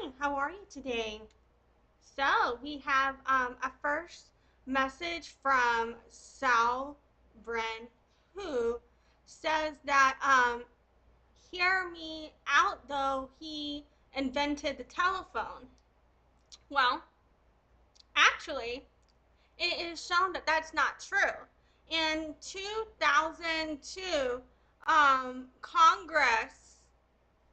Hi, how are you today? So we have a first message from Salbren, who says that hear me out though he invented the telephone. Well, actually, it is shown that that's not true. In 2002, Congress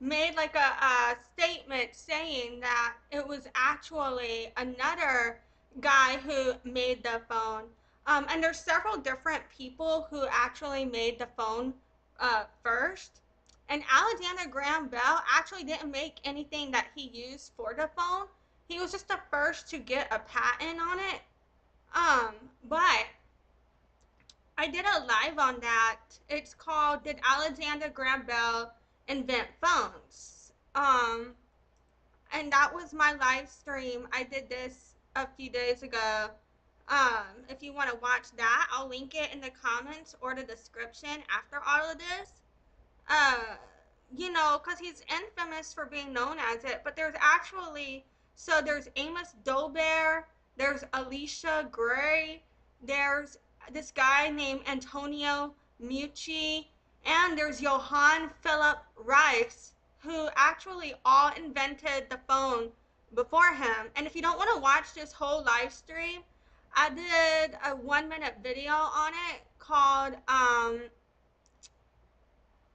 made like a statement saying that it was actually another guy who made the phone. And there's several different people who actually made the phone first. And Alexander Graham Bell actually didn't make anything that he used for the phone. He was just the first to get a patent on it. But I did a live on that. It's called "Did Alexander Graham Bell Invent Phones?" And that was my live stream. I did this a few days ago. If you want to watch that, I'll link it in the comments or the description after all of this. Uh, because he's infamous for being known as it, but there's actually, so there's Amos Dolbear, there's Alicia Gray, there's this guy named Antonio Mucci, and there's Johann Philipp Reis, who actually all invented the phone before him. And if you don't want to watch this whole live stream, I did a 1 minute video on it called,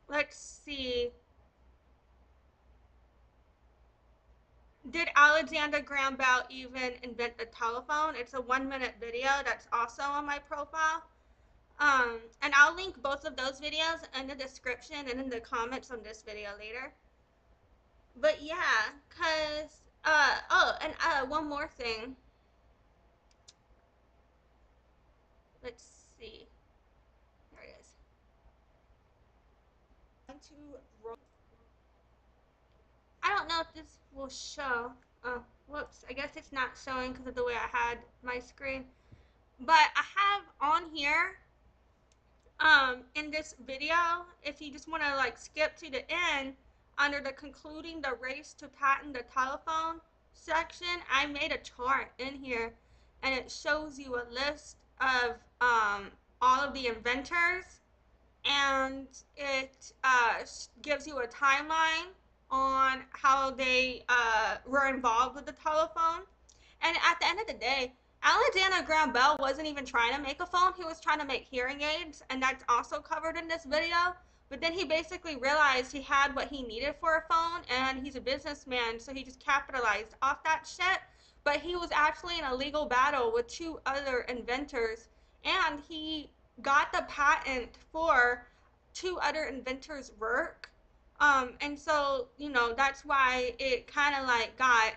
let's see, did Alexander Graham Bell even invent the telephone? It's a 1 minute video that's also on my profile. And I'll link both of those videos in the description and in the comments on this video later. But yeah, cause one more thing. Let's see. There it is. I don't know if this will show. Oh, whoops. I guess it's not showing because of the way I had my screen. But I have on here, in this video, if you just want to like skip to the end, under the concluding the race to patent the telephone section, I made a chart in here and it shows you a list of all of the inventors, and it gives you a timeline on how they were involved with the telephone. And at the end of the day, Alexander Graham Bell wasn't even trying to make a phone. He was trying to make hearing aids, and that's also covered in this video. But then he basically realized he had what he needed for a phone, and he's a businessman, so he just capitalized off that shit. But he was actually in a legal battle with two other inventors, and he got the patent for two other inventors' work. And so, that's why it kind of like got,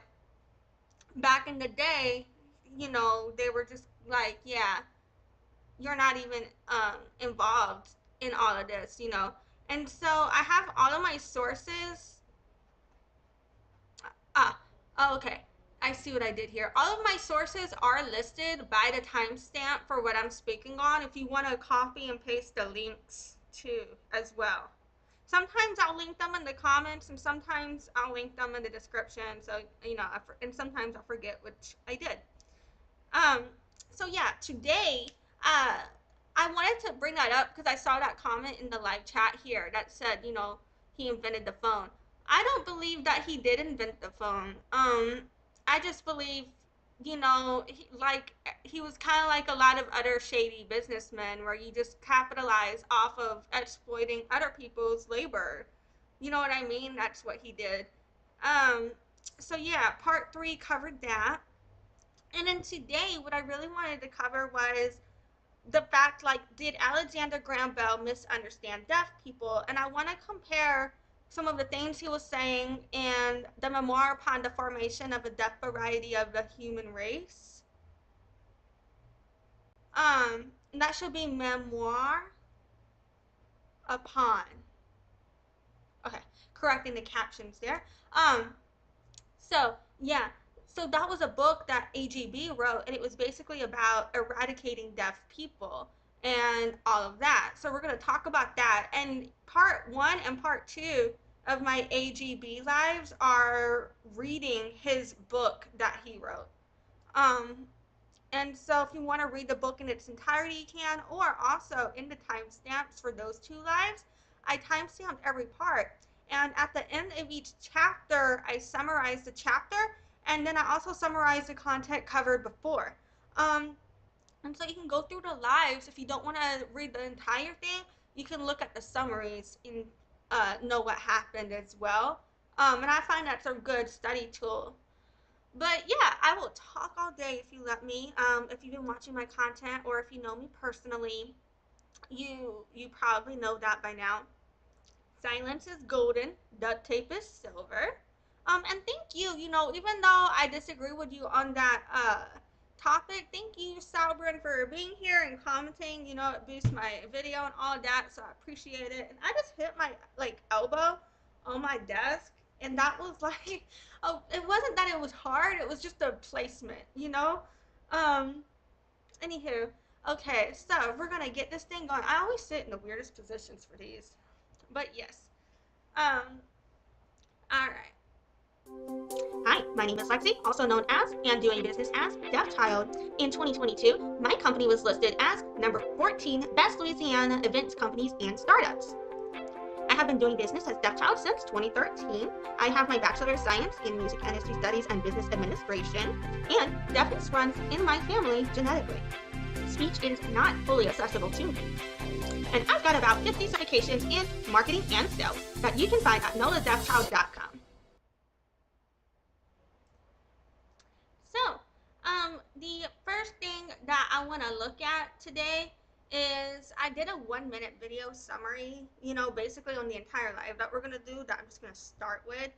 back in the day, they were just like, yeah, you're not even involved in all of this. And so I have all of my sources. Ah, oh, okay. I see what I did here. All of my sources are listed by the timestamp for what I'm speaking on, if you want to copy and paste the links too as well. Sometimes I'll link them in the comments, and sometimes I'll link them in the description. So, and sometimes I'll forget, which I did. Um, so yeah, today, I wanted to bring that up because I saw that comment in the live chat here that said, he invented the phone. I don't believe that he did invent the phone. I just believe, he was kind of like a lot of other shady businessmen where you just capitalize off of exploiting other people's labor. You know what I mean? That's what he did. So yeah, part 3 covered that. And then today, what I really wanted to cover was the fact, like, did Alexander Graham Bell misunderstand deaf people? And I want to compare some of the things he was saying in the memoir upon the formation of a deaf variety of the human race. And that should be memoir upon. Okay, correcting the captions there. So yeah, so that was a book that AGB wrote, and it was basically about eradicating deaf people and all of that. So we're going to talk about that. And part 1 and part 2 of my AGB lives are reading his book that he wrote. Um, and so if you want to read the book in its entirety, you can, or also in the timestamps for those two lives, I timestamped every part. And at the end of each chapter, I summarize the chapter, and then I also summarize the content covered before. Um, and so you can go through the lives. If you don't want to read the entire thing, you can look at the summaries and know what happened as well. And I find that's a good study tool. But yeah, I will talk all day if you let me. If you've been watching my content or if you know me personally, you probably know that by now. Silence is golden, duct tape is silver. And thank you. Even though I disagree with you on that topic, thank you, Salbren, for being here and commenting. It boosts my video and all of that, so I appreciate it. And I just hit my elbow on my desk, and that was like, oh, it wasn't that it was hard. It was just a placement. Um. Anywho, okay, so we're gonna get this thing going. I always sit in the weirdest positions for these, but yes. Um, all right. Hi, my name is Lexi, also known as and doing business as Deaf Child. In 2022, my company was listed as number 14 Best Louisiana Events Companies and Startups. I have been doing business as Deaf Child since 2013. I have my Bachelor of Science in Music Industry Studies and Business Administration, and deafness runs in my family genetically. Speech is not fully accessible to me. And I've got about 50 certifications in marketing and sales that you can find at notadeafchild.com. So, the first thing that I want to look at today is I did a 1-minute video summary, basically on the entire live that we're going to do that I'm just going to start with,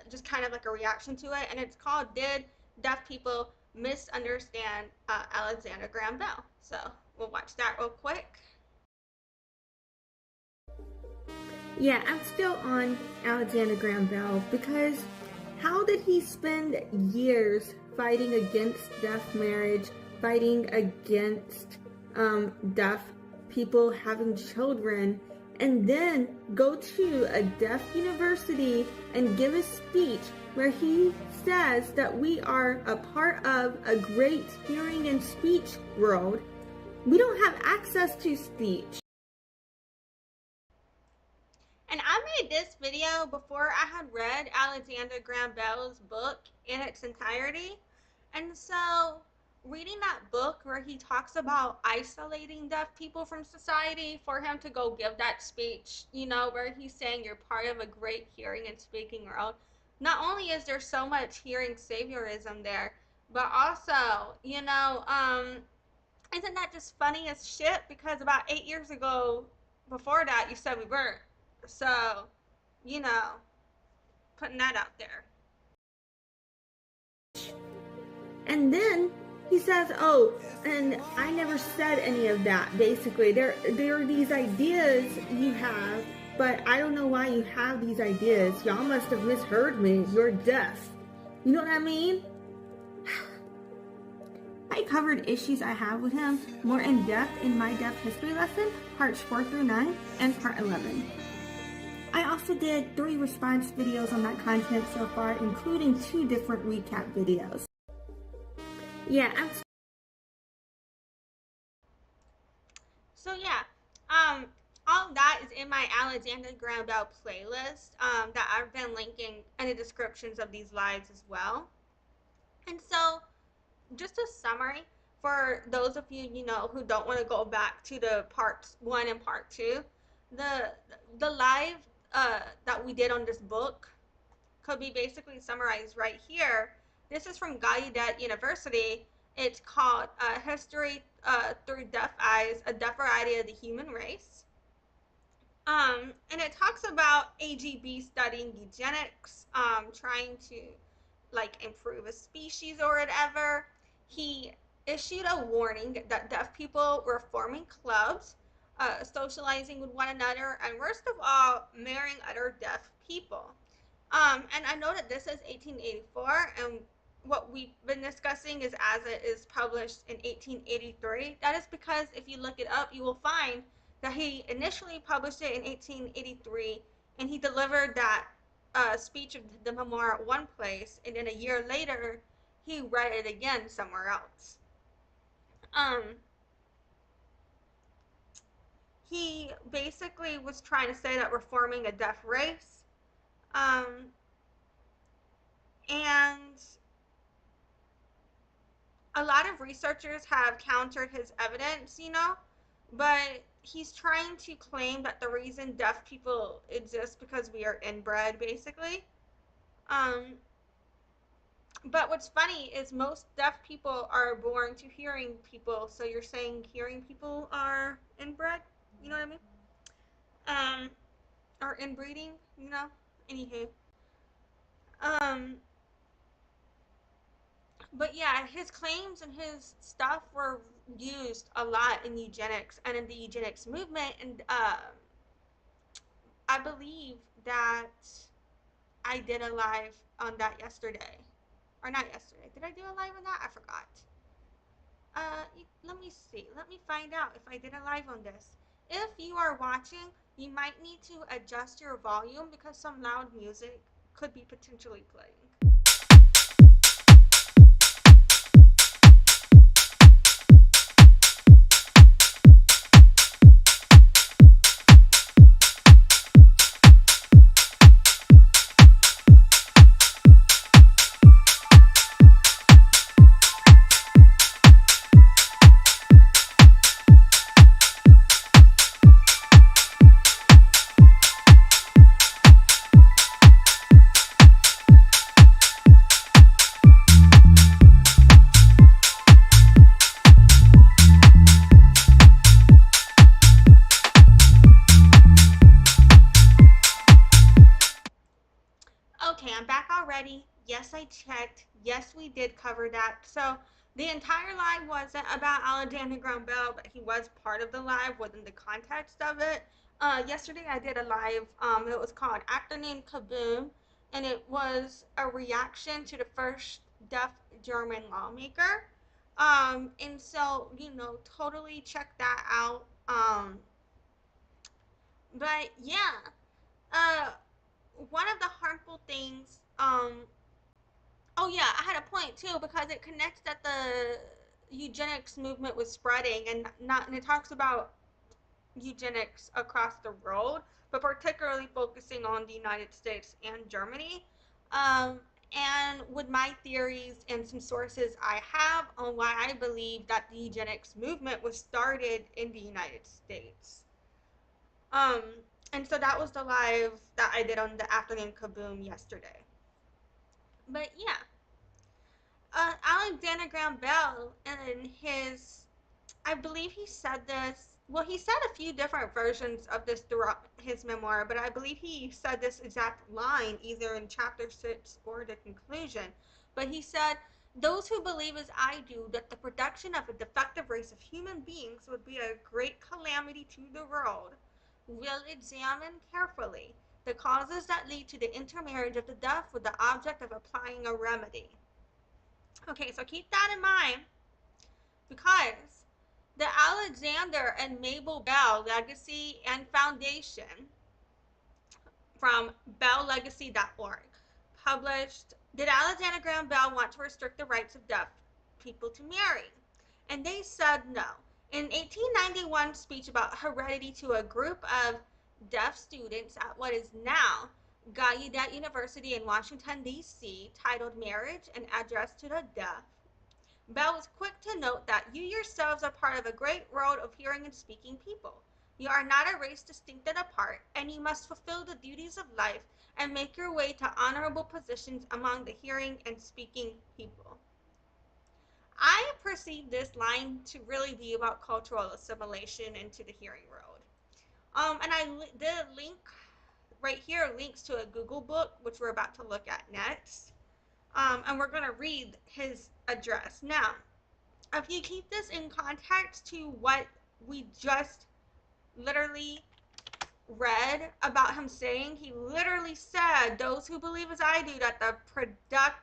just kind of like a reaction to it. And it's called Did Deaf People Misunderstand Alexander Graham Bell? So we'll watch that real quick. Yeah, I'm still on Alexander Graham Bell because how did he spend years fighting against deaf marriage, fighting against deaf people having children, and then go to a deaf university and give a speech where he says that we are a part of a great hearing and speech world? We don't have access to speech. And I made this video before I had read Alexander Graham Bell's book in its entirety. And so reading that book where he talks about isolating deaf people from society for him to go give that speech, where he's saying you're part of a great hearing and speaking world. Not only is there so much hearing saviorism there, but also, isn't that just funny as shit? Because about 8 years ago, before that, you said we weren't. So, putting that out there. And then he says, oh, and I never said any of that. Basically, there are these ideas you have, but I don't know why you have these ideas. Y'all must have misheard me. You're deaf. You know what I mean? I covered issues I have with him more in depth in my deaf history lesson, parts 4 through 9, and part 11. I also did 3 response videos on that content so far, including 2 different recap videos. Yeah, So yeah, all of that is in my Alexander Graham Bell playlist that I've been linking in the descriptions of these lives as well. And so, just a summary for those of you, who don't want to go back to the parts 1 and part 2. The live that we did on this book could be basically summarized right here. This is from Gallaudet University. It's called History Through Deaf Eyes, A Deaf Variety of the Human Race. And it talks about AGB studying eugenics, trying to improve a species or whatever. He issued a warning that deaf people were forming clubs, socializing with one another, and worst of all, marrying other deaf people. And I know that this is 1884, and what we've been discussing is as it is published in 1883. That is because if you look it up, you will find that he initially published it in 1883 And he delivered that speech of the memoir at one place, and then a year later, he read it again somewhere else. Um, he basically was trying to say that we're forming a deaf race. And a lot of researchers have countered his evidence, but he's trying to claim that the reason deaf people exist because we are inbred, basically. Um, but what's funny is most deaf people are born to hearing people, so you're saying hearing people are inbred? You know what I mean? Or inbreeding, Anywho. Um, but yeah, his claims and his stuff were used a lot in eugenics and in the eugenics movement. And I believe that I did a live on that yesterday. Or not yesterday. Did I do a live on that? I forgot. Let me see. Let me find out if I did a live on this. If you are watching, you might need to adjust your volume because some loud music could be potentially playing. Okay, I'm back already. Yes, I checked. Yes, we did cover that. So the entire live wasn't about Alexander Graham Bell, but he was part of the live within the context of it. Yesterday I did a live. It was called Actor Named Kaboom, and it was a reaction to the first deaf German lawmaker. And so totally check that out. But yeah, uh, one of the harmful things oh yeah, I had a point too because it connects that the eugenics movement was spreading and it talks about eugenics across the world, but particularly focusing on the United States and Germany. And with my theories and some sources I have on why I believe that the eugenics movement was started in the United States. Um, and so that was the live that I did on the Afternoon Kaboom yesterday. But yeah, Alexander Graham Bell in his, I believe he said this, well, he said a few different versions of this throughout his memoir, but I believe he said this exact line either in chapter 6 or the conclusion. But he said, those who believe as I do that the production of a defective race of human beings would be a great calamity to the world will examine carefully the causes that lead to the intermarriage of the deaf with the object of applying a remedy. Okay, so keep that in mind because the Alexander and Mabel Bell Legacy and Foundation from belllegacy.org published, Did Alexander Graham Bell Want to Restrict the Rights of Deaf People to Marry? And they said no. In 1891 speech about heredity to a group of deaf students at what is now Gallaudet University in Washington, D.C., titled Marriage, an Address to the Deaf, Bell was quick to note that you yourselves are part of a great world of hearing and speaking people. You are not a race distinct and apart, and you must fulfill the duties of life and make your way to honorable positions among the hearing and speaking people. I perceive this line to really be about cultural assimilation into the hearing world. The link right here links to a Google book, which we're about to look at next. And we're going to read his address. Now, if you keep this in context to what we just literally read about him saying, he literally said, those who believe as I do that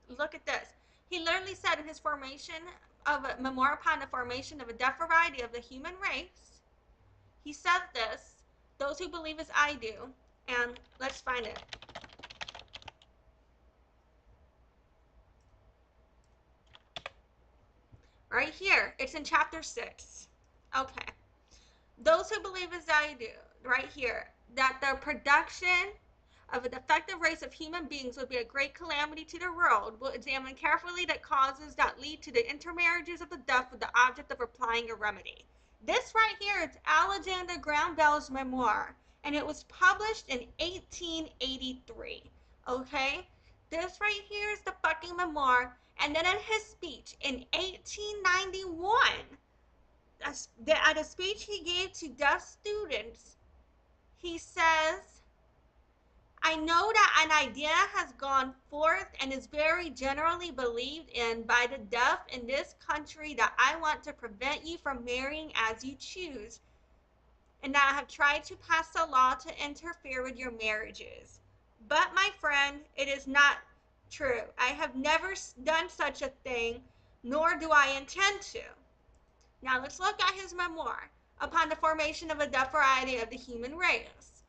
look at this. He literally said in his formation of a memoir upon the formation of a deaf variety of the human race, he said this, those who believe as I do, And let's find it. Right here. It's in chapter 6. Okay. Those who believe as I do, right here, that the production of a defective race of human beings would be a great calamity to the world, will examine carefully the causes that lead to the intermarriages of the deaf with the object of applying a remedy. This right here is Alexander Graham Bell's memoir, and it was published in 1883. Okay? This right here is the fucking memoir. And then in his speech in 1891, at a speech he gave to deaf students, he says, I know that an idea has gone forth and is very generally believed in by the deaf in this country that I want to prevent you from marrying as you choose, and that I have tried to pass a law to interfere with your marriages. But, my friend, it is not true. I have never done such a thing, nor do I intend to. Now let's look at his memoir, Upon the Formation of a Deaf Variety of the Human Race.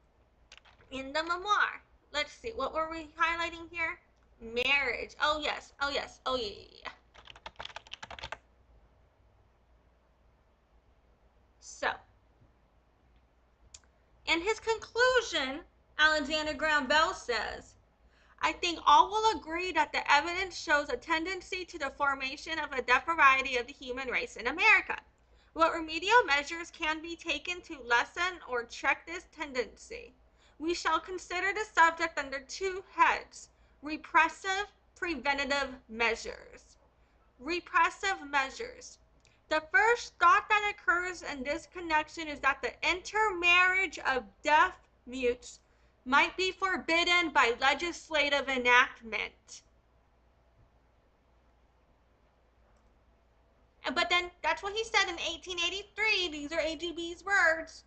In the memoir, let's see, what were we highlighting here? Marriage. Oh yes, oh yes, oh yeah. So, in his conclusion, Alexander Graham Bell says, I think all will agree that the evidence shows a tendency to the formation of a deaf variety of the human race in America. What remedial measures can be taken to lessen or check this tendency? We shall consider the subject under two heads: repressive, preventative measures. Repressive measures. The first thought that occurs in this connection is that the intermarriage of deaf mutes might be forbidden by legislative enactment. But then that's what he said in 1883. These are AGB's words.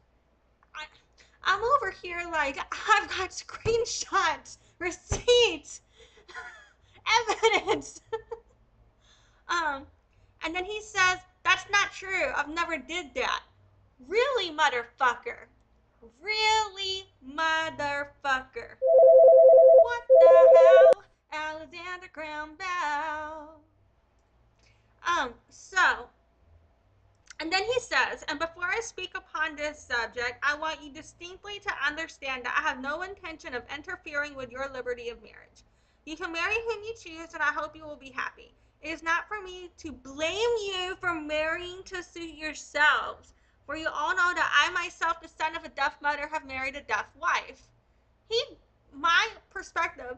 I'm over here like, I've got screenshots, receipts, evidence. And then he says, that's not true. I've never did that. Really, motherfucker. Really, motherfucker. What the hell? Alexander Graham Bell. So, and then he says, and before I speak upon this subject, I want you distinctly to understand that I have no intention of interfering with your liberty of marriage. You can marry whom you choose, and I hope you will be happy. It is not for me to blame you for marrying to suit yourselves, for you all know that I myself, the son of a deaf mother, have married a deaf wife. My perspective,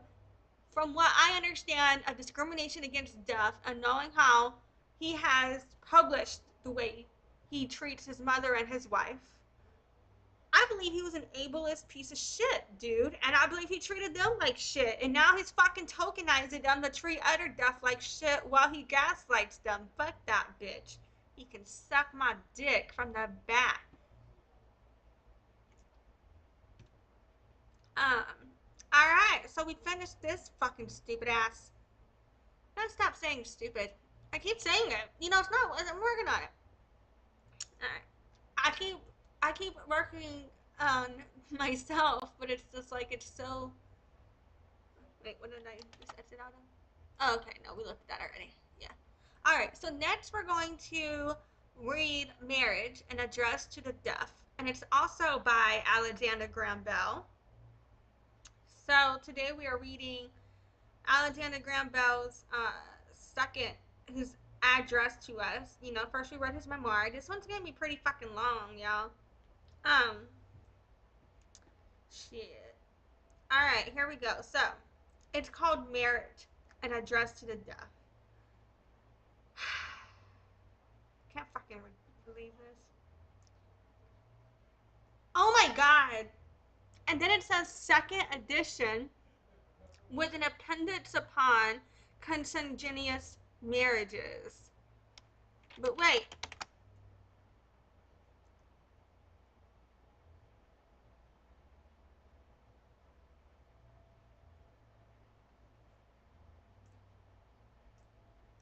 from what I understand of discrimination against deaf and knowing how he has published the way he treats his mother and his wife, I believe he was an ableist piece of shit, dude. And I believe he treated them like shit. And now he's fucking tokenizing them to treat other deaf like shit while he gaslights them. Fuck that bitch. He can suck my dick from the back. Alright, so we finished this fucking stupid ass. Don't stop saying stupid. I keep saying it. You know, it's not, I'm working on it. Alright. I keep working on myself, but it's just like, it's so, wait, what did I just exit out of? Oh, okay, no, we looked at that already. Yeah. Alright, so next we're going to read Marriage, an Address to the Deaf. And it's also by Alexander Graham Bell. So today we are reading Alexander Graham Bell's second, his address to us. You know, first we read his memoir. This one's gonna be pretty fucking long, y'all. Shit. Alright, here we go. So, it's called Marriage, an Address to the Deaf. Can't fucking believe this. Oh my god. And then it says second edition with an appendix upon consanguineous marriages. But wait.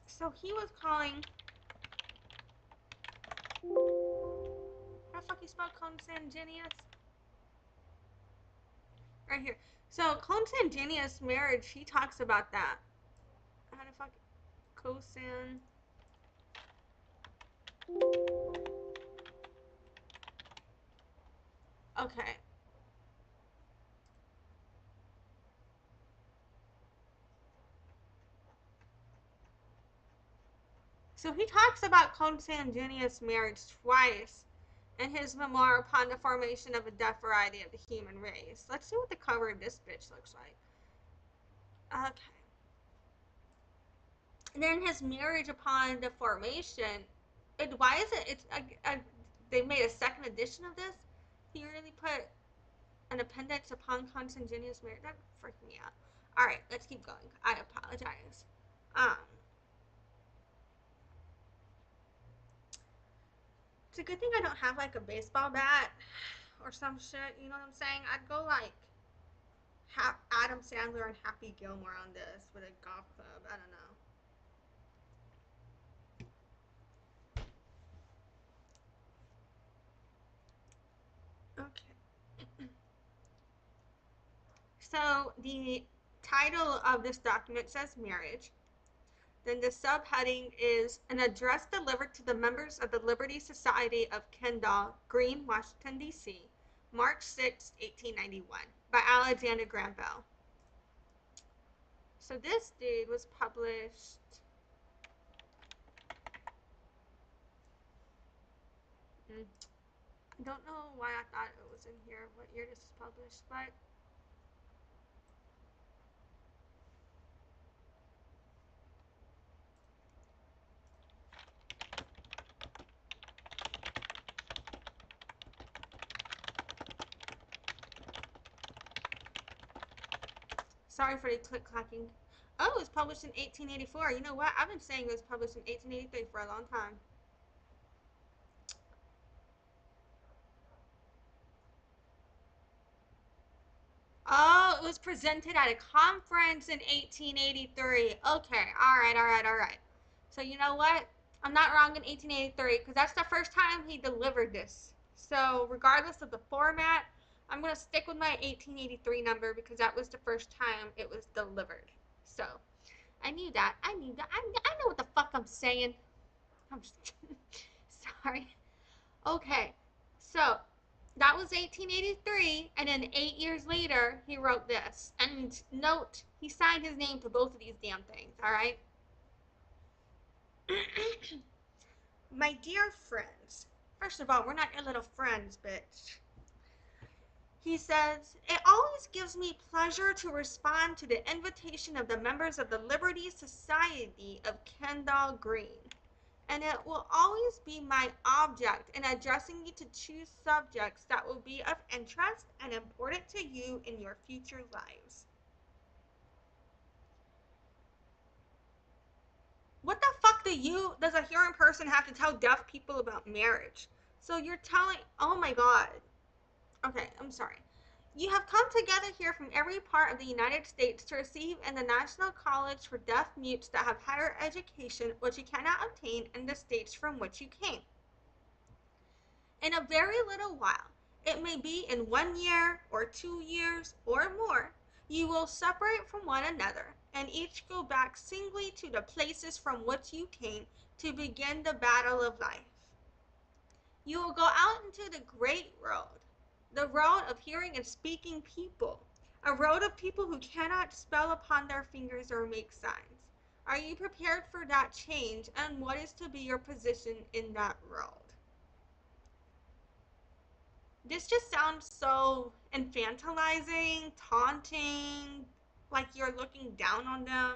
So he was calling. How the fuck you spell consanguineous? right here. So consanguineous marriage, he talks about that. How to fuck cosan. Okay. So he talks about consanguineous marriage twice in his memoir upon the formation of a deaf variety of the human race. Let's see what the cover of this bitch looks like. Okay. And then his marriage upon the formation. Why is it? They made a second edition of this. He really put an appendix upon consanguineous marriage. That freaked me out. All right, let's keep going. I apologize. Um, it's a good thing I don't have like a baseball bat or some shit. You know what I'm saying? I'd go like Adam Sandler and Happy Gilmore on this with a golf club. I don't know. Okay. So the title of this document says marriage. Then the subheading is an address delivered to the members of the Liberty Society of Kendall Green, Washington, D.C., March 6, 1891, by Alexander Graham Bell. So this dude was published. I don't know why I thought it was in here, what year this was published, but sorry for the click clacking. Oh, it was published in 1884. You know what? I've been saying it was published in 1883 for a long time. Oh, it was presented at a conference in 1883. Okay, all right, all right, all right. So you know what? I'm not wrong in 1883 because that's the first time he delivered this. So regardless of the format, I'm going to stick with my 1883 number because that was the first time it was delivered. So I knew that. I knew that. I know what the fuck I'm saying. I'm just sorry. Okay, so that was 1883, and then 8 years later, he wrote this. And note, he signed his name to both of these damn things, all right? My dear friends, first of all, we're not your little friends, bitch. He says, it always gives me pleasure to respond to the invitation of the members of the Liberty Society of Kendall Green. And it will always be my object in addressing you to choose subjects that will be of interest and important to you in your future lives. What the fuck does a hearing person have to tell deaf people about marriage? So you're telling, oh my god. Okay, I'm sorry. You have come together here from every part of the United States to receive in the National College for Deaf Mutes that have higher education which you cannot obtain in the states from which you came. In a very little while, it may be in 1 year or 2 years or more, you will separate from one another and each go back singly to the places from which you came to begin the battle of life. You will go out into the great road, the road of hearing and speaking people, a road of people who cannot spell upon their fingers or make signs. Are you prepared for that change, and what is to be your position in that road? This just sounds so infantilizing, taunting, like you're looking down on them.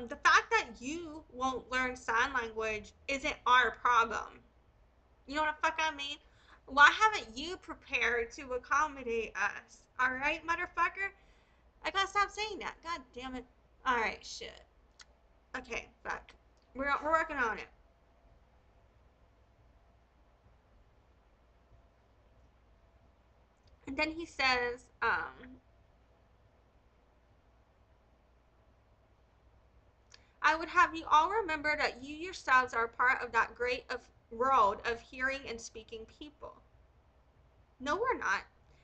The fact that you won't learn sign language isn't our problem. You know what the fuck I mean? Why haven't you prepared to accommodate us? Alright, motherfucker? I gotta stop saying that. God damn it. Alright, shit. Okay, fuck. We're working on it. And then he says, I would have you all remember that you yourselves are part of that great road of hearing and speaking people. No, we're not.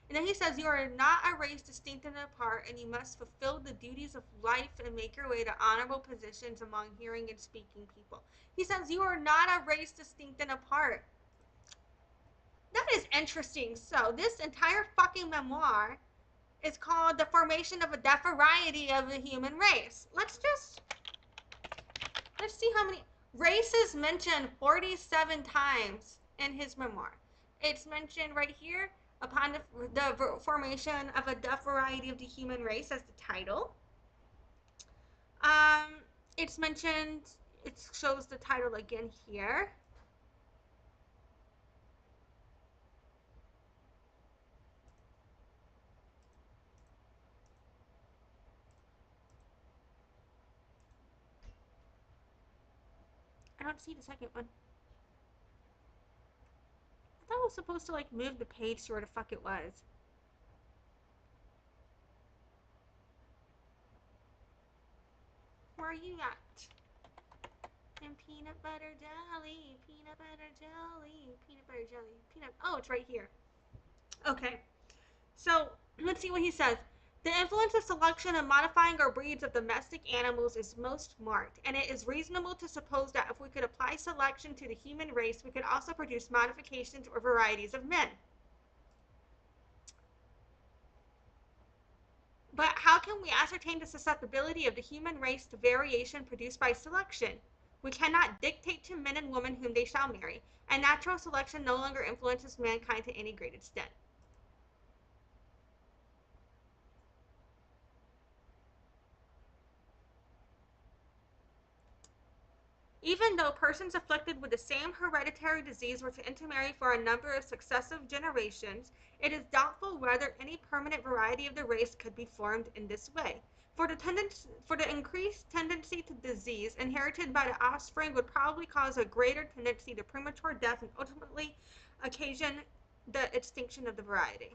And then he says, you are not a race distinct and apart, and you must fulfill the duties of life and make your way to honorable positions among hearing and speaking people. He says, you are not a race distinct and apart. That is interesting. So, this entire fucking memoir is called The Formation of a Deaf Variety of the Human Race. Let's see how many races mentioned 47 times in his memoir. It's mentioned right here upon the formation of a deaf variety of the human race as the title. It's mentioned, it shows the title again here. I don't see the second one. I thought I was supposed to like move the page to where the fuck it was. Where are you at? And peanut butter jelly, peanut butter jelly, peanut butter jelly, peanut. Oh, it's right here. Okay. So let's see what he says. The influence of selection and modifying our breeds of domestic animals is most marked, and it is reasonable to suppose that if we could apply selection to the human race, we could also produce modifications or varieties of men. But how can we ascertain the susceptibility of the human race to variation produced by selection? We cannot dictate to men and women whom they shall marry, and natural selection no longer influences mankind to any great extent. Even though persons afflicted with the same hereditary disease were to intermarry for a number of successive generations, it is doubtful whether any permanent variety of the race could be formed in this way. For the increased tendency to disease inherited by the offspring would probably cause a greater tendency to premature death and ultimately occasion the extinction of the variety.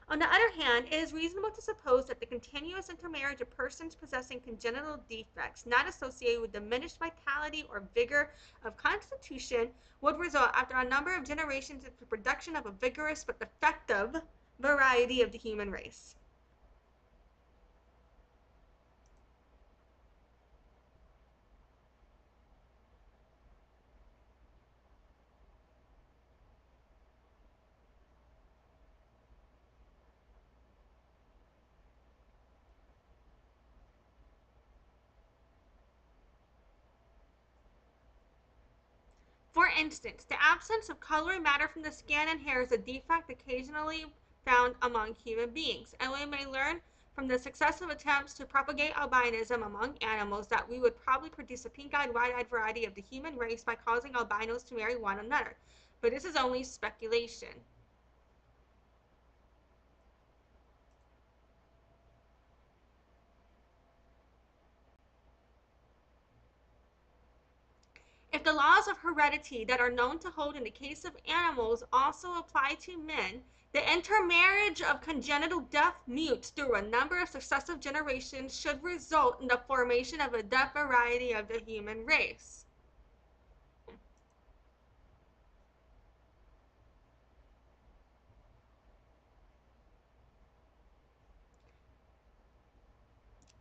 On the other hand, it is reasonable to suppose that the continuous intermarriage of persons possessing congenital defects not associated with diminished vitality or vigor of constitution would result after a number of generations in the production of a vigorous but defective variety of the human race. For instance, the absence of coloring matter from the skin and hair is a defect occasionally found among human beings, and we may learn from the successive attempts to propagate albinism among animals that we would probably produce a pink-eyed, white-eyed variety of the human race by causing albinos to marry one another. But this is only speculation. If the laws of heredity that are known to hold in the case of animals also apply to men, the intermarriage of congenital deaf mutes through a number of successive generations should result in the formation of a deaf variety of the human race.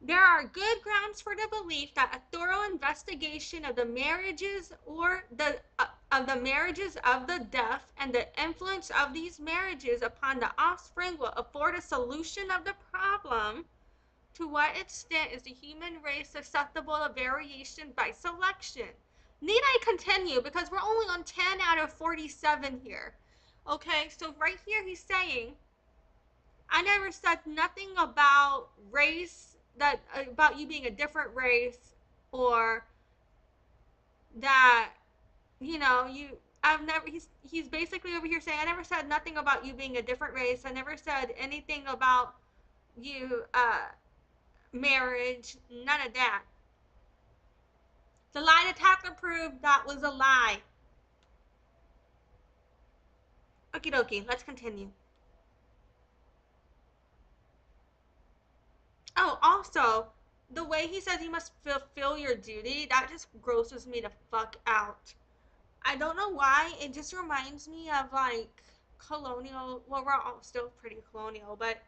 There are good grounds for the belief that a thorough investigation of the marriages of the deaf and the influence of these marriages upon the offspring will afford a solution of the problem. To what extent is the human race susceptible of variation by selection? Need I continue? Because we're only on 10 out of 47 here. Okay, so right here he's saying, I never said nothing about race, that about you being a different race, or that, I've never, he's basically over here saying, I never said nothing about you being a different race. I never said anything about you, marriage, none of that. The lie detector proved that was a lie. Okie dokie, let's continue. Oh, also, the way he says you must fulfill your duty, that just grosses me the fuck out. I don't know why. It just reminds me of like colonial. Well, we're all still pretty colonial, but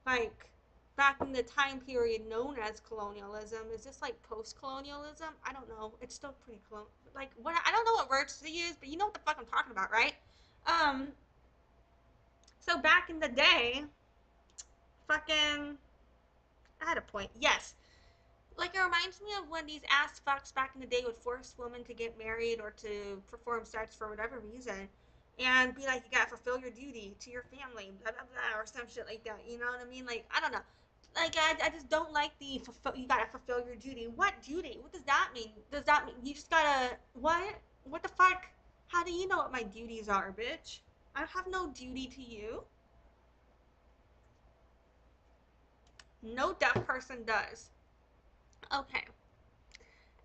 like back in the time period known as colonialism. Is this like post-colonialism? I don't know. It's still pretty colonial. Like what? I don't know what words to use, but you know what the fuck I'm talking about, right? Um. So back in the day, fucking. I had a point. Yes. Like it reminds me of when these ass fucks back in the day would force women to get married or to perform sex for whatever reason, and be like, you gotta fulfill your duty to your family, blah blah blah, or some shit like that. You know what I mean? Like I don't know. Like I just don't like the you gotta fulfill your duty. What duty? What does that mean? Does that mean you just gotta what? What the fuck? How do you know what my duties are, bitch? I have no duty to you. No deaf person does. Okay.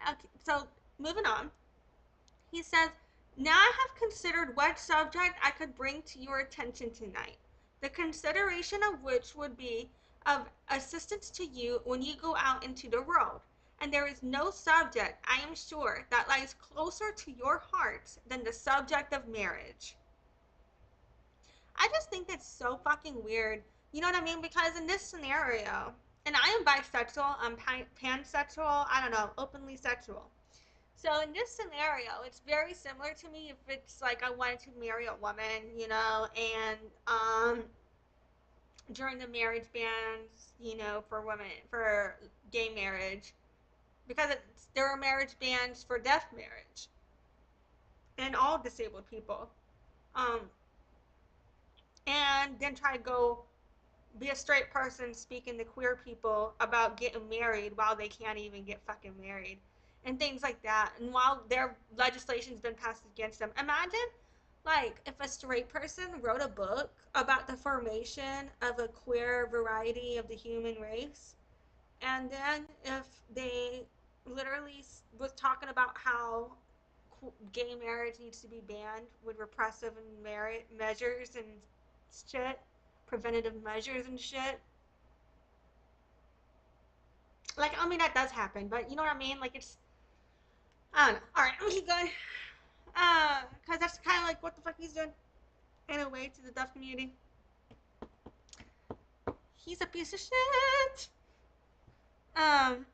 Okay. So moving on. He says, now I have considered what subject I could bring to your attention tonight, the consideration of which would be of assistance to you when you go out into the world. And there is no subject, I am sure, that lies closer to your hearts than the subject of marriage. I just think it's so fucking weird. You know what I mean? Because in this scenario, and I am bisexual, I'm pansexual, I don't know, openly sexual. So in this scenario, it's very similar to me if it's like I wanted to marry a woman, you know, and during the marriage bans, you know, for women for gay marriage, because there are marriage bans for deaf marriage and all disabled people, um, and then try to go be a straight person speaking to queer people about getting married while they can't even get fucking married and things like that. And while their legislation's been passed against them, imagine like if a straight person wrote a book about the formation of a queer variety of the human race, and then if they literally was talking about how gay marriage needs to be banned with repressive and measures and shit, preventative measures and shit. Like, I mean, that does happen, but you know what I mean? Like, it's, I don't know. All right, I'm gonna keep going. Because that's kind of like what the fuck he's doing in a way to the deaf community. He's a piece of shit. Um,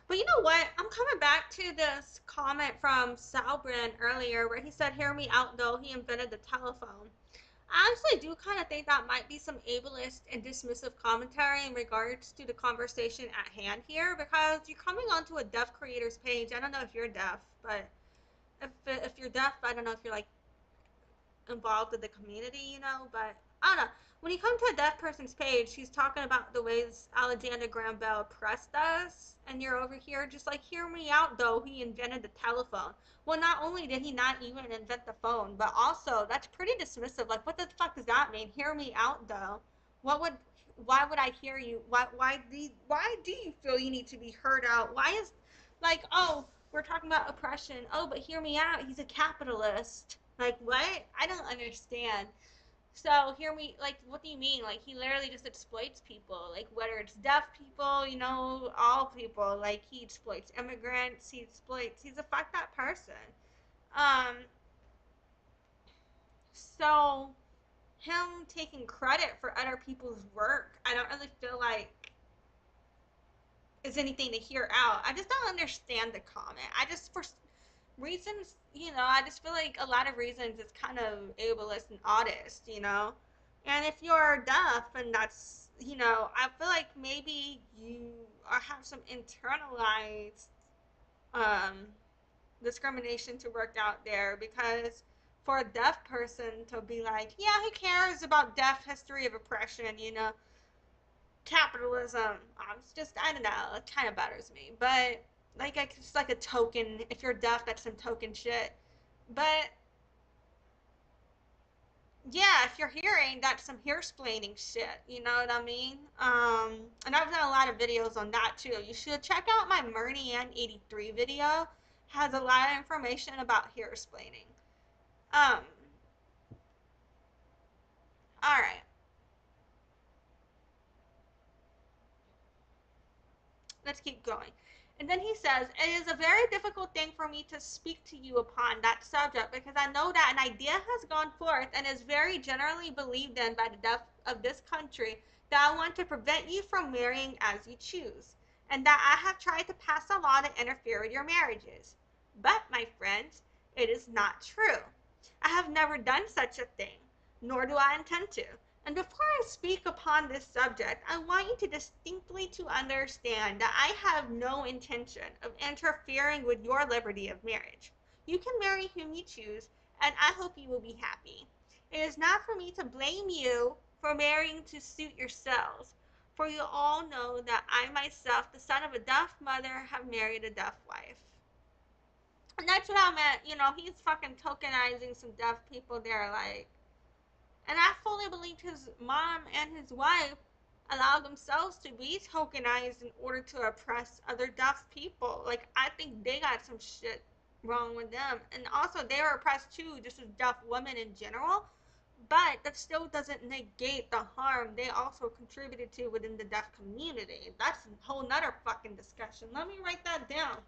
but you know what? I'm coming back to this comment from Salbren earlier where he said, hear me out though, he invented the telephone. I actually do kind of think that might be some ableist and dismissive commentary in regards to the conversation at hand here, because you're coming onto a deaf creators page. I don't know if you're deaf, but if you're deaf, I don't know if you're like involved with the community, you know, but I don't know. When you come to a deaf person's page, he's talking about the ways Alexander Graham Bell oppressed us, and you're over here just like, hear me out though, he invented the telephone. Well, not only did he not even invent the phone, but also that's pretty dismissive. Like, what the fuck does that mean? Hear me out though. What would why would I hear you? Why do you feel you need to be heard out? Why is like, oh, we're talking about oppression. Oh, but hear me out. He's a capitalist. Like, what? I don't understand. So, hear me, like, what do you mean? Like, he literally just exploits people. Like, whether it's deaf people, you know, all people. Like, he exploits immigrants. He's a fucked up person. Um, so, him taking credit for other people's work, I don't really feel like is anything to hear out. I just don't understand the comment. I just, for reasons, you know, I just feel like a lot of reasons it's kind of ableist and oddist, you know. And if you're deaf and that's, you know, I feel like maybe you have some internalized um, discrimination to work out there, because for a deaf person to be like, yeah, who cares about deaf history of oppression, you know, capitalism. It's just, I don't know, it kind of bothers me. But like, it's like a token. If you're deaf, that's some token shit. But yeah, if you're hearing, that's some hearsplaining shit. You know what I mean? And I've done a lot of videos on that too. You should check out my Murnian 83 video. Has a lot of information about hearsplaining. Um, all right, let's keep going. And then he says, it is a very difficult thing for me to speak to you upon that subject because I know that an idea has gone forth and is very generally believed in by the deaf of this country that I want to prevent you from marrying as you choose, and that I have tried to pass a law to interfere with your marriages. But, my friends, it is not true. I have never done such a thing, nor do I intend to. And before I speak upon this subject, I want you to distinctly to understand that I have no intention of interfering with your liberty of marriage. You can marry whom you choose, and I hope you will be happy. It is not for me to blame you for marrying to suit yourselves, for you all know that I myself, the son of a deaf mother, have married a deaf wife. And that's what I meant, he's fucking tokenizing some deaf people there, like, and I fully believe his mom and his wife allow themselves to be tokenized in order to oppress other deaf people. Like, I think they got some shit wrong with them. And also, they are oppressed too, just as deaf women in general. But that still doesn't negate the harm they also contributed to within the deaf community. That's a whole nother fucking discussion. Let me write that down.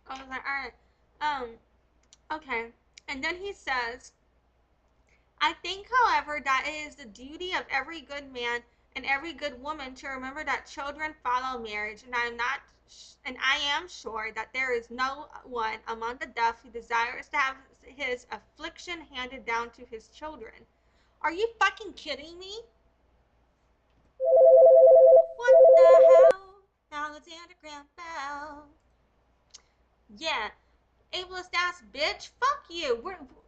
I was like, alright. Okay. And then he says, I think, however, that it is the duty of every good man and every good woman to remember that children follow marriage, and I am sure that there is no one among the deaf who desires to have his affliction handed down to his children. Are you fucking kidding me? What the hell? Alexander Graham Bell. Yeah, ableist ass bitch, fuck you.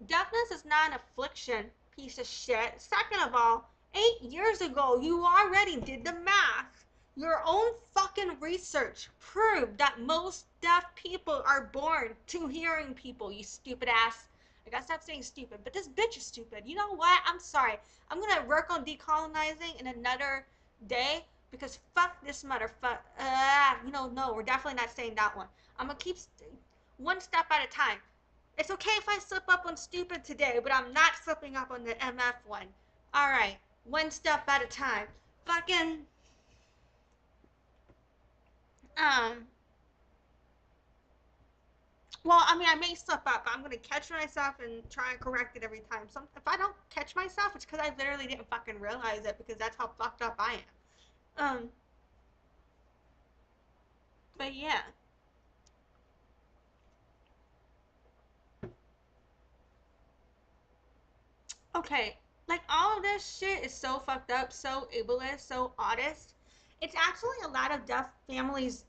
Deafness is not an affliction, piece of shit. Second of all, 8 years ago, you already did the math. Your own fucking research proved that most deaf people are born to hearing people, you stupid ass. I gotta stop saying stupid, but this bitch is stupid. You know what? I'm sorry. I'm gonna work on decolonizing in another day because fuck this motherfucker. No, we're definitely not saying that one. I'm gonna keep one step at a time. It's okay if I slip up on stupid today, but I'm not slipping up on the MF one. Alright, one step at a time. Fucking, um, well, I mean, I may slip up, but I'm gonna catch myself and try and correct it every time. If I don't catch myself, it's because I literally didn't fucking realize it because that's how fucked up I am. But yeah. Okay, like all of this shit is so fucked up, so ableist, so oddest. It's actually a lot of deaf families,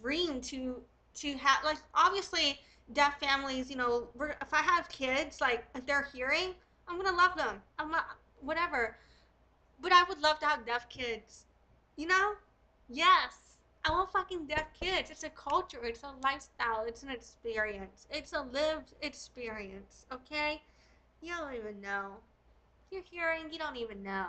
dream to have, like, obviously deaf families, if I have kids, like if they're hearing, I'm gonna love them. I'm not whatever. But I would love to have deaf kids. You know? Yes. I want fucking deaf kids. It's a culture, it's a lifestyle, it's an experience. It's a lived experience, okay? You don't even know. You're hearing, you don't even know.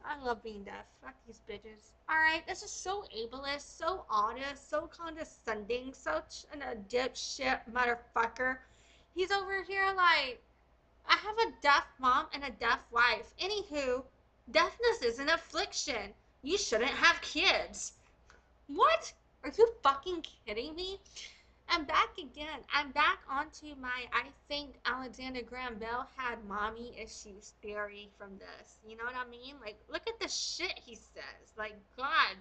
I love being deaf. Fuck these bitches. Alright, this is so ableist, so honest, so condescending, such a dipshit motherfucker. He's over here like, I have a deaf mom and a deaf wife. Anywho, deafness is an affliction. You shouldn't have kids. What? Are you fucking kidding me? I'm back again. I'm back onto my I think Alexander Graham Bell had mommy issues theory from this. You know what I mean? Like, look at the shit he says. Like, God.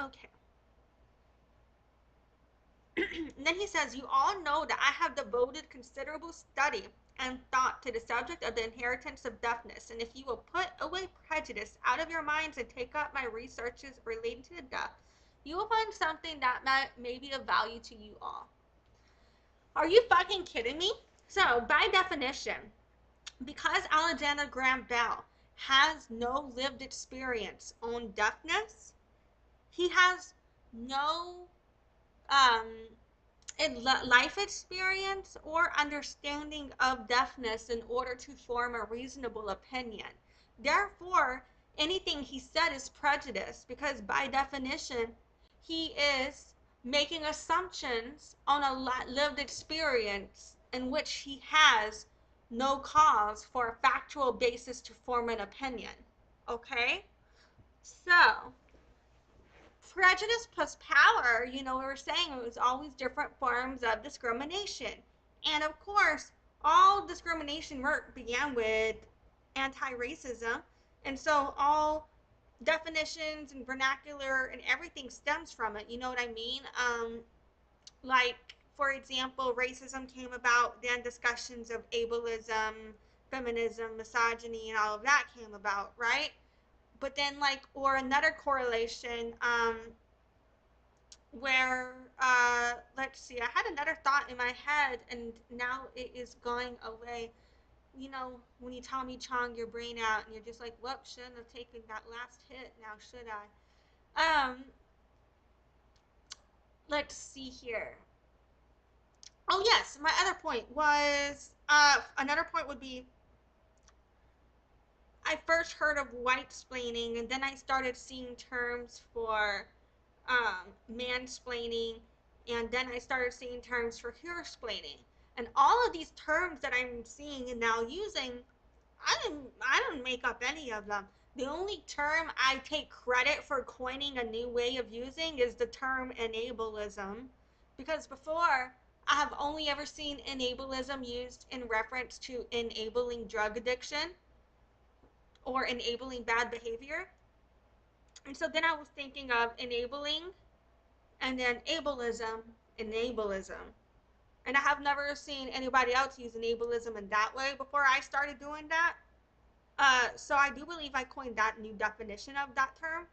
Okay. And then he says, you all know that I have devoted considerable study and thought to the subject of the inheritance of deafness. And if you will put away prejudice out of your minds and take up my researches relating to the deaf, you will find something that may be of value to you all. Are you fucking kidding me? So, by definition, because Alexander Graham Bell has no lived experience on deafness, he has no um, life experience or understanding of deafness in order to form a reasonable opinion. Therefore, anything he said is prejudice, because by definition, he is making assumptions on a lived experience in which he has no cause for a factual basis to form an opinion. Okay? So, prejudice plus power, we were saying it was always different forms of discrimination. And of course, all discrimination work began with anti racism. And so all definitions and vernacular and everything stems from it. You know what I mean? Like, for example, racism came about, then discussions of ableism, feminism, misogyny, and all of that came about, right? But then, like, or another correlation, where let's see, I had another thought in my head and now it is going away. When you Tommy Chong your brain out and you're just like, whoop, shouldn't have taken that last hit now, should I? Let's see here. Oh yes, my other point was, another point would be, I first heard of white splaining and then I started seeing terms for mansplaining, and then I started seeing terms for hersplaining. And all of these terms that I'm seeing and now using, I didn't make up any of them. The only term I take credit for coining a new way of using is the term enableism, because before I have only ever seen enableism used in reference to enabling drug addiction or enabling bad behavior. And so then I was thinking of enabling and then enableism. And I have never seen anybody else use enableism in that way before I started doing that. So I do believe I coined that new definition of that term.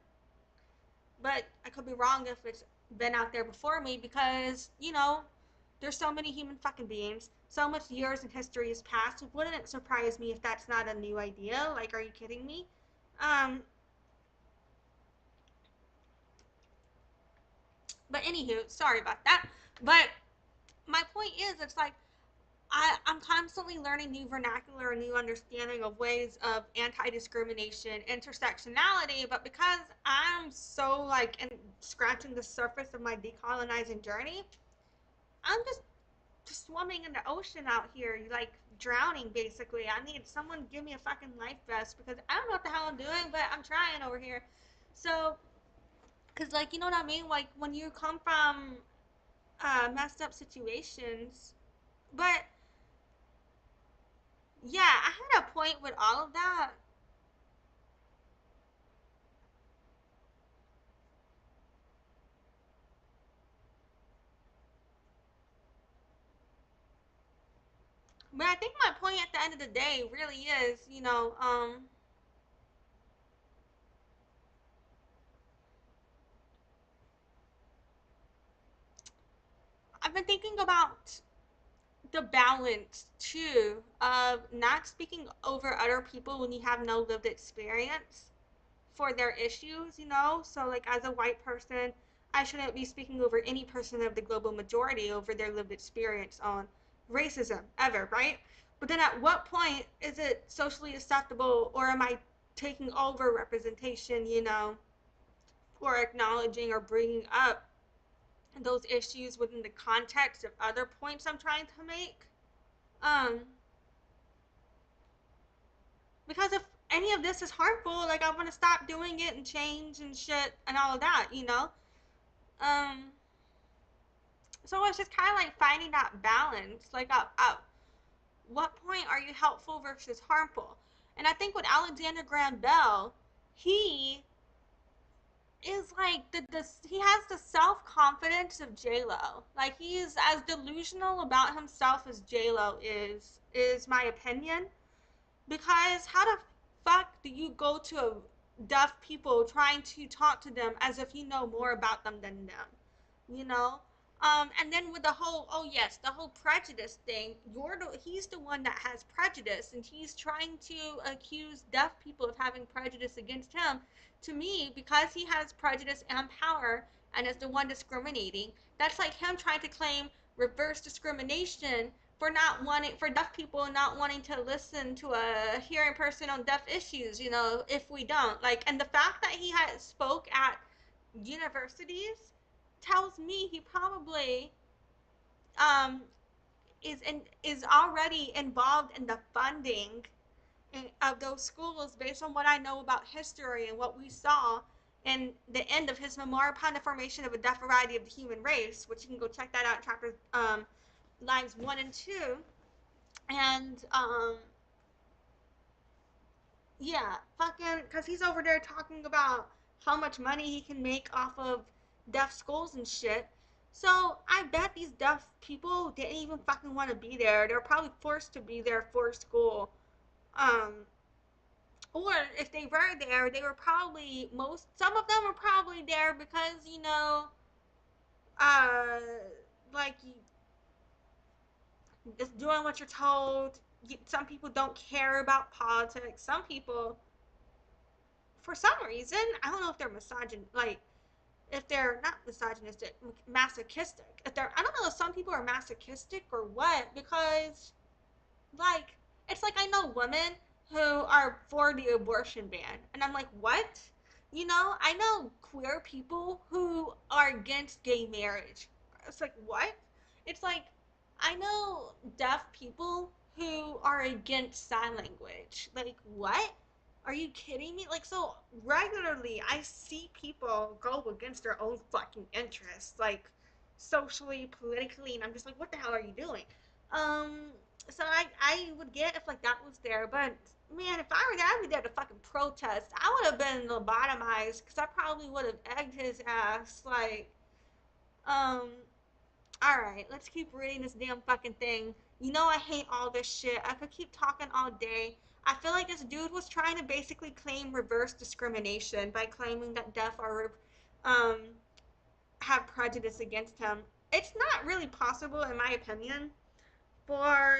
But I could be wrong if it's been out there before me, because, there's so many human fucking beings. So much years and history has passed. Wouldn't it surprise me if that's not a new idea? Like, are you kidding me? Um, but anywho, sorry about that. But my point is, it's like, I'm constantly learning new vernacular and new understanding of ways of anti-discrimination, intersectionality, but because I'm so like scratching the surface of my decolonizing journey, I'm just swimming in the ocean out here, like drowning basically. I need someone to give me a fucking life vest, because I don't know what the hell I'm doing, but I'm trying over here. So, because, like, you know what I mean? Like, when you come from messed up situations, but yeah, I had a point with all of that. But I think my point at the end of the day really is, I've been thinking about the balance too of not speaking over other people when you have no lived experience for their issues. So, like, as a white person, I shouldn't be speaking over any person of the global majority over their lived experience on racism ever, right? But then at what point is it socially acceptable, or am I taking over representation, or acknowledging or bringing up those issues within the context of other points I'm trying to make? Um, because if any of this is harmful, like, I want to stop doing it and change and shit and all of that. Um, so it's just kind of like finding that balance. Like, at what point are you helpful versus harmful? And I think with Alexander Graham Bell, he is like he has the self confidence of J Lo. Like, he's as delusional about himself as J Lo is my opinion. Because how the fuck do you go to deaf people trying to talk to them as if you know more about them than them? You know? And then with the whole, oh yes, the whole prejudice thing, he's the one that has prejudice, and he's trying to accuse deaf people of having prejudice against him. To me, because he has prejudice and power and is the one discriminating, that's like him trying to claim reverse discrimination for deaf people not wanting to listen to a hearing person on deaf issues, if we don't. Like, and the fact that he had spoke at universities tells me he probably um is already involved in the funding of those schools based on what I know about history and what we saw in the end of his memoir upon the formation of a deaf variety of the human race, which you can go check that out in chapter lines 1 and 2. And yeah, fucking, because he's over there talking about how much money he can make off of deaf schools and shit. So I bet these deaf people didn't even fucking want to be there. They were probably forced to be there for school. Um, or if they were there, they were probably some of them were probably there because uh, like just doing what you're told. Some people don't care about politics. Some people, for some reason, I don't know if they're like if they're not misogynistic, masochistic. If they're, I don't know if some people are masochistic or what, because like it's like I know women who are for the abortion ban, and I'm like, what? I know queer people who are against gay marriage. It's like, what? It's like I know deaf people who are against sign language. Like, what? Are you kidding me? Like, so regularly I see people go against their own fucking interests, like socially, politically, and I'm just like, what the hell are you doing? Um, so I would get if like that was there, but man, if I were there, I'd be there to fucking protest. I would have been lobotomized because I probably would have egged his ass. Like, um, all right, let's keep reading this damn fucking thing. I hate all this shit. I could keep talking all day. I feel like this dude was trying to basically claim reverse discrimination by claiming that deaf are um have prejudice against him. It's not really possible, in my opinion, for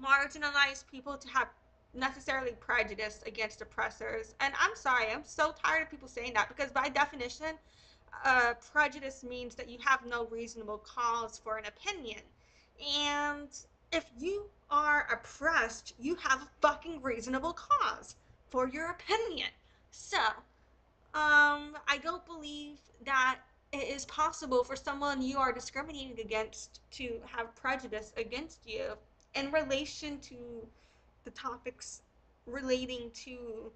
marginalized people to have necessarily prejudice against oppressors. And I'm sorry, I'm so tired of people saying that because by definition, prejudice means that you have no reasonable cause for an opinion. And if you are oppressed, you have a fucking reasonable cause for your opinion. So, I don't believe that it is possible for someone you are discriminating against to have prejudice against you in relation to the topics relating to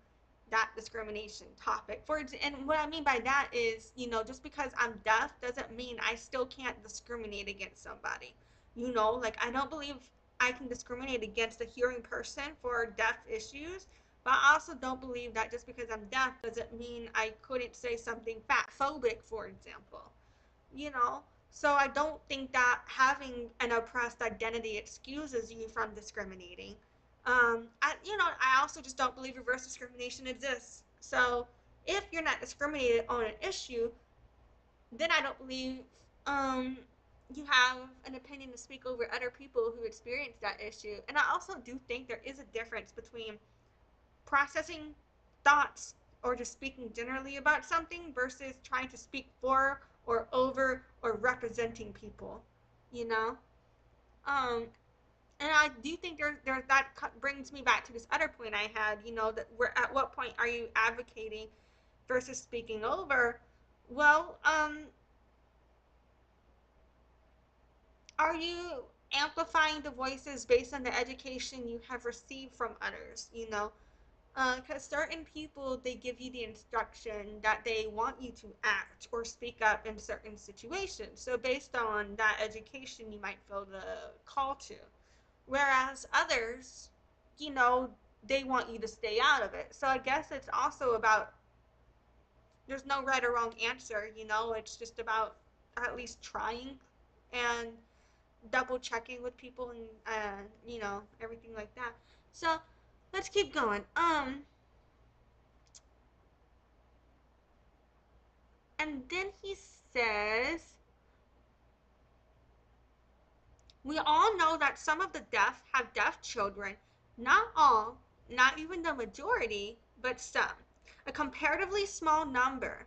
that discrimination topic. And what I mean by that is, just because I'm deaf doesn't mean I still can't discriminate against somebody. Like I don't believe I can discriminate against a hearing person for deaf issues, but I also don't believe that just because I'm deaf doesn't mean I couldn't say something fat phobic, for example. You know? So I don't think that having an oppressed identity excuses you from discriminating. I also just don't believe reverse discrimination exists. So if you're not discriminated on an issue, then I don't believe um, you have an opinion to speak over other people who experience that issue. And I also do think there is a difference between processing thoughts or just speaking generally about something versus trying to speak for or over or representing people, you know? Um, and I do think that brings me back to this other point I had, that we're at what point are you advocating versus speaking over? Well, are you amplifying the voices based on the education you have received from others, because certain people, they give you the instruction that they want you to act or speak up in certain situations. So based on that education, you might feel the call to. Whereas others, you know, they want you to stay out of it. So I guess it's also about, there's no right or wrong answer, it's just about at least trying and double checking with people and, everything like that. So let's keep going. And then he says, we all know that some of the deaf have deaf children. Not all, not even the majority, but some. A comparatively small number.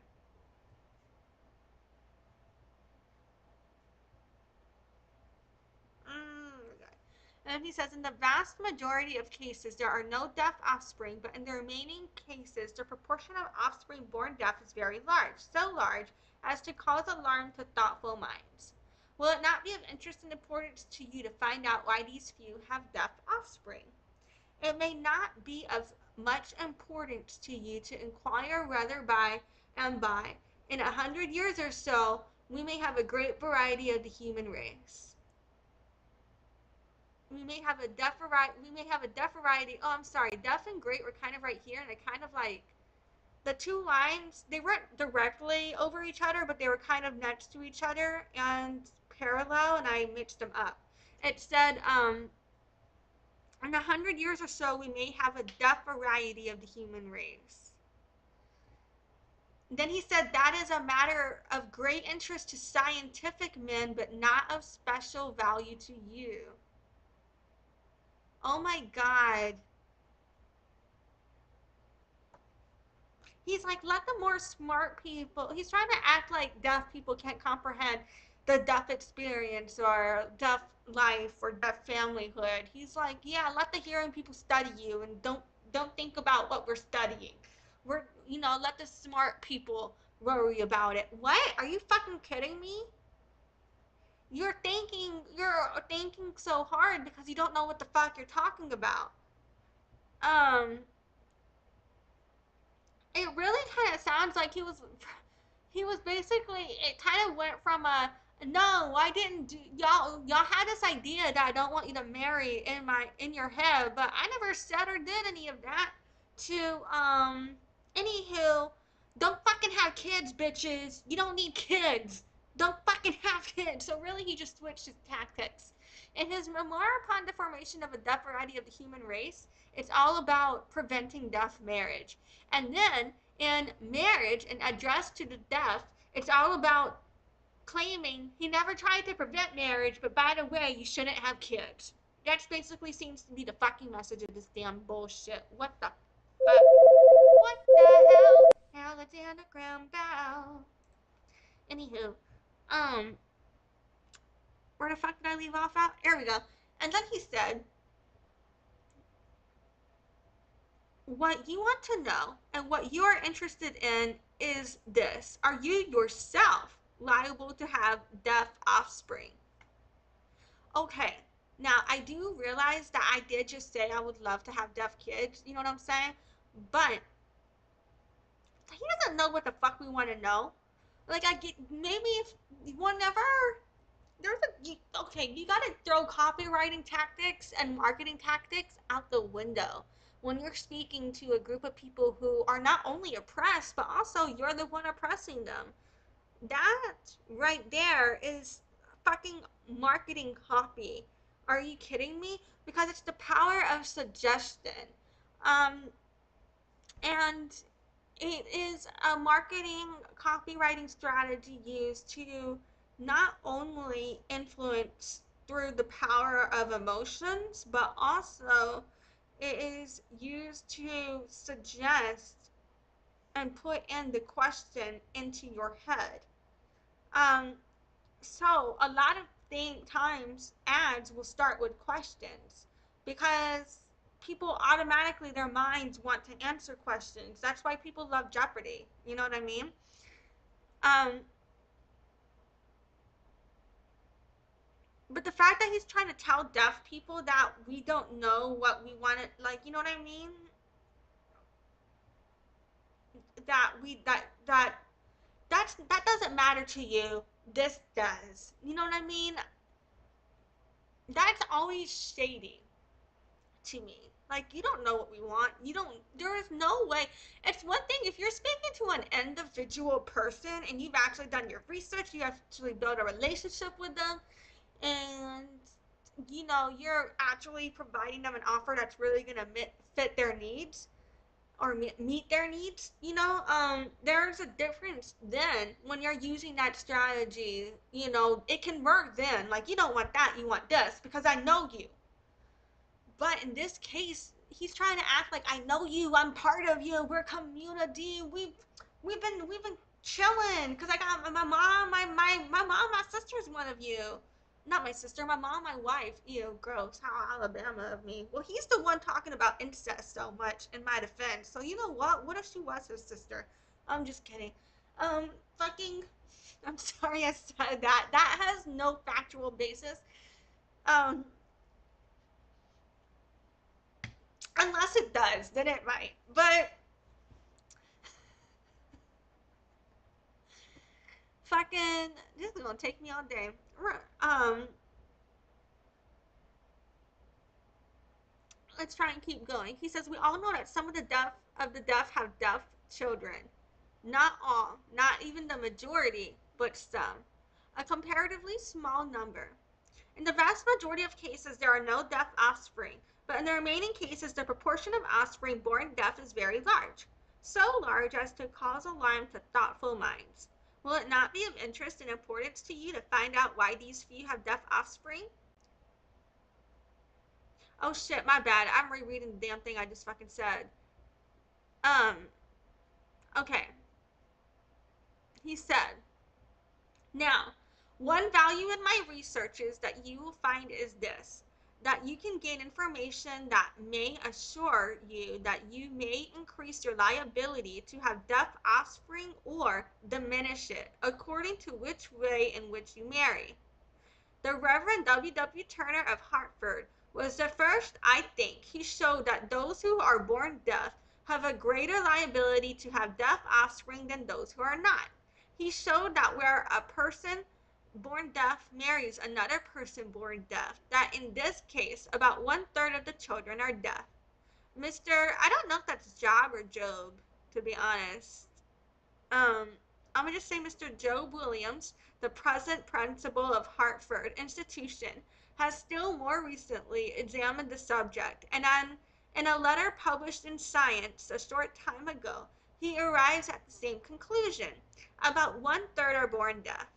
then he says, in the vast majority of cases, there are no deaf offspring, but in the remaining cases, the proportion of offspring born deaf is very large, so large as to cause alarm to thoughtful minds. Will it not be of interest and importance to you to find out why these few have deaf offspring? It may not be of much importance to you to inquire whether in 100 years or so, we may have a great variety of the human race. We may have a deaf variety. Oh, I'm sorry. Deaf and great were kind of right here, and I kind of like the two lines. They weren't directly over each other, but they were kind of next to each other and parallel, and I mixed them up. It said, in 100 years or so, we may have a deaf variety of the human race. Then he said that is a matter of great interest to scientific men, but not of special value to you. Oh my God. He's like, let the more smart people, he's trying to act like deaf people can't comprehend the deaf experience or deaf life or deaf familyhood. He's like, yeah, let the hearing people study you and don't think about what we're studying. Let the smart people worry about it. What? Are you fucking kidding me? You're thinking so hard because you don't know what the fuck you're talking about. It really kind of sounds like he was basically, it kind of went from a, no, I didn't do, y'all had this idea that I don't want you to marry in your head, but I never said or did any of that, to anywho, don't fucking have kids, bitches. You don't need kids. Don't fucking have kids. So really he just switched his tactics. In his memoir upon the formation of a deaf variety of the human race, it's all about preventing deaf marriage. And then in Marriage, and Address to the Deaf, it's all about claiming he never tried to prevent marriage, but by the way, you shouldn't have kids. That basically seems to be the fucking message of this damn bullshit. What the fuck? What the hell? Alexander Graham Bell. Anywho, where the fuck did I leave off at? There we go. And then he said, what you want to know and what you're interested in is this. Are you yourself liable to have deaf offspring? Okay, now I do realize that I did just say I would love to have deaf kids, you know what I'm saying? But he doesn't know what the fuck we want to know. Like, I get, maybe if whenever you gotta throw copywriting tactics and marketing tactics out the window when you're speaking to a group of people who are not only oppressed, but also you're the one oppressing them. That right there is fucking marketing copy. Are you kidding me? Because it's the power of suggestion. Um, and it is a marketing copywriting strategy used to not only influence through the power of emotions, but also it is used to suggest and put in the question into your head. Um, so a lot of times ads will start with questions because people automatically, their minds want to answer questions. That's why people love Jeopardy. You know what I mean? Um, but the fact that he's trying to tell deaf people that we don't know what we want to, like, you know what I mean? That doesn't matter to you. This does. You know what I mean? That's always shady to me. Like, you don't know what we want. There is no way. It's one thing if you're speaking to an individual person and you've actually done your research, you actually built a relationship with them, and you're actually providing them an offer that's really going to fit their needs or meet their needs. There's a difference then when you're using that strategy. It can work then. Like, you don't want that, you want this because I know you. But in this case, he's trying to act like I know you, I'm part of you, we're community, we've been chilling because I got my mom, my sister's one of you. not my sister, my mom, my wife. Ew, gross. How Alabama of me. Well, he's the one talking about incest so much in my defense. So you know what? What if she was his sister? I'm just kidding. Fucking. I'm sorry I said that. That has no factual basis. Um, unless it does, then it might. But fucking, this is gonna take me all day. Um, let's try and keep going. He says we all know that some of the deaf have deaf children. Not all, not even the majority, but some. A comparatively small number. In the vast majority of cases, there are no deaf offspring, but in the remaining cases, the proportion of offspring born deaf is very large, so large as to cause alarm to thoughtful minds. Will it not be of interest and importance to you to find out why these few have deaf offspring? Oh shit, my bad. I'm rereading the damn thing I just fucking said. Um, okay. He said, now, one value in my research is that you will find is this, that you can gain information that may assure you that you may increase your liability to have deaf offspring or diminish it, according to which way in which you marry. The Reverend W. W. Turner of Hartford was the first, I think. He showed that those who are born deaf have a greater liability to have deaf offspring than those who are not. He showed that where a person born deaf marries another person born deaf, that in this case, about 1/3 of the children are deaf. I don't know if that's Job or Job, to be honest. um, I'm gonna just say Mr. Job Williams, the present principal of Hartford Institution, has still more recently examined the subject, and in a letter published in Science a short time ago, he arrives at the same conclusion. About 1/3 are born deaf.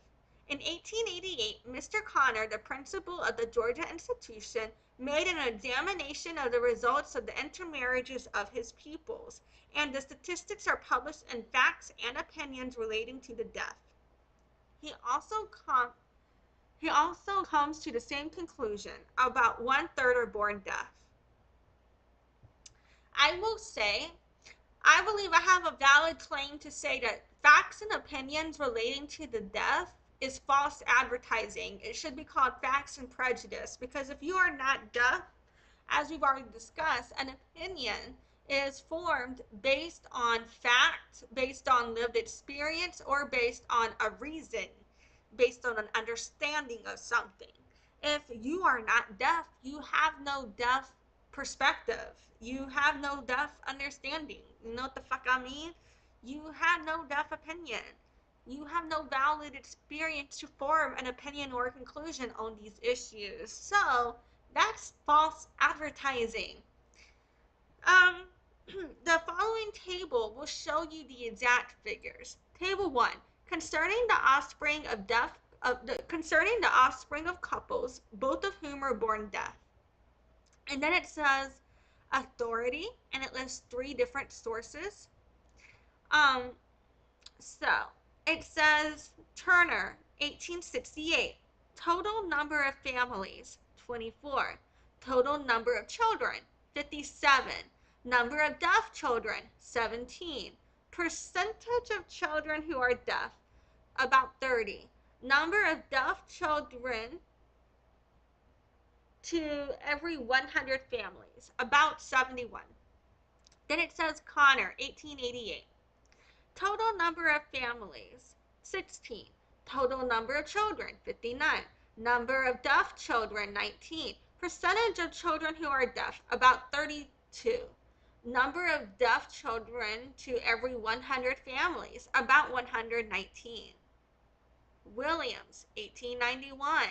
In 1888, Mr. Connor, the principal of the Georgia Institution, made an examination of the results of the intermarriages of his pupils, and the statistics are published in Facts and Opinions Relating to the Deaf. He also comes to the same conclusion. About 1/3 are born deaf. I will say, I believe I have a valid claim to say that Facts and Opinions Relating to the Deaf is false advertising. It should be called Facts and Prejudice, because if you are not deaf, as we've already discussed, an opinion is formed based on fact, based on lived experience, or based on a reason, based on an understanding of something. If you are not deaf, you have no deaf perspective. You have no deaf understanding. You know what the fuck I mean? You have no deaf opinion. You have no valid experience to form an opinion or a conclusion on these issues. So, that's false advertising. Um, the following table will show you the exact figures. Table 1, concerning the offspring of couples, both of whom are born deaf. And then it says authority, and it lists 3 different sources. Um, so it says Turner, 1868. Total number of families, 24. Total number of children, 57. Number of deaf children, 17. Percentage of children who are deaf, about 30. Number of deaf children to every 100 families, about 71. Then it says Connor, 1888. Total number of families, 16. Total number of children, 59. Number of deaf children, 19. Percentage of children who are deaf, about 32. Number of deaf children to every 100 families, about 119. Williams, 1891.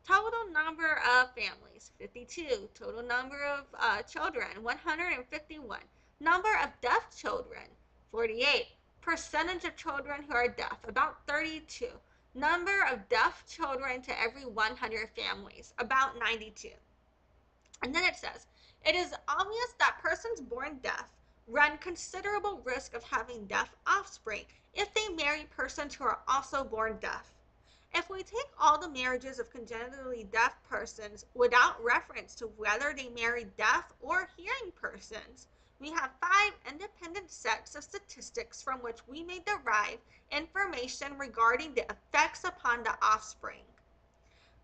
Total number of families, 52. Total number of children, 151. Number of deaf children, 48. Percentage of children who are deaf, about 32. Number of deaf children to every 100 families, about 92. And then it says, it is obvious that persons born deaf run considerable risk of having deaf offspring if they marry persons who are also born deaf. If we take all the marriages of congenitally deaf persons without reference to whether they married deaf or hearing persons, we have 5 independent sets of statistics from which we may derive information regarding the effects upon the offspring.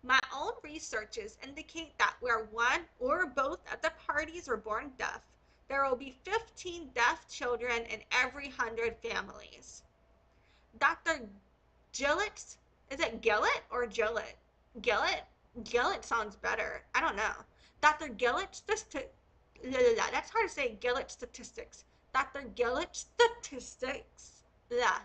My own researches indicate that where one or both of the parties are born deaf, there will be 15 deaf children in every 100 families. Dr. Gillett, is it Gillett or Gillett? Gillett? Gillett sounds better. I don't know. Dr. Gillett, that's hard to say, Gillett statistics. Dr. Gillett statistics. Yeah.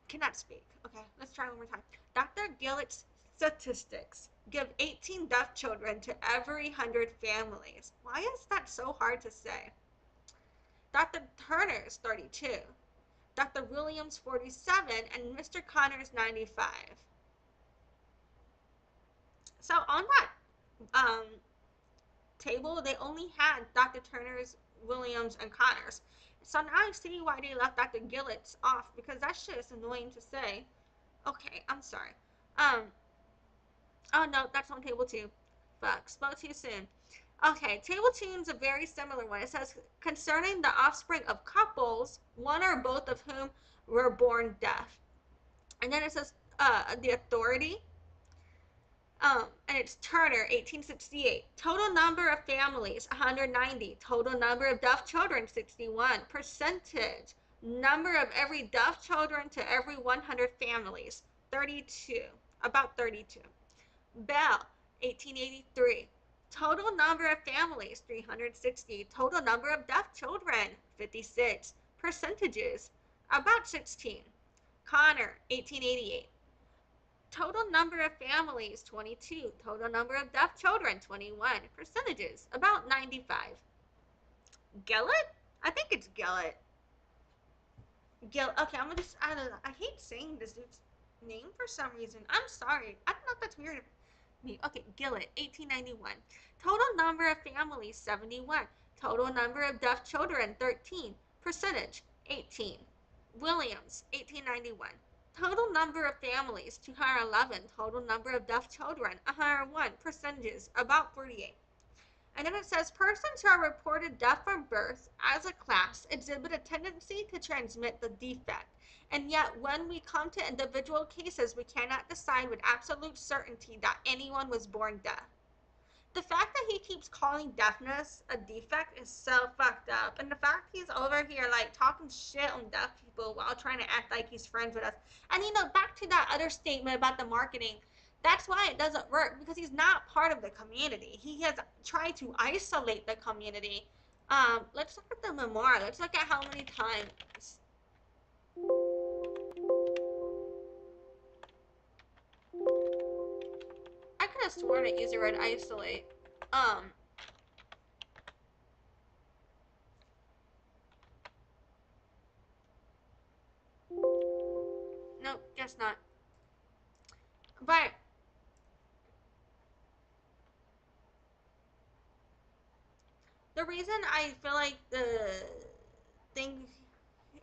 Cannot speak. Okay, let's try one more time. Dr. Gillett's statistics give 18 deaf children to every 100 families. Why is that so hard to say? Dr. Turner's 32. Dr. Williams 47, and Mr. Connors 95. So on that table, they only had Dr. Turner's, Williams, and Connors. So now I see why they left Dr. Gillett's off, because that shit is annoying to say. Okay, I'm sorry. Oh no, that's on table 2. Fuck, spoke too soon. Okay, table 2 is a very similar one. It says, concerning the offspring of couples, one or both of whom were born deaf. And then it says the authority, and it's Turner, 1868. Total number of families, 190. Total number of deaf children, 61. Percentage, number of every deaf children to every 100 families, 32. About 32. Bell, 1883. Total number of families, 360. Total number of deaf children, 56. Percentages, about 16. Connor, 1888. Total number of families, 22. Total number of deaf children, 21. Percentages, about 95. Gillett? I think it's Gillett. Okay, I'm gonna just, I don't know. I hate saying this dude's name for some reason. I'm sorry. I don't know if that's weird. Okay, Gillett, 1891. Total number of families, 71. Total number of deaf children, 13. Percentage, 18. Williams, 1891. Total number of families, 211. Total number of deaf children, 101. Percentages, about 48. And then it says, persons who are reported deaf from birth as a class exhibit a tendency to transmit the defect. And yet, when we come to individual cases, we cannot decide with absolute certainty that anyone was born deaf. The fact that he keeps calling deafness a defect is so fucked up. And the fact he's over here, like, talking shit on deaf people while trying to act like he's friends with us. And, back to that other statement about the marketing. That's why it doesn't work, because he's not part of the community. He has tried to isolate the community. Let's look at the memoir. Let's look at how many times. I could have sworn it used the word isolate. Nope, guess not. But the reason I feel like the thing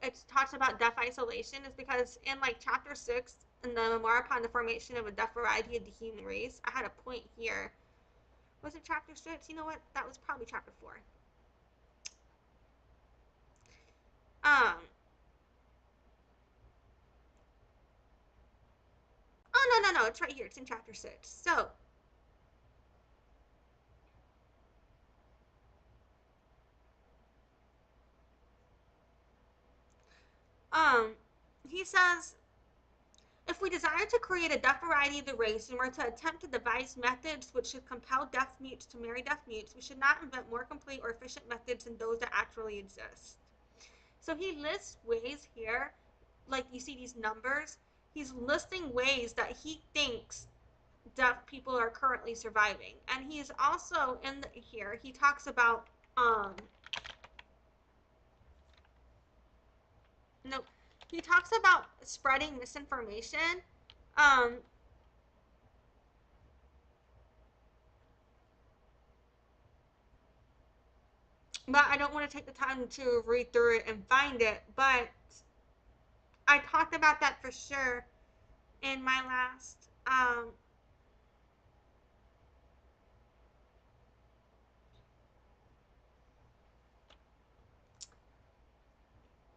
it talks about deaf isolation is because in like chapter 6 in the memoir upon the formation of a deaf variety of the human race, I had a point here. Was it chapter 6? You know what? That was probably chapter 4. Oh no, it's right here. It's in chapter 6. So he says, if we desire to create a deaf variety of the race and were to attempt to devise methods which should compel deaf mutes to marry deaf mutes, we should not invent more complete or efficient methods than those that actually exist. So he lists ways here, like you see these numbers, he's listing ways that he thinks deaf people are currently surviving. And he's also here, he talks about, he talks about spreading misinformation. But I don't want to take the time to read through it and find it, but I talked about that for sure in my last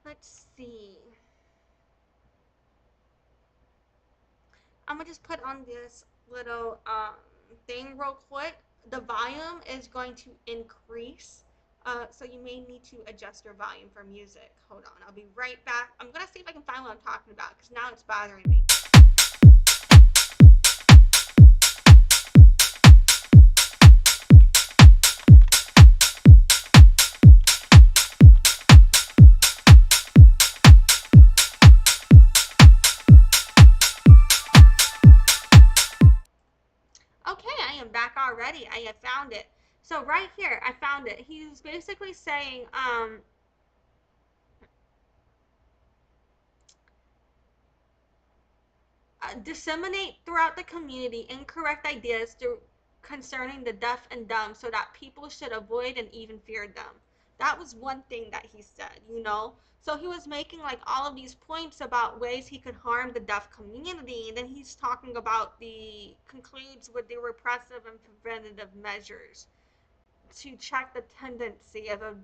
let's see. I'm gonna just put on this little thing real quick. The volume is going to increase, so you may need to adjust your volume for music. Hold on, I'll be right back. I'm gonna see if I can find what I'm talking about because now it's bothering me. Okay, I am back already. I have found it. So right here, I found it. He's basically saying, disseminate throughout the community incorrect ideas concerning the deaf and dumb so that people should avoid and even fear them. That was one thing that he said, you know? So he was making like all of these points about ways he could harm the deaf community, and then he's talking about concludes with the repressive and preventative measures to check the tendency of a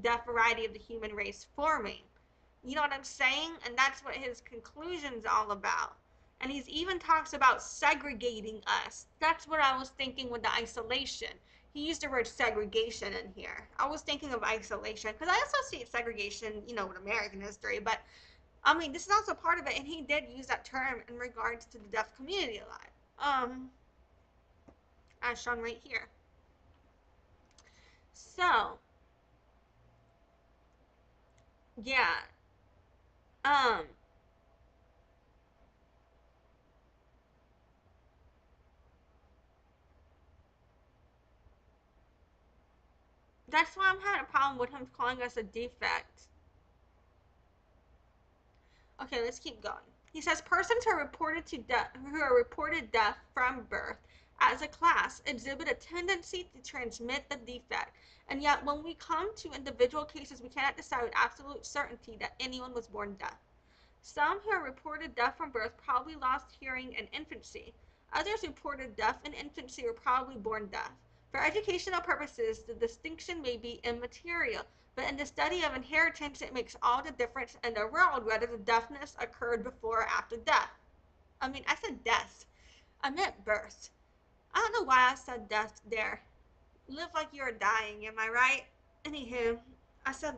deaf variety of the human race forming. You know what I'm saying? And that's what his conclusion's all about. And he's even talks about segregating us. That's what I was thinking with the isolation. He used the word segregation in here. I was thinking of isolation because I associate segregation, you know, with American history. But I mean, this is also part of it, and he did use that term in regards to the deaf community a lot. As shown right here. So, yeah. Um, that's why I'm having a problem with him calling us a defect. Okay, let's keep going. He says persons who are reported deaf from birth as a class exhibit a tendency to transmit the defect, and yet when we come to individual cases, we cannot decide with absolute certainty that anyone was born deaf. Some who are reported deaf from birth probably lost hearing in infancy. Others reported deaf in infancy were probably born deaf. For educational purposes, the distinction may be immaterial, but in the study of inheritance, it makes all the difference in the world whether the deafness occurred before or after death. I mean, I said death. I meant birth. I don't know why I said death there. Live like you're dying, am I right? Anywho, I said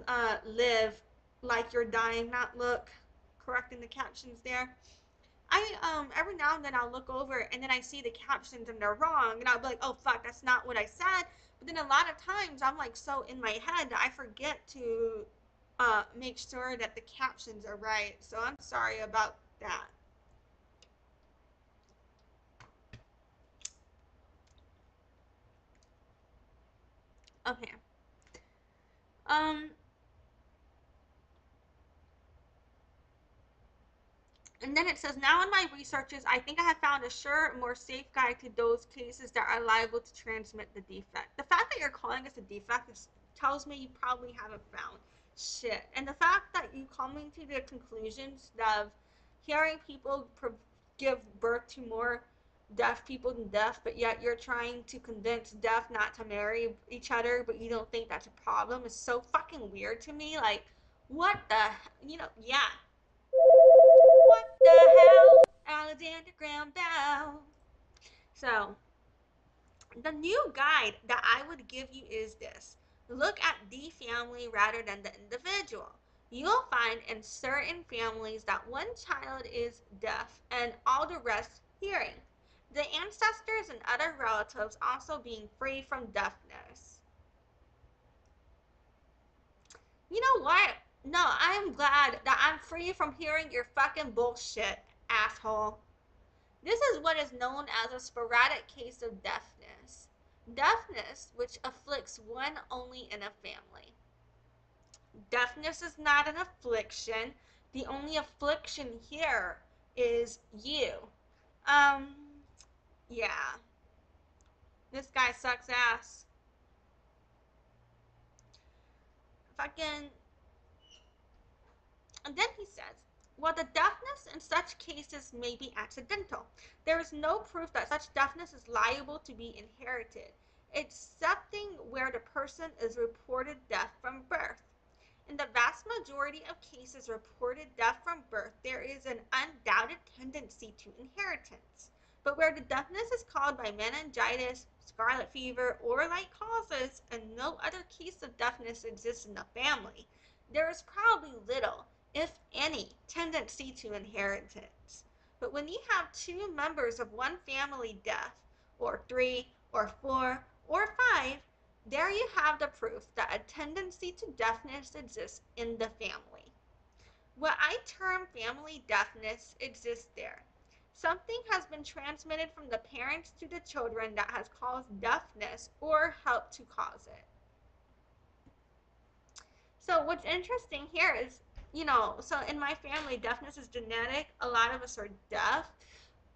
live like you're dying, not look. Correcting the captions there. I every now and then I'll look over and then I see the captions and they're wrong and I'll be like, oh fuck, that's not what I said. But then a lot of times I'm like so in my head that I forget to make sure that the captions are right. So I'm sorry about that. Okay. Um And then it says, now in my researches, I think I have found a sure, more safe guide to those cases that are liable to transmit the defect. The fact that you're calling us a defect tells me you probably haven't found shit. And the fact that you coming to the conclusions of hearing people give birth to more deaf people than deaf, but yet you're trying to convince deaf not to marry each other, but you don't think that's a problem is so fucking weird to me. Like, what the, yeah, what the hell? Alexander Graham Bell. So, the new guide that I would give you is this. Look at the family rather than the individual. You'll find in certain families that one child is deaf and all the rest hearing. The ancestors and other relatives also being free from deafness. You know what? No, I'm glad that I'm free from hearing your fucking bullshit, asshole. This is what is known as a sporadic case of deafness. Deafness which afflicts one only in a family. Deafness is not an affliction. The only affliction here is you. Um, yeah. This guy sucks ass. Fucking. And then he says, While the deafness in such cases may be accidental, there is no proof that such deafness is liable to be inherited, excepting where the person is reported deaf from birth. In the vast majority of cases reported deaf from birth, there is an undoubted tendency to inheritance. But where the deafness is caused by meningitis, scarlet fever, or like causes, and no other case of deafness exists in the family, there is probably little, if any, tendency to inheritance. But when you have two members of one family deaf, or three, or four, or five, there you have the proof that a tendency to deafness exists in the family. What I term family deafness exists there. Something has been transmitted from the parents to the children that has caused deafness or helped to cause it. So what's interesting here is, so in my family, deafness is genetic. A lot of us are deaf.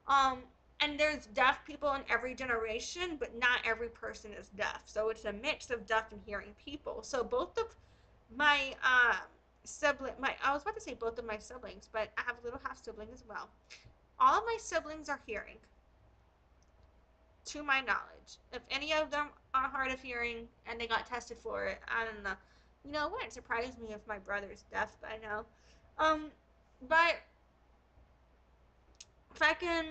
And there's deaf people in every generation, but not every person is deaf. So it's a mix of deaf and hearing people. So both of my I was about to say both of my siblings, but I have a little half sibling as well. All of my siblings are hearing, to my knowledge. If any of them are hard of hearing and they got tested for it, I don't know. It wouldn't surprise me if my brother's deaf by now. But fucking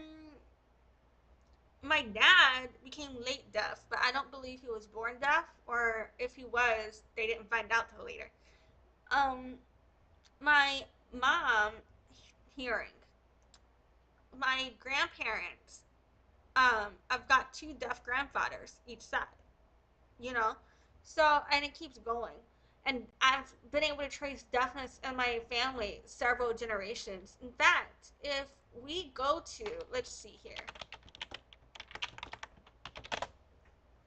my dad became late deaf, but I don't believe he was born deaf, or if he was, they didn't find out till later. My mom, hearing. My grandparents, I've got two deaf grandfathers each side, you know? So, and it keeps going. And I've been able to trace deafness in my family several generations. In fact, if we go to, let's see here.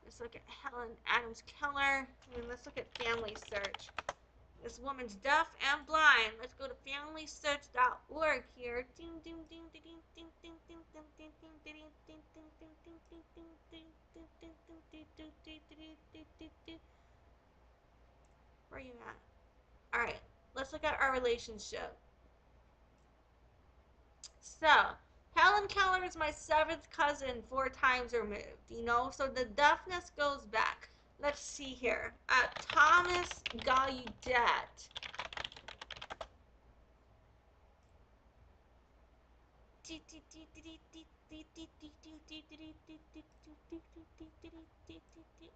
Let's look at Helen Adams Keller. And let's look at family search. This woman's deaf and blind. Let's go to familysearch.org here. Where are you at? Alright, let's look at our relationship. So, Helen Keller is my 7th cousin 4 times removed, so the deafness goes back. Let's see here. Thomas Gallaudet.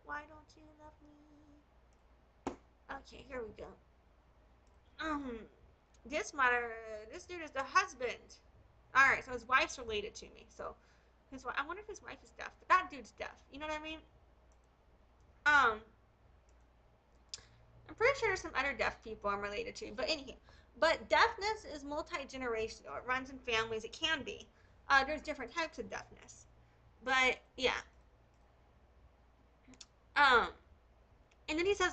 Why don't you love me? Okay, here we go. This dude is the husband. Alright, so his wife's related to me. So, I wonder if his wife is deaf. But that dude's deaf. You know what I mean? I'm pretty sure there's some other deaf people I'm related to. But anyhow. But deafness is multi-generational. It runs in families. It can be. There's different types of deafness. But, yeah. And then he says,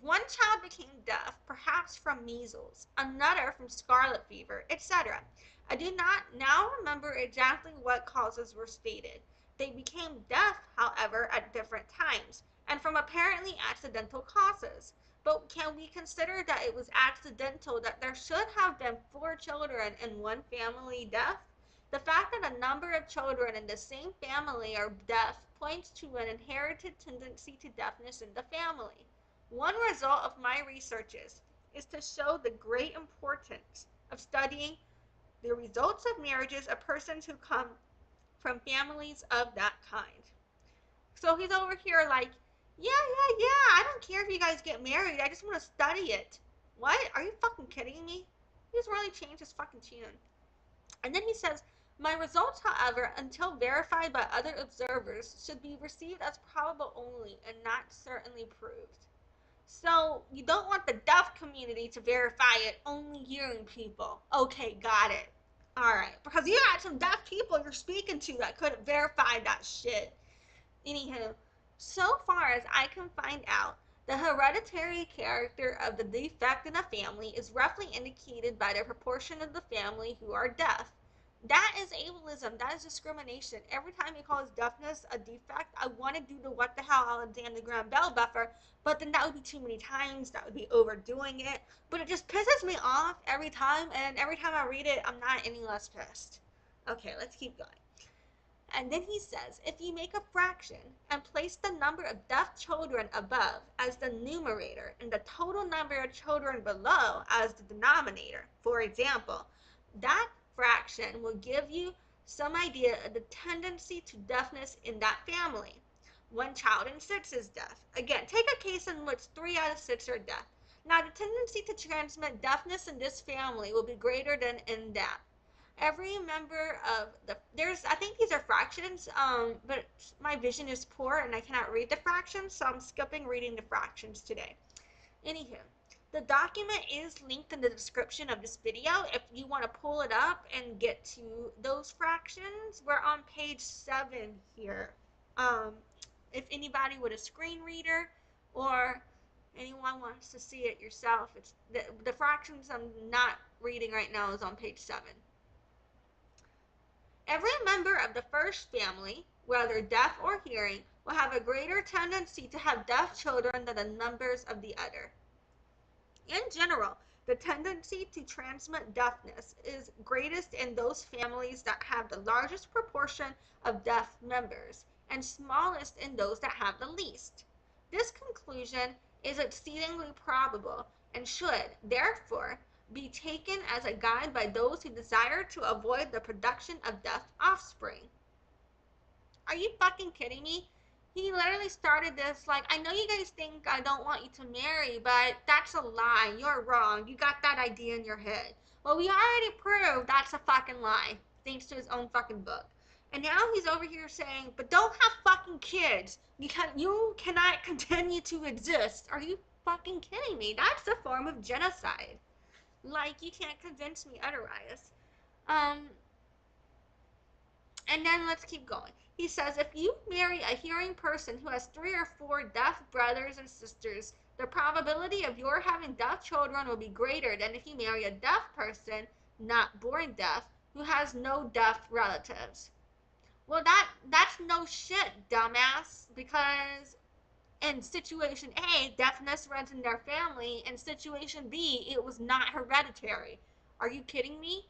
one child became deaf, perhaps from measles, another from scarlet fever, etc. I do not now remember exactly what causes were stated. They became deaf, however, at different times, and from apparently accidental causes. But can we consider that it was accidental that there should have been 4 children in one family deaf? The fact that a number of children in the same family are deaf points to an inherited tendency to deafness in the family. One result of my researches is to show the great importance of studying the results of marriages of persons who come from families of that kind. So he's over here like, yeah, I don't care if you guys get married. I just want to study it. What? Are you fucking kidding me? He's really changed his fucking tune. And then he says, my results, however, until verified by other observers, should be received as probable only and not certainly proved. So you don't want the deaf community to verify it, only hearing people. Okay, got it. Alright, because you got some deaf people you're speaking to that couldn't verify that shit. Anywho, so far as I can find out, the hereditary character of the defect in a family is roughly indicated by the proportion of the family who are deaf. That is ableism. That is discrimination. Every time he calls deafness a defect, I want to do the what the hell Alexander Graham Bell buffer, but then that would be too many times. That would be overdoing it. But it just pisses me off every time, and every time I read it, I'm not any less pissed. Okay, let's keep going. And then he says, if you make a fraction and place the number of deaf children above as the numerator and the total number of children below as the denominator, for example, that fraction will give you some idea of the tendency to deafness in that family. One child in six is deaf. Again, take a case in which 3 out of 6 are deaf. Now, the tendency to transmit deafness in this family will be greater than in that. Every member of I think these are fractions, but my vision is poor and I cannot read the fractions, so I'm skipping reading the fractions today. Anywho, the document is linked in the description of this video if you want to pull it up and get to those fractions. We're on page 7 here. If anybody with a screen reader or anyone wants to see it yourself, it's the fractions I'm not reading right now is on page 7. Every member of the first family, whether deaf or hearing, will have a greater tendency to have deaf children than the numbers of the other. In general, the tendency to transmit deafness is greatest in those families that have the largest proportion of deaf members and smallest in those that have the least. This conclusion is exceedingly probable and should, therefore, be taken as a guide by those who desire to avoid the production of deaf offspring. Are you fucking kidding me? He literally started this like, I know you guys think I don't want you to marry, but that's a lie. You're wrong. You got that idea in your head. Well, we already proved that's a fucking lie, thanks to his own fucking book. And now he's over here saying, but don't have fucking kids. You cannot continue to exist. Are you fucking kidding me? That's a form of genocide. Like, you can't convince me otherwise. And then let's keep going. He says, if you marry a hearing person who has 3 or 4 deaf brothers and sisters, the probability of your having deaf children will be greater than if you marry a deaf person, not born deaf, who has no deaf relatives. Well, that's no shit, dumbass, because in situation A, deafness runs in their family. In situation B, it was not hereditary. Are you kidding me?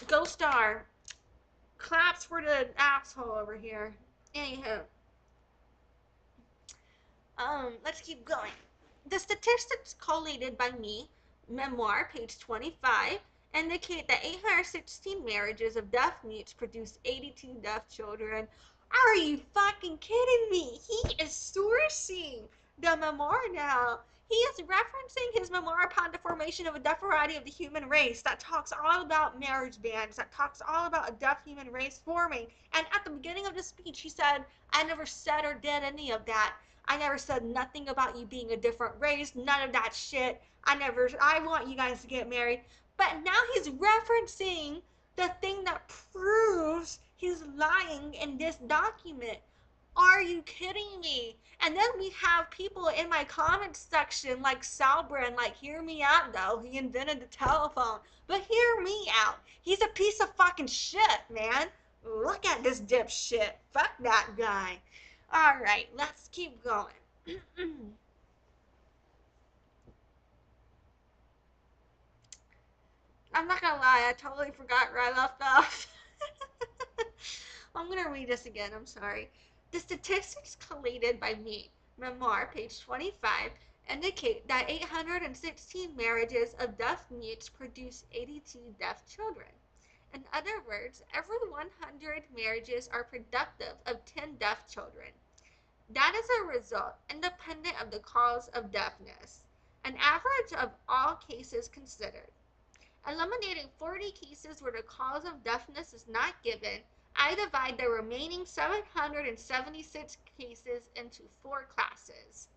Go star. Claps for the asshole over here. Anywho. Let's keep going. The statistics collated by me, memoir, page 25, indicate that 816 marriages of deaf mutes produced 82 deaf children. Are you fucking kidding me? He is sourcing the memoir now. He is referencing his memoir upon the formation of a deaf variety of the human race that talks all about marriage bans, that talks all about a deaf human race forming. And at the beginning of the speech, he said, I never said or did any of that. I never said nothing about you being a different race, none of that shit. I want you guys to get married. But now he's referencing the thing that proves he's lying in this document. Are you kidding me? And then we have people in my comments section like Salbren, like, hear me out though. He invented the telephone. But hear me out. He's a piece of fucking shit, man. Look at this dipshit. Fuck that guy. Alright, let's keep going. I'm not gonna lie, I totally forgot where I left off. I'm gonna read this again, I'm sorry. The statistics collated by me, memoir, page 25, indicate that 816 marriages of deaf mutes produce 82 deaf children. In other words, every 100 marriages are productive of 10 deaf children. That is a result independent of the cause of deafness, an average of all cases considered. Eliminating 40 cases where the cause of deafness is not given, I divide the remaining 776 cases into 4 classes.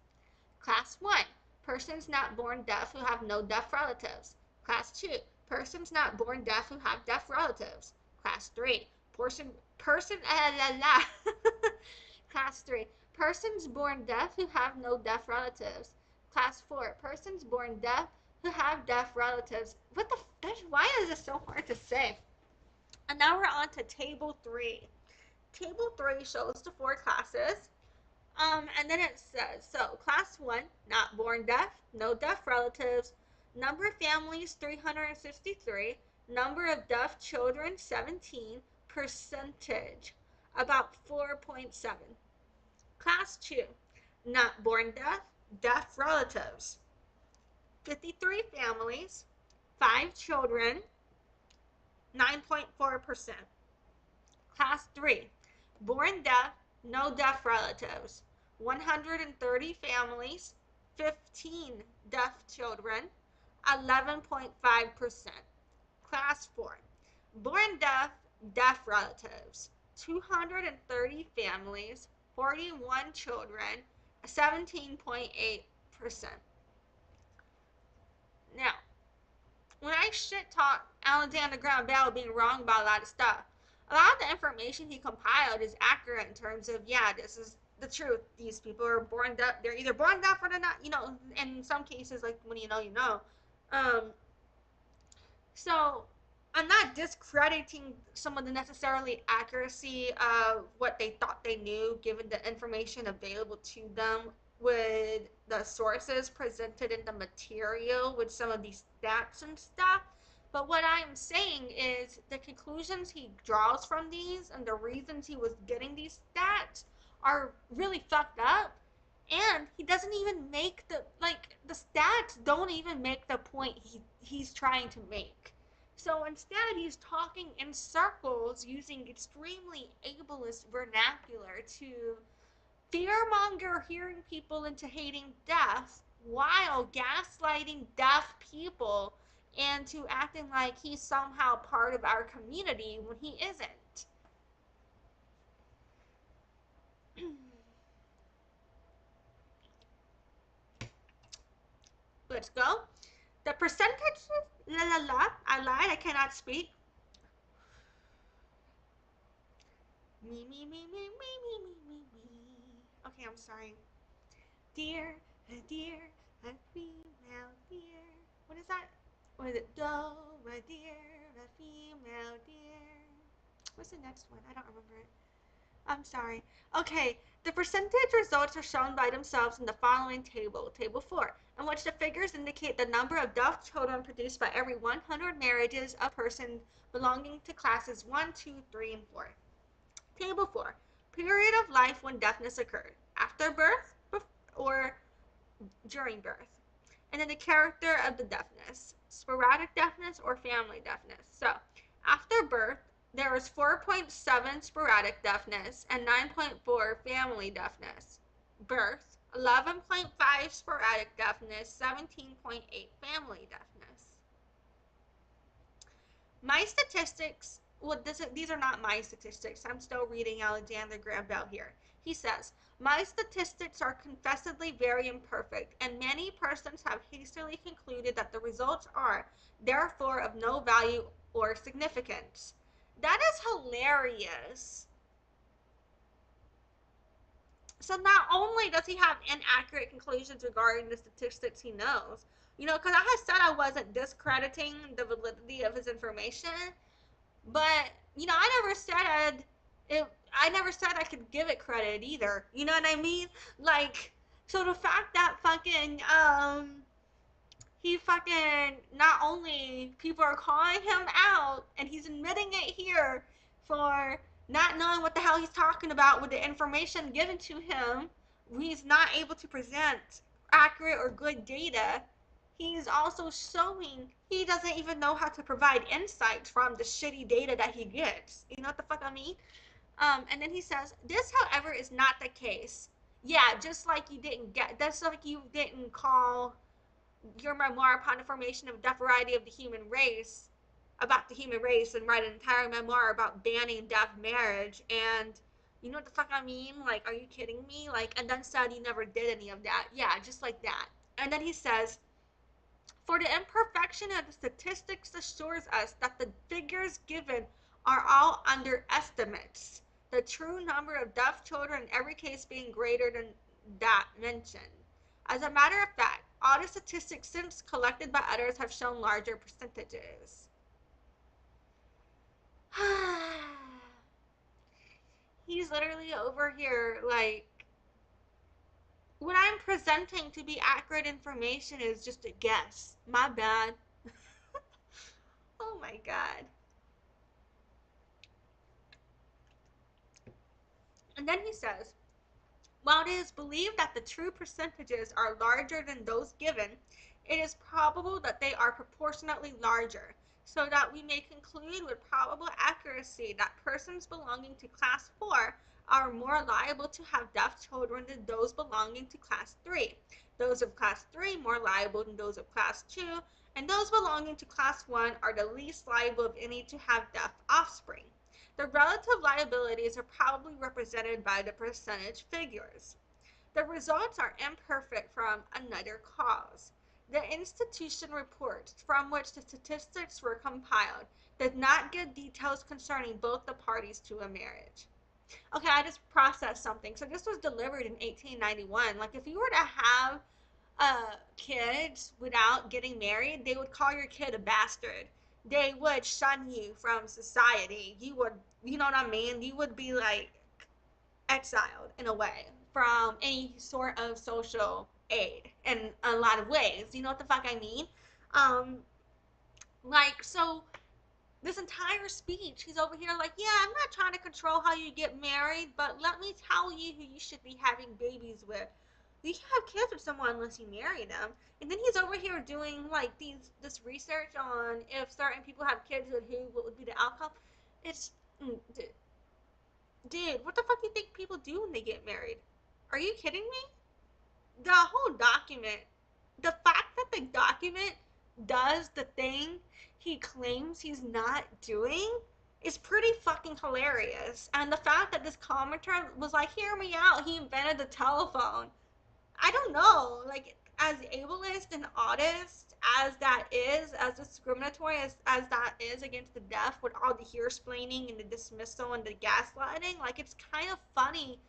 Class 1, persons not born deaf who have no deaf relatives. Class 2, persons not born deaf who have deaf relatives. Class 3, Class 3, persons born deaf who have no deaf relatives. Class 4, persons born deaf who have deaf relatives. What the, why is this so hard to say? And now we're on to table 3. Table 3 shows the 4 classes. And then it says, so class 1, not born deaf, no deaf relatives, number of families 363, number of deaf children 17, percentage about 4.7. Class 2, not born deaf, deaf relatives, 53 families, 5 children, 9.4%. Class 3, born deaf, no deaf relatives, 130 families, 15 deaf children, 11.5%. Class 4, born deaf, deaf relatives, 230 families, 41 children, 17.8%. Now, when I shit talk Alexander Graham Bell being wrong about a lot of stuff, a lot of the information he compiled is accurate in terms of, yeah, this is the truth. These people are born deaf. They're either born deaf or they're not, in some cases, like when you know, you know. Um, so I'm not discrediting some of the necessarily accuracy of what they thought they knew, given the information available to them with the sources presented in the material with some of these stats and stuff. But what I'm saying is the conclusions he draws from these and the reasons he was getting these stats are really fucked up. And he doesn't even make the stats don't even make the point he's trying to make. So instead, he's talking in circles using extremely ableist vernacular to fearmonger hearing people into hating deaf while gaslighting deaf people into acting like he's somehow part of our community when he isn't. Let's go. The percentage, la la la, I lied, I cannot speak. Me. Okay, I'm sorry. Dear, a dear, a female deer. What is that? What is it? Do, a dear, a female deer. What's the next one? I don't remember it. I'm sorry. Okay, the percentage results are shown by themselves in the following table, Table 4, in which the figures indicate the number of deaf children produced by every 100 marriages of persons belonging to classes 1, 2, 3, and 4. Table 4, period of life when deafness occurred, after birth or during birth. And then the character of the deafness, sporadic deafness or family deafness. So, after birth, there was 4.7 sporadic deafness and 9.4 family deafness. Birth, 11.5 sporadic deafness, 17.8 family deafness. My statistics, well, these are not my statistics. I'm still reading Alexander Graham Bell here. He says, my statistics are confessedly very imperfect, and many persons have hastily concluded that the results are, therefore, of no value or significance. That is hilarious. So not only does he have inaccurate conclusions regarding the statistics he knows, because I had said I wasn't discrediting the validity of his information, but I never said it. I never said I could give it credit either. You know what I mean? Like, so the fact that he fucking not only people are calling him out and he's admitting it here for not knowing what the hell he's talking about with the information given to him, he's not able to present accurate or good data. He's also showing he doesn't even know how to provide insights from the shitty data that he gets. You know what the fuck I mean? And then he says, this, however, is not the case. Yeah, just like you didn't get, that's like you didn't call your memoir upon the formation of the variety of the human race, about the human race, and write an entire memoir about banning deaf marriage. And you know what the fuck I mean? Like, are you kidding me? Like, and then said he never did any of that. Yeah, just like that. And then he says, for the imperfection of the statistics assures us that the figures given are all underestimates, the true number of deaf children in every case being greater than that mentioned. As a matter of fact, All the statistics since collected by others have shown larger percentages. He's literally over here like, what I'm presenting to be accurate information is just a guess. My bad. Oh my god. And then he says, while it is believed that the true percentages are larger than those given, it is probable that they are proportionately larger, so that we may conclude with probable accuracy that persons belonging to class 4 are more liable to have deaf children than those belonging to class 3, those of class 3 more liable than those of class 2, and those belonging to class 1 are the least liable of any to have deaf offspring. The relative liabilities are probably represented by the percentage figures. The results are imperfect from another cause. The institution reports from which the statistics were compiled did not give details concerning both the parties to a marriage. Okay, I just processed something. So this was delivered in 1891. Like, if you were to have kids without getting married, they would call your kid a bastard. They would shun you from society. You would, you know what I mean? You would be like exiled in a way from any sort of social aid in a lot of ways. You know what the fuck I mean? Um, so this entire speech, he's over here like, yeah, I'm not trying to control how you get married, but let me tell you who you should be having babies with. You can't have kids with someone unless you marry them. And then he's over here doing like this research on if certain people have kids with who, what would be the outcome. It's dude, what the fuck do you think people do when they get married? Are you kidding me? The whole document, the fact that the document does the thing he claims he's not doing is pretty fucking hilarious. And the fact that this commenter was like, hear me out, he invented the telephone. I don't know, like, as ableist and oddest as that is, as discriminatory as that is against the deaf, with all the hearsplaining and the dismissal and the gaslighting, like, it's kind of funny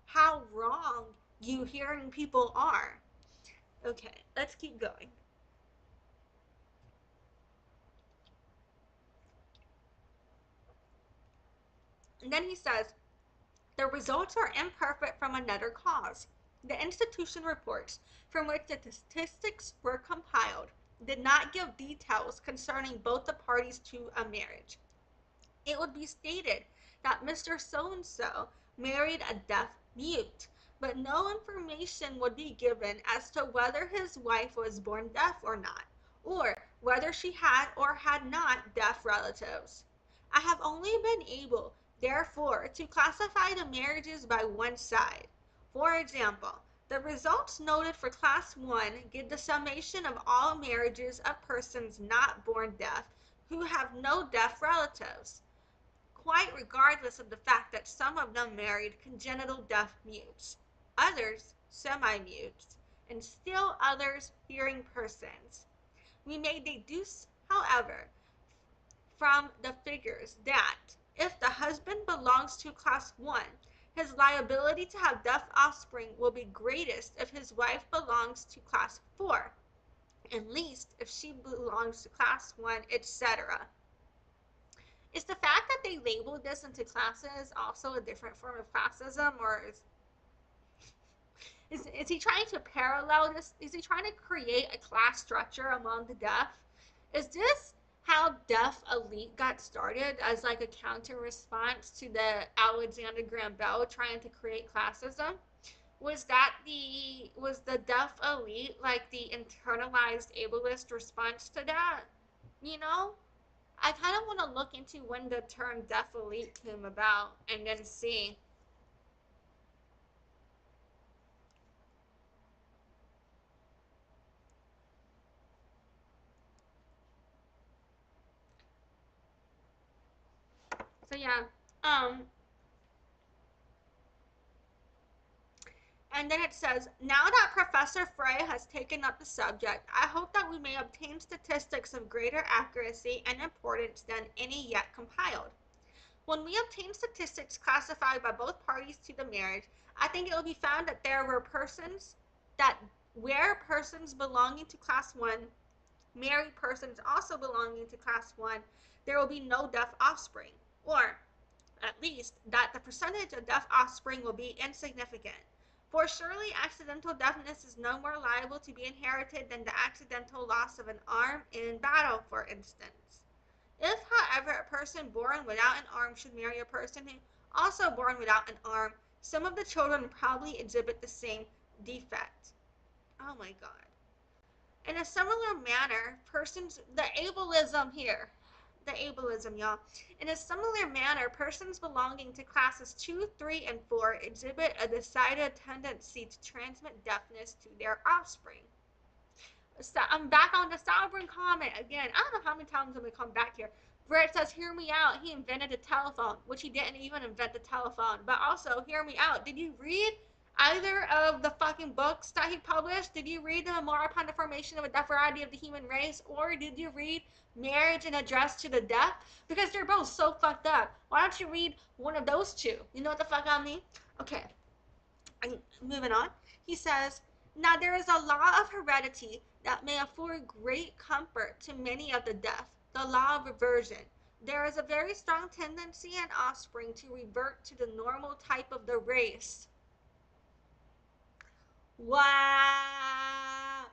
how wrong you hearing people are. Okay, let's keep going. And then he says, the results are imperfect from another cause. The institution reports from which the statistics were compiled did not give details concerning both the parties to a marriage. It would be stated that Mr. So-and-so married a deaf mute, but no information would be given as to whether his wife was born deaf or not, or whether she had or had not deaf relatives. I have only been able, therefore, to classify the marriages by one side. For example, the results noted for Class 1 give the summation of all marriages of persons not born deaf who have no deaf relatives, quite regardless of the fact that some of them married congenital deaf mutes, others semi-mutes, and still others hearing persons. We may deduce, however, from the figures that if the husband belongs to class 1, his liability to have deaf offspring will be greatest if his wife belongs to class 4, and least if she belongs to class 1, etc. Is the fact that they labeled this into classes also a different form of classism, or is he trying to parallel this? Is he trying to create a class structure among the deaf? Is this how deaf elite got started as like a counter response to the Alexander Graham Bell trying to create classism? Was the deaf elite like the internalized ableist response to that? You know? I kind of want to look into when the term deaf elite came about and then see. So yeah, um, and then it says, now that Professor Frey has taken up the subject, I hope that we may obtain statistics of greater accuracy and importance than any yet compiled. When we obtain statistics classified by both parties to the marriage, I think it will be found that there were persons that where persons belonging to class 1 marry persons also belonging to class 1, there will be no deaf offspring, or at least that the percentage of deaf offspring will be insignificant. For surely accidental deafness is no more liable to be inherited than the accidental loss of an arm in battle, for instance. If, however, a person born without an arm should marry a person who also born without an arm, some of the children probably exhibit the same defect. Oh my god. In a similar manner, the ableism here, the ableism, y'all. In a similar manner, persons belonging to classes 2, 3, and 4 exhibit a decided tendency to transmit deafness to their offspring. So I'm back on the Salbren comment again. I don't know how many times I'm going to come back here. Where it says, hear me out, he invented the telephone, which he didn't even invent the telephone. But also, hear me out. Did you read either of the fucking books that he published? Did you read the Memoir upon the Formation of a Deaf Variety of the Human Race? Or did you read Marriage and Address to the Deaf? Because they're both so fucked up. Why don't you read one of those two? You know what the fuck I mean? Okay, moving on. He says, now there is a law of heredity that may afford great comfort to many of the deaf, the law of reversion. There is a very strong tendency in offspring to revert to the normal type of the race. Wow.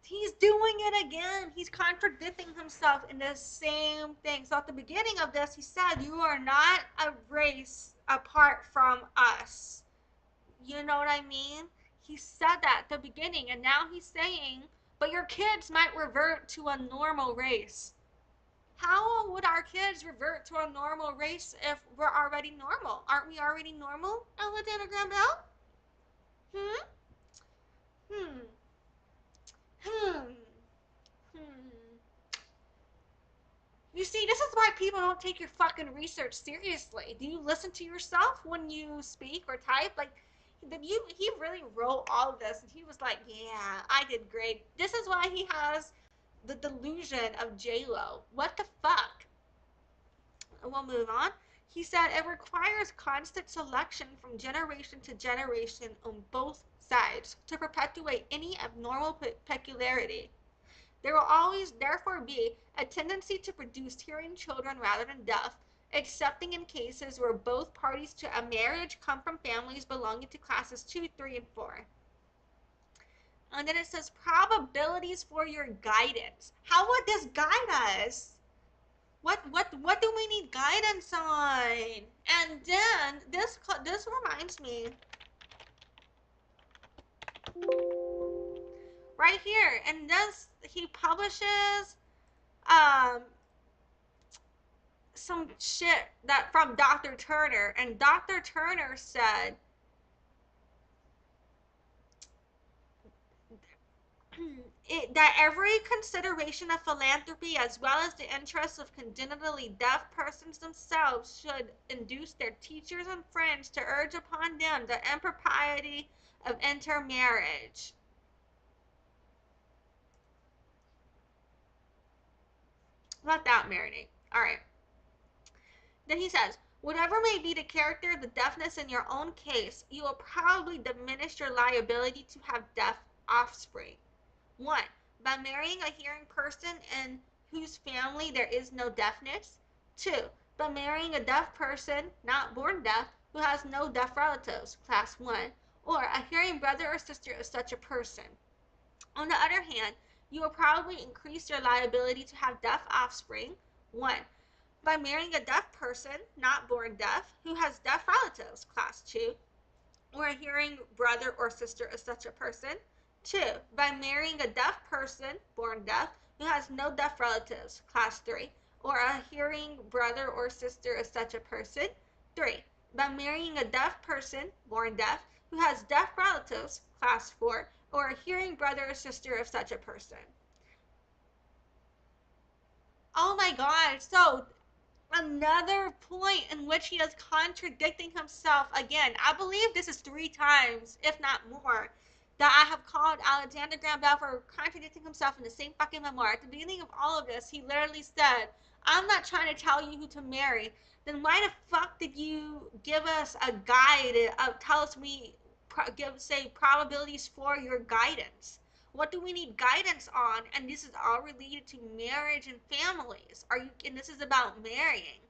He's doing it again. He's contradicting himself in the same thing. So at the beginning of this, he said, you are not a race apart from us. You know what I mean? He said that at the beginning, and now he's saying, but your kids might revert to a normal race. How would our kids revert to a normal race if we're already normal? Aren't we already normal, Alexander Graham Bell? Hmm? Hmm. Hmm. Hmm. You see, this is why people don't take your fucking research seriously. Do you listen to yourself when you speak or type? Like, he really wrote all of this, and he was like, yeah, I did great. This is why he has the delusion of J-Lo. What the fuck? We'll move on. He said it requires constant selection from generation to generation on both sides to perpetuate any abnormal peculiarity. There will always therefore be a tendency to produce hearing children rather than deaf, excepting in cases where both parties to a marriage come from families belonging to classes 2, 3, and 4. And then it says probabilities for your guidance. How would this guide us? What do we need guidance on? And then this reminds me right here. And this he publishes some shit that from Dr. Turner, and Dr. Turner said that every consideration of philanthropy as well as the interests of congenitally deaf persons themselves should induce their teachers and friends to urge upon them the impropriety of intermarriage. Let that marinate. All right. Then he says, whatever may be the character of the deafness in your own case, you will probably diminish your liability to have deaf offspring. 1. By marrying a hearing person in whose family there is no deafness. 2. By marrying a deaf person, not born deaf, who has no deaf relatives, class 1, or a hearing brother or sister of such a person. On the other hand, you will probably increase your liability to have deaf offspring. 1. By marrying a deaf person, not born deaf, who has deaf relatives, class 2, or a hearing brother or sister of such a person. 2. By marrying a deaf person, born deaf, who has no deaf relatives, class 3, or a hearing brother or sister of such a person. 3. By marrying a deaf person, born deaf, who has deaf relatives, class 4, or a hearing brother or sister of such a person. Oh my god, so another point in which he is contradicting himself again. I believe this is 3 times, if not more, that I have called Alexander Graham Bell for contradicting himself in the same fucking memoir. At the beginning of all of this, he literally said, I'm not trying to tell you who to marry. Then why the fuck did you give us a guide, tell us say probabilities for your guidance. What do we need guidance on? And this is all related to marriage and families. And this is about marrying.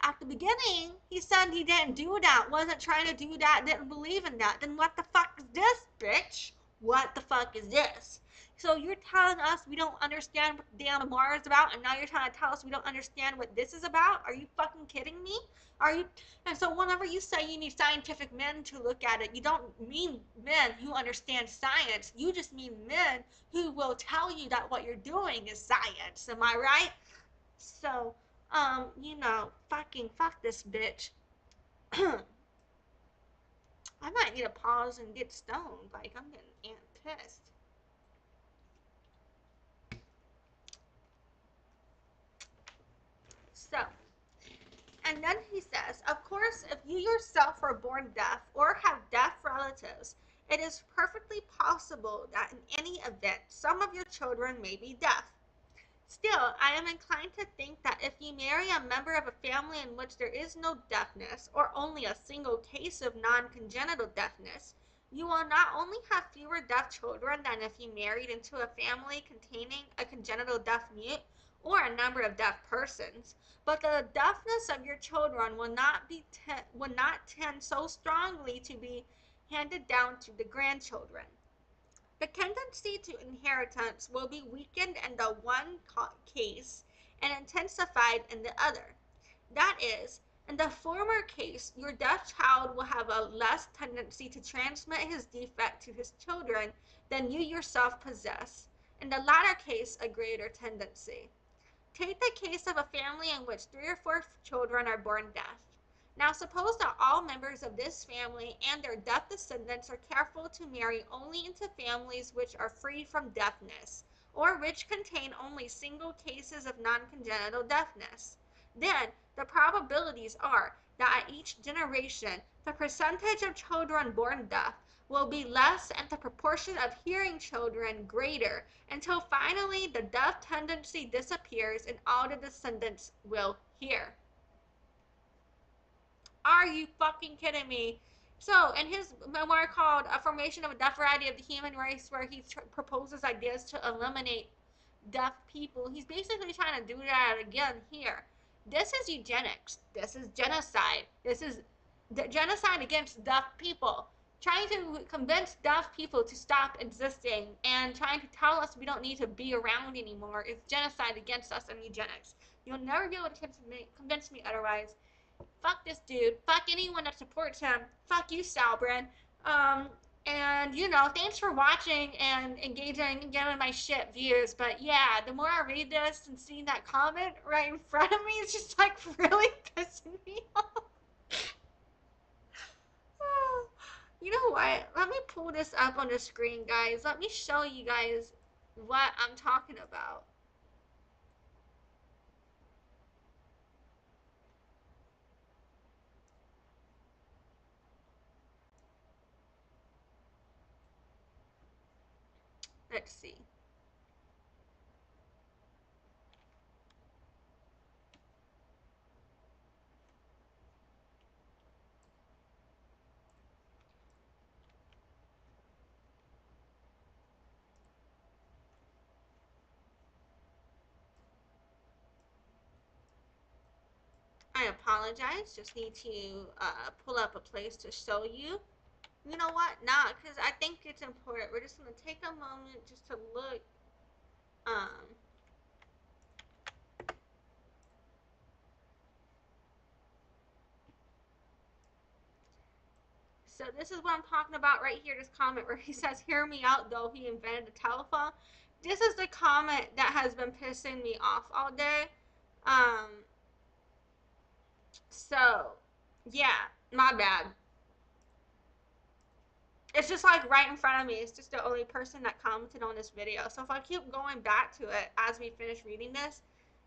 At the beginning, he said he didn't do that, wasn't trying to do that, didn't believe in that. Then what the fuck is this, bitch? What the fuck is this? So you're telling us we don't understand what the damn memoir is about, and now you're trying to tell us we don't understand what this is about? Are you fucking kidding me? Are you? And so whenever you say you need scientific men to look at it, you don't mean men who understand science. You just mean men who will tell you that what you're doing is science. Am I right? So, fucking fuck this bitch. I might need to pause and get stoned. Like, I'm getting pissed. So, and then he says, of course, if you yourself are born deaf or have deaf relatives, it is perfectly possible that in any event, some of your children may be deaf. Still, I am inclined to think that if you marry a member of a family in which there is no deafness, or only a single case of non-congenital deafness, you will not only have fewer deaf children than if you married into a family containing a congenital deaf mute, or a number of deaf persons, but the deafness of your children will not tend so strongly to be handed down to the grandchildren. The tendency to inheritance will be weakened in the one case and intensified in the other. That is, in the former case, your deaf child will have a less tendency to transmit his defect to his children than you yourself possess. In the latter case, a greater tendency. Take the case of a family in which 3 or 4 children are born deaf. Now suppose that all members of this family and their deaf descendants are careful to marry only into families which are free from deafness, or which contain only single cases of non-congenital deafness. Then the probabilities are that at each generation the percentage of children born deaf will be less and the proportion of hearing children greater, until finally the deaf tendency disappears and all the descendants will hear. Are you fucking kidding me? So, in his memoir called A Formation of a Deaf Variety of the Human Race, where he proposes ideas to eliminate deaf people, he's basically trying to do that again here. This is eugenics. This is genocide. This is the genocide against deaf people. Trying to convince deaf people to stop existing and trying to tell us we don't need to be around anymore is genocide against us and eugenics. You'll never be able to convince me otherwise. Fuck this dude. Fuck anyone that supports him. Fuck you, Salbren. And thanks for watching and engaging and giving my shit views. But yeah, the more I read this and seeing that comment right in front of me, it's just like really pissing me off. You know what? Let me pull this up on the screen, guys. Let me show you guys what I'm talking about. Let's see. I apologize. Just need to pull up a place to show you. You know what? Nah, because I think it's important. We're just going to take a moment just to look. So this is what I'm talking about right here, this comment where he says, hear me out, though he invented the telephone. This is the comment that has been pissing me off all day. So, yeah, my bad. It's just like right in front of me. It's just the only person that commented on this video. So if I keep going back to it as we finish reading this,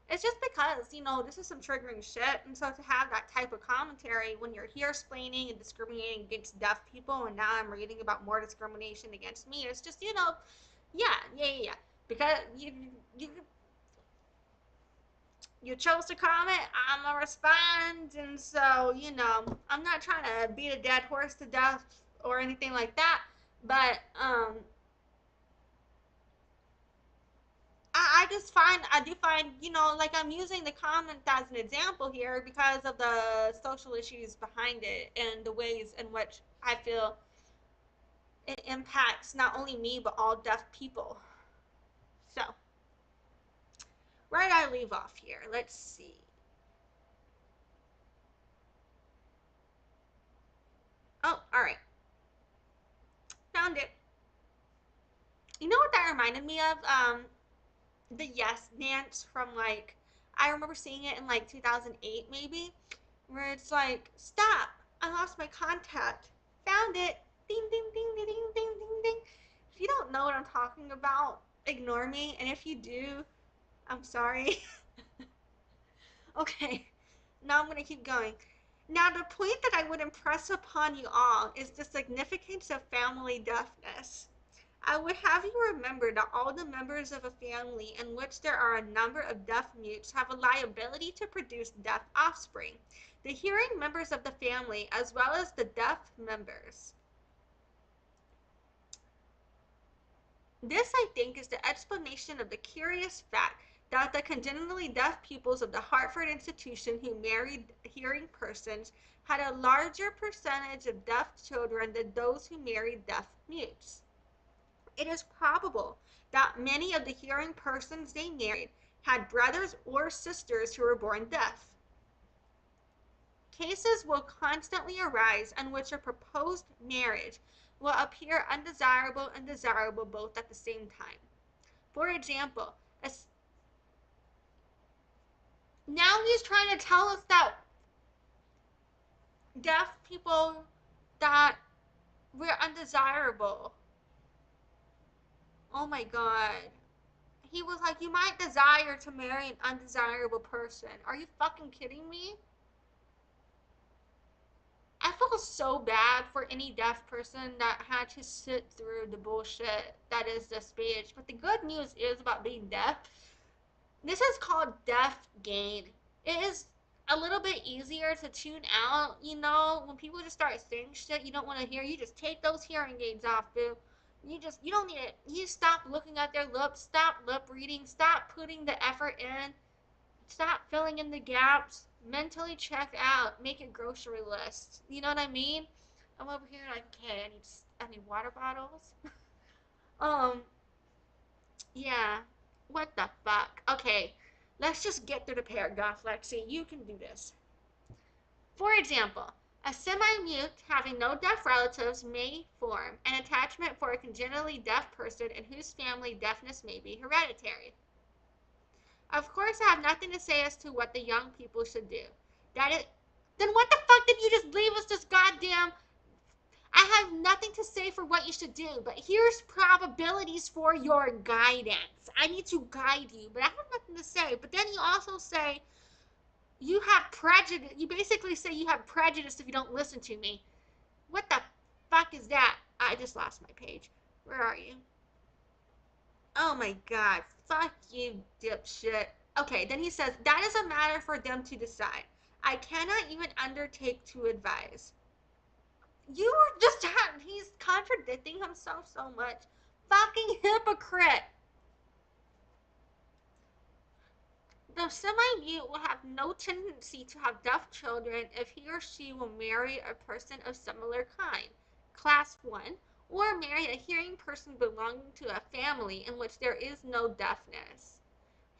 it's just because, this is some triggering shit. And so to have that type of commentary when you're here explaining and discriminating against deaf people, and now I'm reading about more discrimination against me, it's just, yeah. Because you chose to comment, I'm gonna respond. And so, I'm not trying to beat a dead horse to death or anything like that, but I do find, like I'm using the comment as an example here because of the social issues behind it and the ways in which I feel it impacts not only me but all deaf people. So, where did I leave off here? Let's see. Oh, all right. Found it. You know what that reminded me of? The Yes dance from like, I remember seeing it in like 2008 maybe, where it's like, stop, I lost my contact, found it, ding ding ding ding ding ding ding ding. If you don't know what I'm talking about, ignore me, and if you do, I'm sorry. Okay, now I'm gonna keep going. Now the point that I would impress upon you all is the significance of family deafness. I would have you remember that all the members of a family in which there are a number of deaf mutes have a liability to produce deaf offspring. The hearing members of the family, as well as the deaf members. This, I think, is the explanation of the curious fact that the congenitally deaf pupils of the Hartford institution who married hearing persons had a larger percentage of deaf children than those who married deaf mutes. It is probable that many of the hearing persons they married had brothers or sisters who were born deaf. Cases will constantly arise in which a proposed marriage will appear undesirable and desirable both at the same time. For example, now he's trying to tell us that deaf people, that we're undesirable. Oh my god. He was like, you might desire to marry an undesirable person. Are you fucking kidding me? I feel so bad for any deaf person that had to sit through the bullshit that is this speech. But the good news is about being deaf. This is called deaf gain. It is a little bit easier to tune out, when people just start saying shit you don't want to hear. You just take those hearing aids off, boo. You don't need it. You stop looking at their lips, stop lip reading, stop putting the effort in, stop filling in the gaps, mentally check out, make a grocery list. You know what I mean? I'm over here like, okay, I need water bottles. um, yeah. What the fuck? Okay, let's just get through the paragraph, Lexi. You can do this. For example, a semi-mute having no deaf relatives may form an attachment for a congenitally deaf person in whose family deafness may be hereditary. Of course, I have nothing to say as to what the young people should do. Then what the fuck did you just leave us this goddamn? I have nothing to say for what you should do, but here's probabilities for your guidance. I need to guide you, but I have nothing to say. But then you also say you have prejudice. You basically say you have prejudice if you don't listen to me. What the fuck is that? I just lost my page. Where are you? Oh my god. Fuck you, dipshit. Okay, then he says, that is a matter for them to decide. I cannot even undertake to advise. You were just, he's contradicting himself so much. Fucking hypocrite. The semi-mute will have no tendency to have deaf children if he or she will marry a person of similar kind, class 1, or marry a hearing person belonging to a family in which there is no deafness.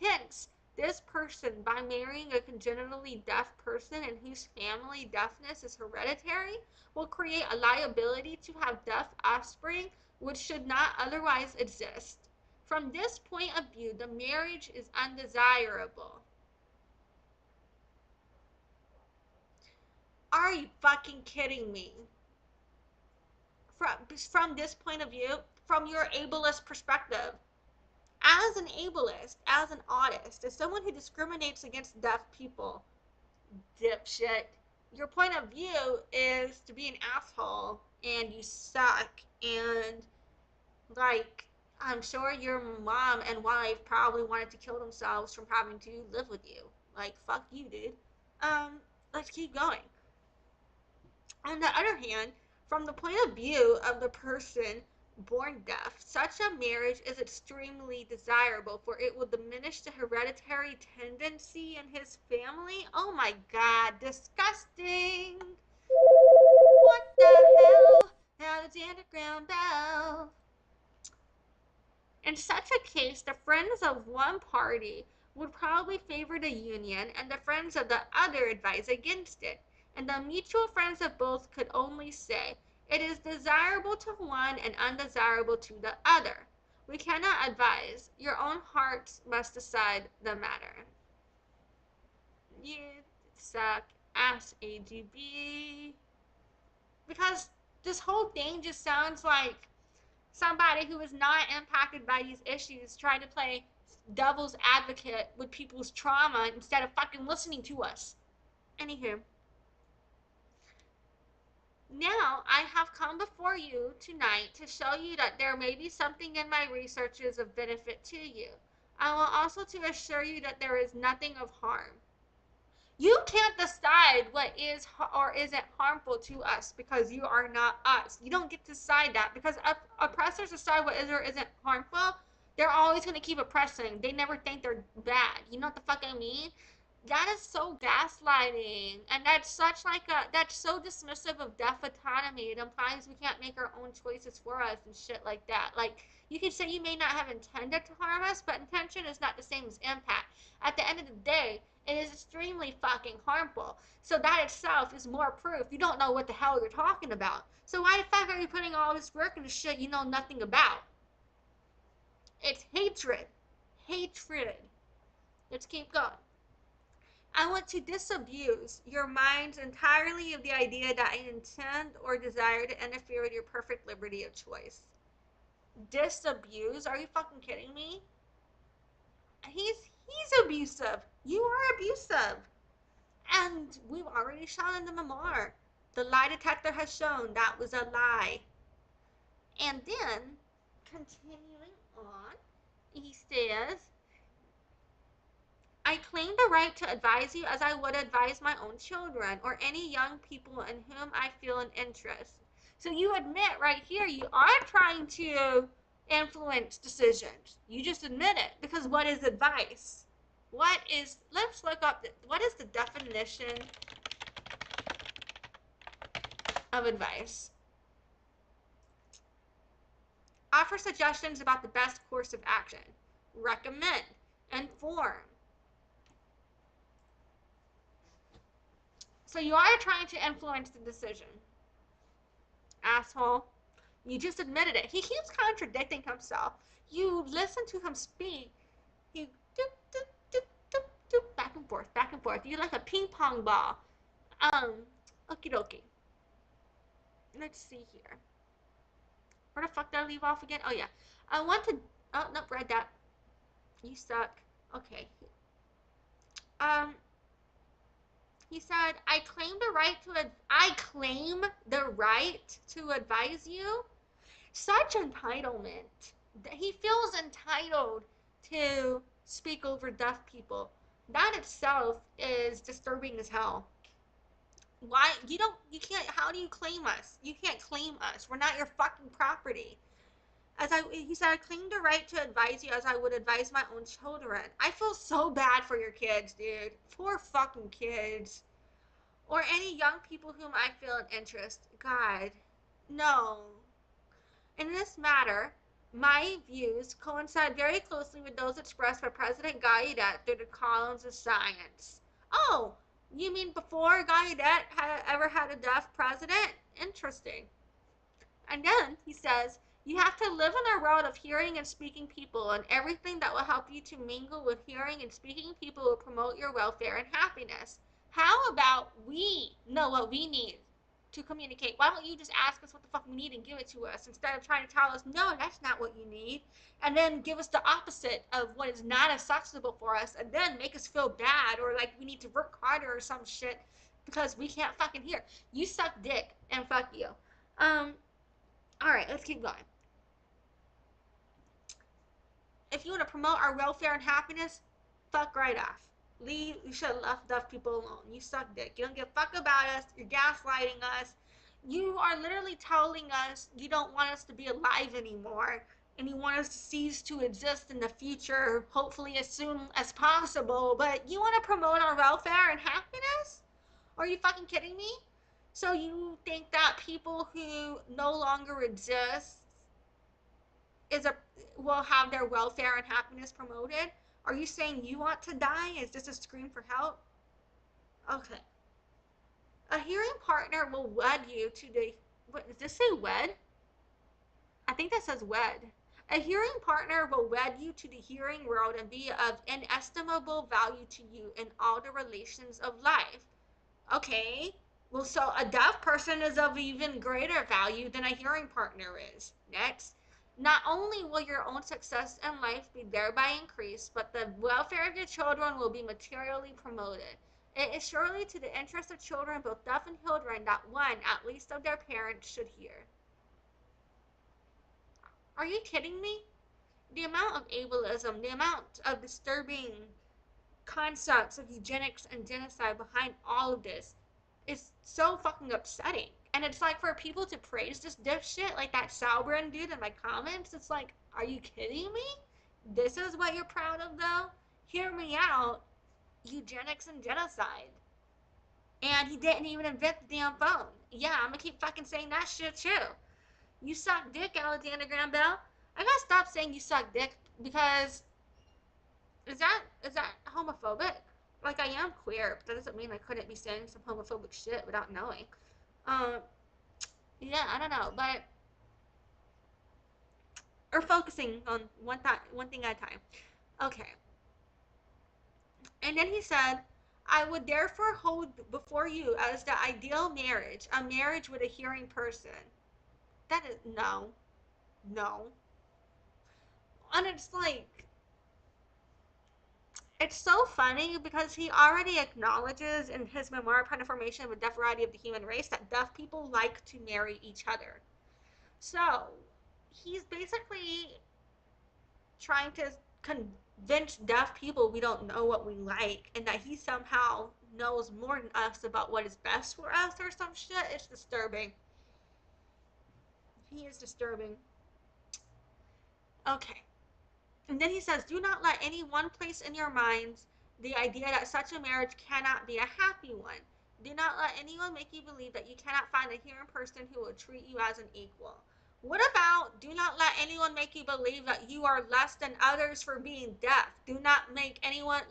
Hence, this person, by marrying a congenitally deaf person in whose family deafness is hereditary, will create a liability to have deaf offspring which should not otherwise exist. From this point of view, the marriage is undesirable. Are you fucking kidding me? From this point of view, from your ableist perspective, as an ableist, as an autist, as someone who discriminates against deaf people, dipshit, your point of view is to be an asshole and you suck, and like, I'm sure your mom and wife probably wanted to kill themselves from having to live with you. Like, fuck you, dude. Let's keep going. On the other hand, From the point of view of the person born deaf, such a marriage is extremely desirable, for it will diminish the hereditary tendency in his family. Oh my god, disgusting! What the hell? Alexander Graham Bell. In such a case, the friends of one party would probably favor the union, and the friends of the other advise against it. And the mutual friends of both could only say, it is desirable to one and undesirable to the other. We cannot advise. Your own hearts must decide the matter. You suck ass, AGB. Because this whole thing just sounds like somebody who is not impacted by these issues trying to play devil's advocate with people's trauma instead of fucking listening to us. Anywho, now I have come before you tonight to show you that there may be something in my researches of benefit to you. I want also to assure you that there is nothing of harm. You can't decide what is or isn't harmful to us because you are not us. You don't get to decide that because oppressors decide what is or isn't harmful. They're always going to keep oppressing. They never think they're bad. You know what the fuck I mean? That is so gaslighting, and that's so dismissive of deaf autonomy. It implies we can't make our own choices for us and shit like that. Like, you can say you may not have intended to harm us, but intention is not the same as impact. At the end of the day, it is extremely fucking harmful. So that itself is more proof you don't know what the hell you're talking about. So why the fuck are you putting all this work into shit you know nothing about? It's hatred. Hatred. Let's keep going. I want to disabuse your minds entirely of the idea that I intend or desire to interfere with your perfect liberty of choice. Disabuse? Are you fucking kidding me? He's abusive. You are abusive. And we've already shown in the memoir. The lie detector has shown that was a lie. And then, continuing on, he says, I claim the right to advise you as I would advise my own children or any young people in whom I feel an interest. So you admit right here you are trying to influence decisions. You just admit it, because what is advice? Let's look up, what is the definition of advice? Offer suggestions about the best course of action. Recommend. Inform. So you are trying to influence the decision. Asshole. You just admitted it. He keeps contradicting himself. You listen to him speak. He doop, doop, doop, doop, doop, back and forth, back and forth. You're like a ping pong ball. Okie dokie. Let's see here. Where the fuck did I leave off again? Oh yeah. I want to, oh nope, read that. You suck. Okay. He said, I claim the right to advise you. Such entitlement. He feels entitled to speak over deaf people. That itself is disturbing as hell. Why you can't, how do you claim us? You can't claim us. We're not your fucking property. He said, I claim the right to advise you as I would advise my own children. I feel so bad for your kids, dude. Poor fucking kids. Or any young people whom I feel an interest. God, no. In this matter, my views coincide very closely with those expressed by President Gallaudet through the columns of Science. Oh, you mean before Gallaudet ever had a deaf president? Interesting. And then he says, you have to live in a world of hearing and speaking people, and everything that will help you to mingle with hearing and speaking people will promote your welfare and happiness. How about we know what we need to communicate? Why don't you just ask us what the fuck we need and give it to us, instead of trying to tell us, no, that's not what you need, and then give us the opposite of what is not accessible for us, and then make us feel bad or like we need to work harder or some shit because we can't fucking hear. You suck dick and fuck you. Alright, let's keep going. If you want to promote our welfare and happiness, fuck right off. You should have left deaf people alone. You suck dick. You don't give a fuck about us. You're gaslighting us. You are literally telling us you don't want us to be alive anymore, and you want us to cease to exist in the future, hopefully as soon as possible, but you want to promote our welfare and happiness? Are you fucking kidding me? So you think that people who no longer exist is a will have their welfare and happiness promoted? Are you saying you want to die? Is this a scream for help? Okay. A hearing partner will wed you to the. What does this say? Wed? I think that says wed. A hearing partner will wed you to the hearing world and be of inestimable value to you in all the relations of life. Okay. Well, so a deaf person is of even greater value than a hearing partner is. Next. Not only will your own success in life be thereby increased, but the welfare of your children will be materially promoted. It is surely to the interest of children, both deaf and children, that one, at least of their parents, should hear. Are you kidding me? The amount of ableism, the amount of disturbing concepts of eugenics and genocide behind all of this is so fucking upsetting. And it's like for people to praise this dipshit, like that Salbren dude in my comments, it's like, are you kidding me? This is what you're proud of, though? Hear me out. Eugenics and genocide. And he didn't even invent the damn phone. Yeah, I'm gonna keep fucking saying that shit too. You suck dick, Alexander Graham Bell. I gotta stop saying you suck dick because is that homophobic? Like I am queer, but that doesn't mean I couldn't be saying some homophobic shit without knowing. Um, yeah, I don't know, but or focusing on one thing at a time. Okay, and then he said, "I would therefore hold before you as the ideal marriage, a marriage with a hearing person." That is no, no, and it's like it's so funny because he already acknowledges in his memoir, Upon the Formation of a Deaf Variety of the Human Race, that deaf people like to marry each other. So he's basically trying to convince deaf people we don't know what we like and that he somehow knows more than us about what is best for us or some shit. It's disturbing. He is disturbing. Okay. And then he says, do not let anyone place in your minds the idea that such a marriage cannot be a happy one. Do not let anyone make you believe that you cannot find a hearing person who will treat you as an equal. What about do not let anyone make you believe that you are less than others for being deaf? Do not let anyone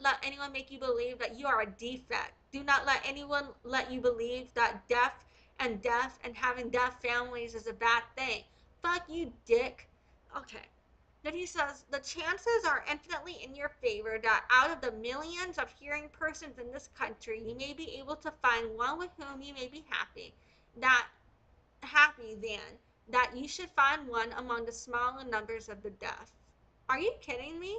make you believe that you are a defect. Do not let you believe that deaf and having deaf families is a bad thing. Fuck you, dick. Okay. Then he says, the chances are infinitely in your favor that out of the millions of hearing persons in this country, you may be able to find one with whom you may be happy. That happy then, that you should find one among the smaller numbers of the deaf. Are you kidding me?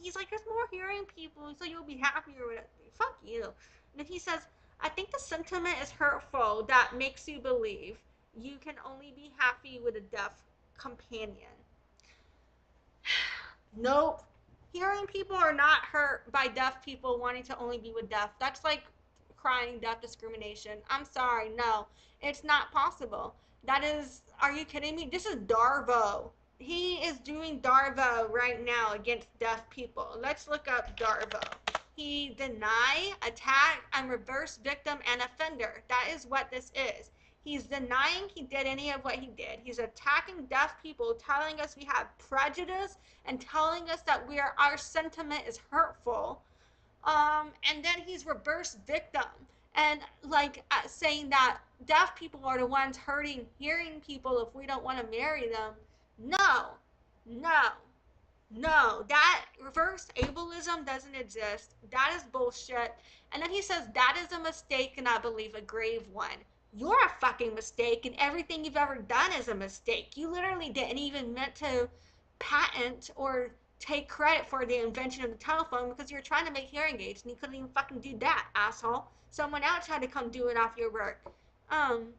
He's like, there's more hearing people, so you'll be happier with it. Fuck you. And then he says, I think the sentiment is hurtful that makes you believe you can only be happy with a deaf companion. Nope. Hearing people are not hurt by deaf people wanting to only be with deaf. That's like crying deaf discrimination. I'm sorry, no. It's not possible. That is, are you kidding me? This is DARVO. He is doing DARVO right now against deaf people. Let's look up DARVO. He deny, attack, and reverse victim and offender. That is what this is. He's denying he did any of what he did. He's attacking deaf people, telling us we have prejudice and telling us that our sentiment is hurtful. And then he's reverse victim and like saying that deaf people are the ones hurting hearing people if we don't want to marry them. No, no, no, that reverse ableism doesn't exist. That is bullshit. And then he says that is a mistake and I believe a grave one. You're a fucking mistake and everything you've ever done is a mistake. You literally didn't even meant to patent or take credit for the invention of the telephone because you're trying to make hearing aids and you couldn't even fucking do that, asshole. Someone else had to come do it off your work. And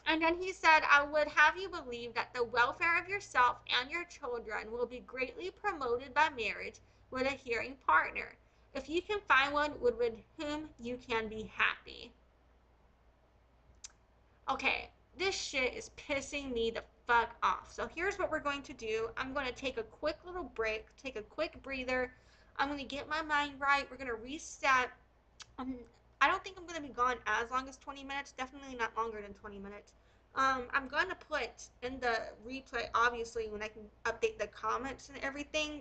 then he said, I would have you believe that the welfare of yourself and your children will be greatly promoted by marriage with a hearing partner, if you can find one with whom you can be happy. Okay, this shit is pissing me the fuck off. So here's what we're going to do. I'm going to take a quick little break, take a quick breather. I'm going to get my mind right. We're going to reset. Um, I don't think I'm going to be gone as long as 20 minutes. Definitely not longer than 20 minutes. I'm going to put in the replay, obviously, when I can update the comments and everything,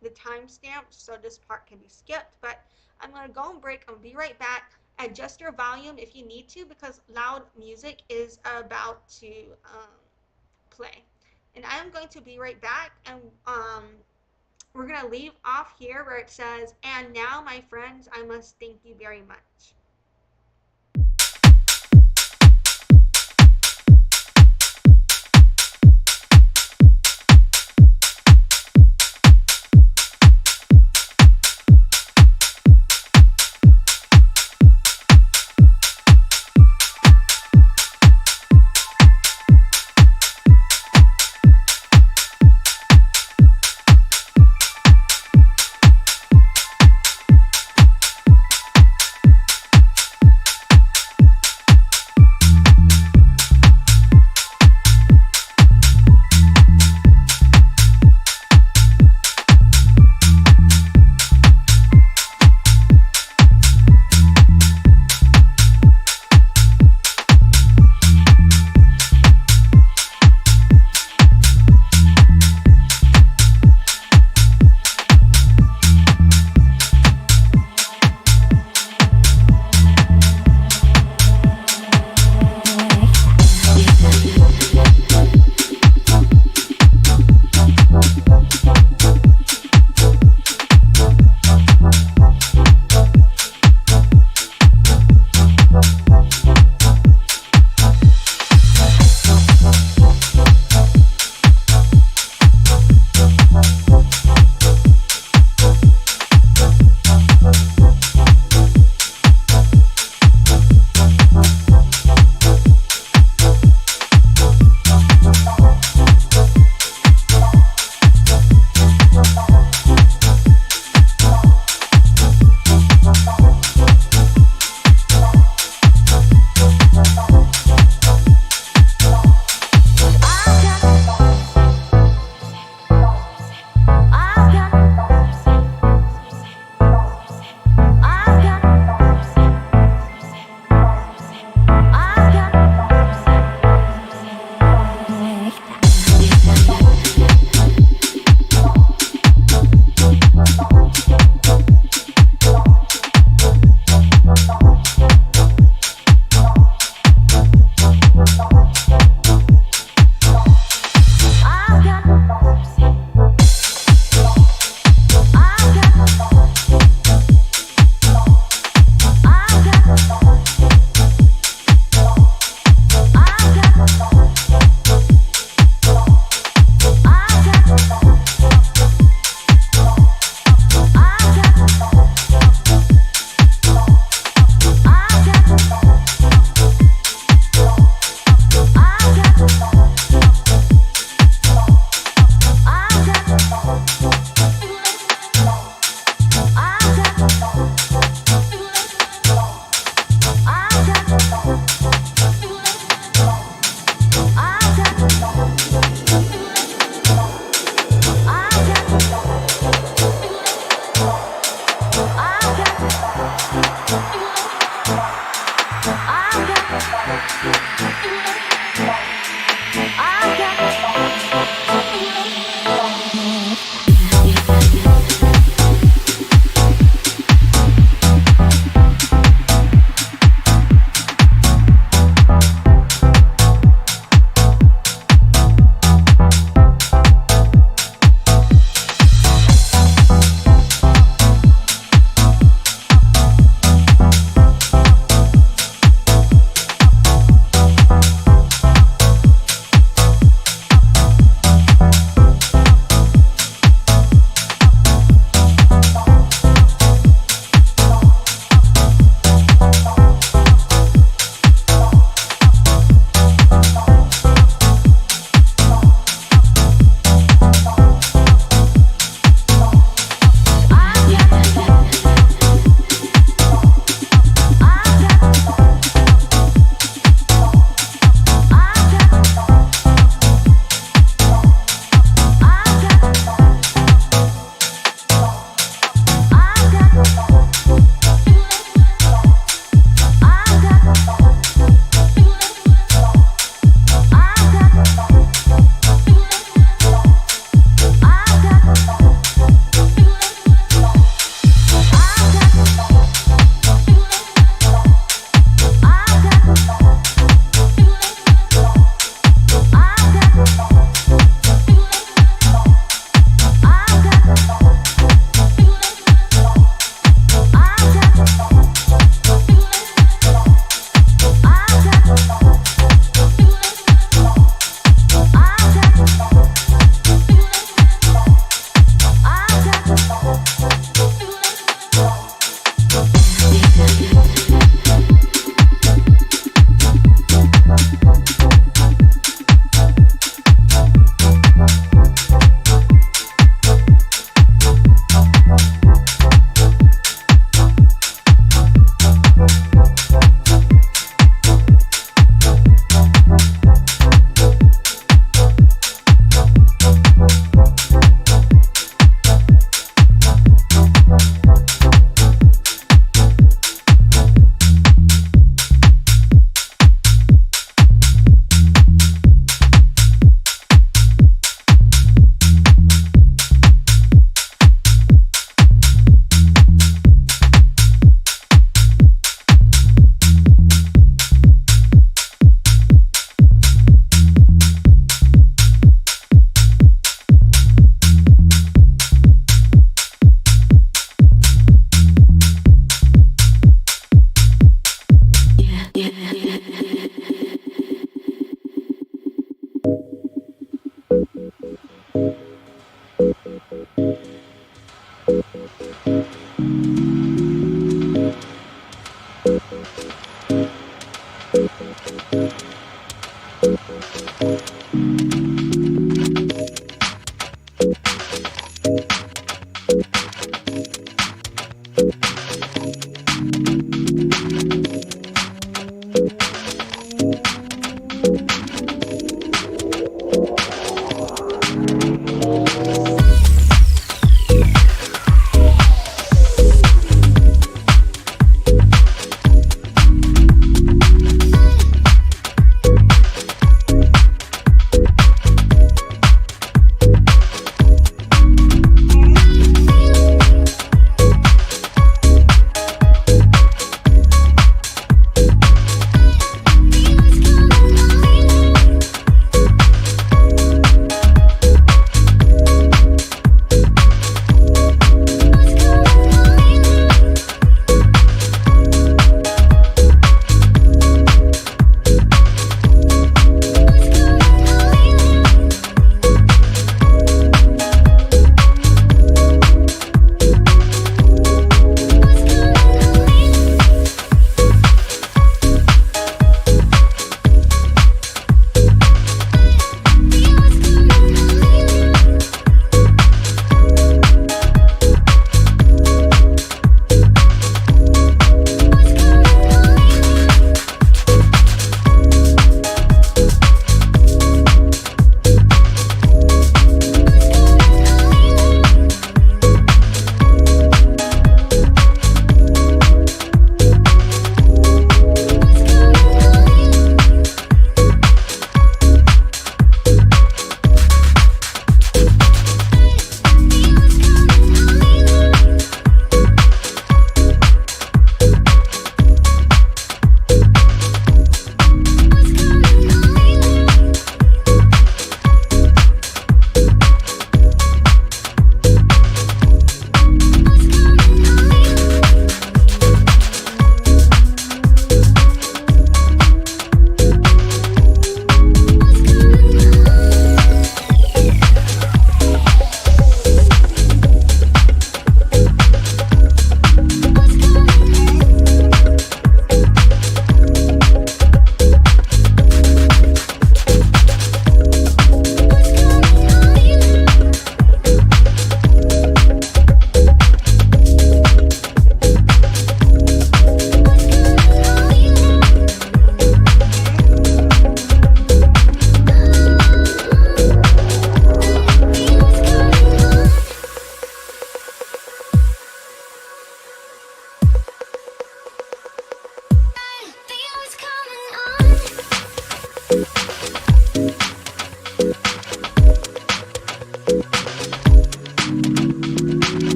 the timestamps, so this part can be skipped. But I'm going to go and break. I'm going to be right back. Adjust your volume if you need to, because loud music is about to play. And I am going to be right back, and we're going to leave off here where it says, and now, my friends, I must thank you very much.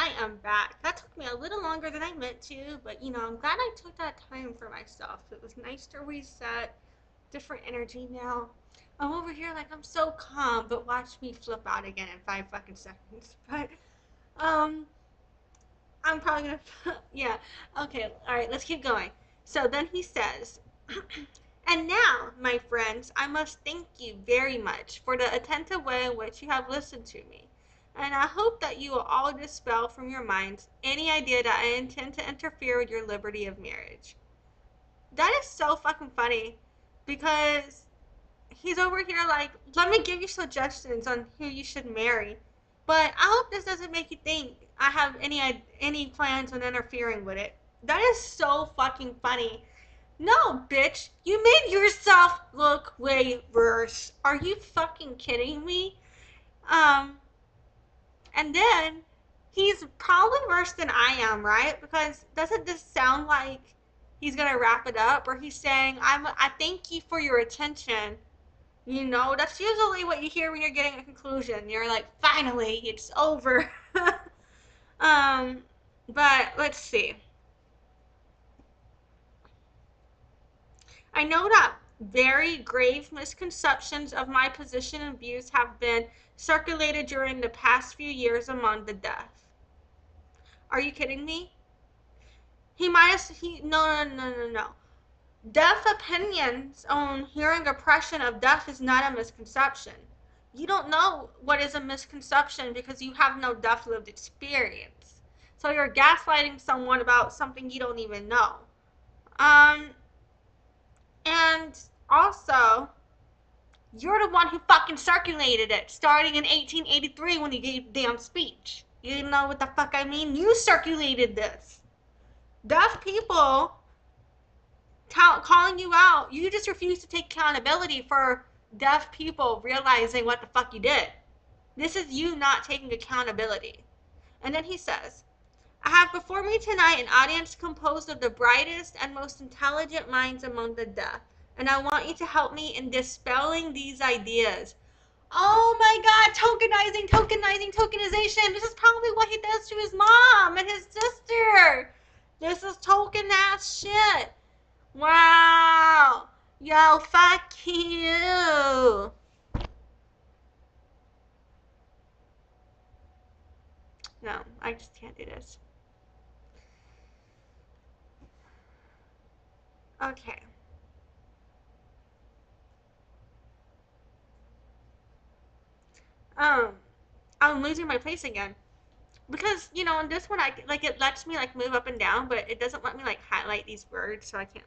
I am back. That took me a little longer than I meant to, but I'm glad I took that time for myself. It was nice to reset, different energy now. I'm over here like I'm so calm, but watch me flip out again in 5 fucking seconds. But um, I'm probably gonna, yeah. Okay, all right, let's keep going. So then he says, and now, my friends, I must thank you very much for the attentive way in which you have listened to me. And I hope that you will all dispel from your minds any idea that I intend to interfere with your liberty of marriage. That is so fucking funny because he's over here like, let me give you suggestions on who you should marry. But I hope this doesn't make you think I have any plans on interfering with it. That is so fucking funny. No, bitch, you made yourself look way worse. Are you fucking kidding me? Um, and then he's probably worse than I am, right? Because doesn't this sound like he's gonna wrap it up, or he's saying, I thank you for your attention. That's usually what you hear when you're getting a conclusion. You're like, finally, it's over. um, but let's see. I know that very grave misconceptions of my position and views have been circulated during the past few years among the deaf. Are you kidding me? No. Deaf opinions on hearing oppression of deaf is not a misconception. You don't know what is a misconception because you have no deaf lived experience. So you're gaslighting someone about something you don't even know. Um, and also, you're the one who fucking circulated it, starting in 1883 when you gave damn speech. You know what the fuck I mean? You circulated this. Deaf people calling you out. You just refuse to take accountability for deaf people realizing what the fuck you did. This is you not taking accountability. And then he says, I have before me tonight an audience composed of the brightest and most intelligent minds among the deaf, and I want you to help me in dispelling these ideas. Oh my god, tokenization. This is probably what he does to his mom and his sister. This is token ass shit. Wow. Yo, fuck you. No, I just can't do this. Okay. I'm losing my place again. Because, in this one, it lets me, move up and down, but it doesn't let me, highlight these words, so I can't,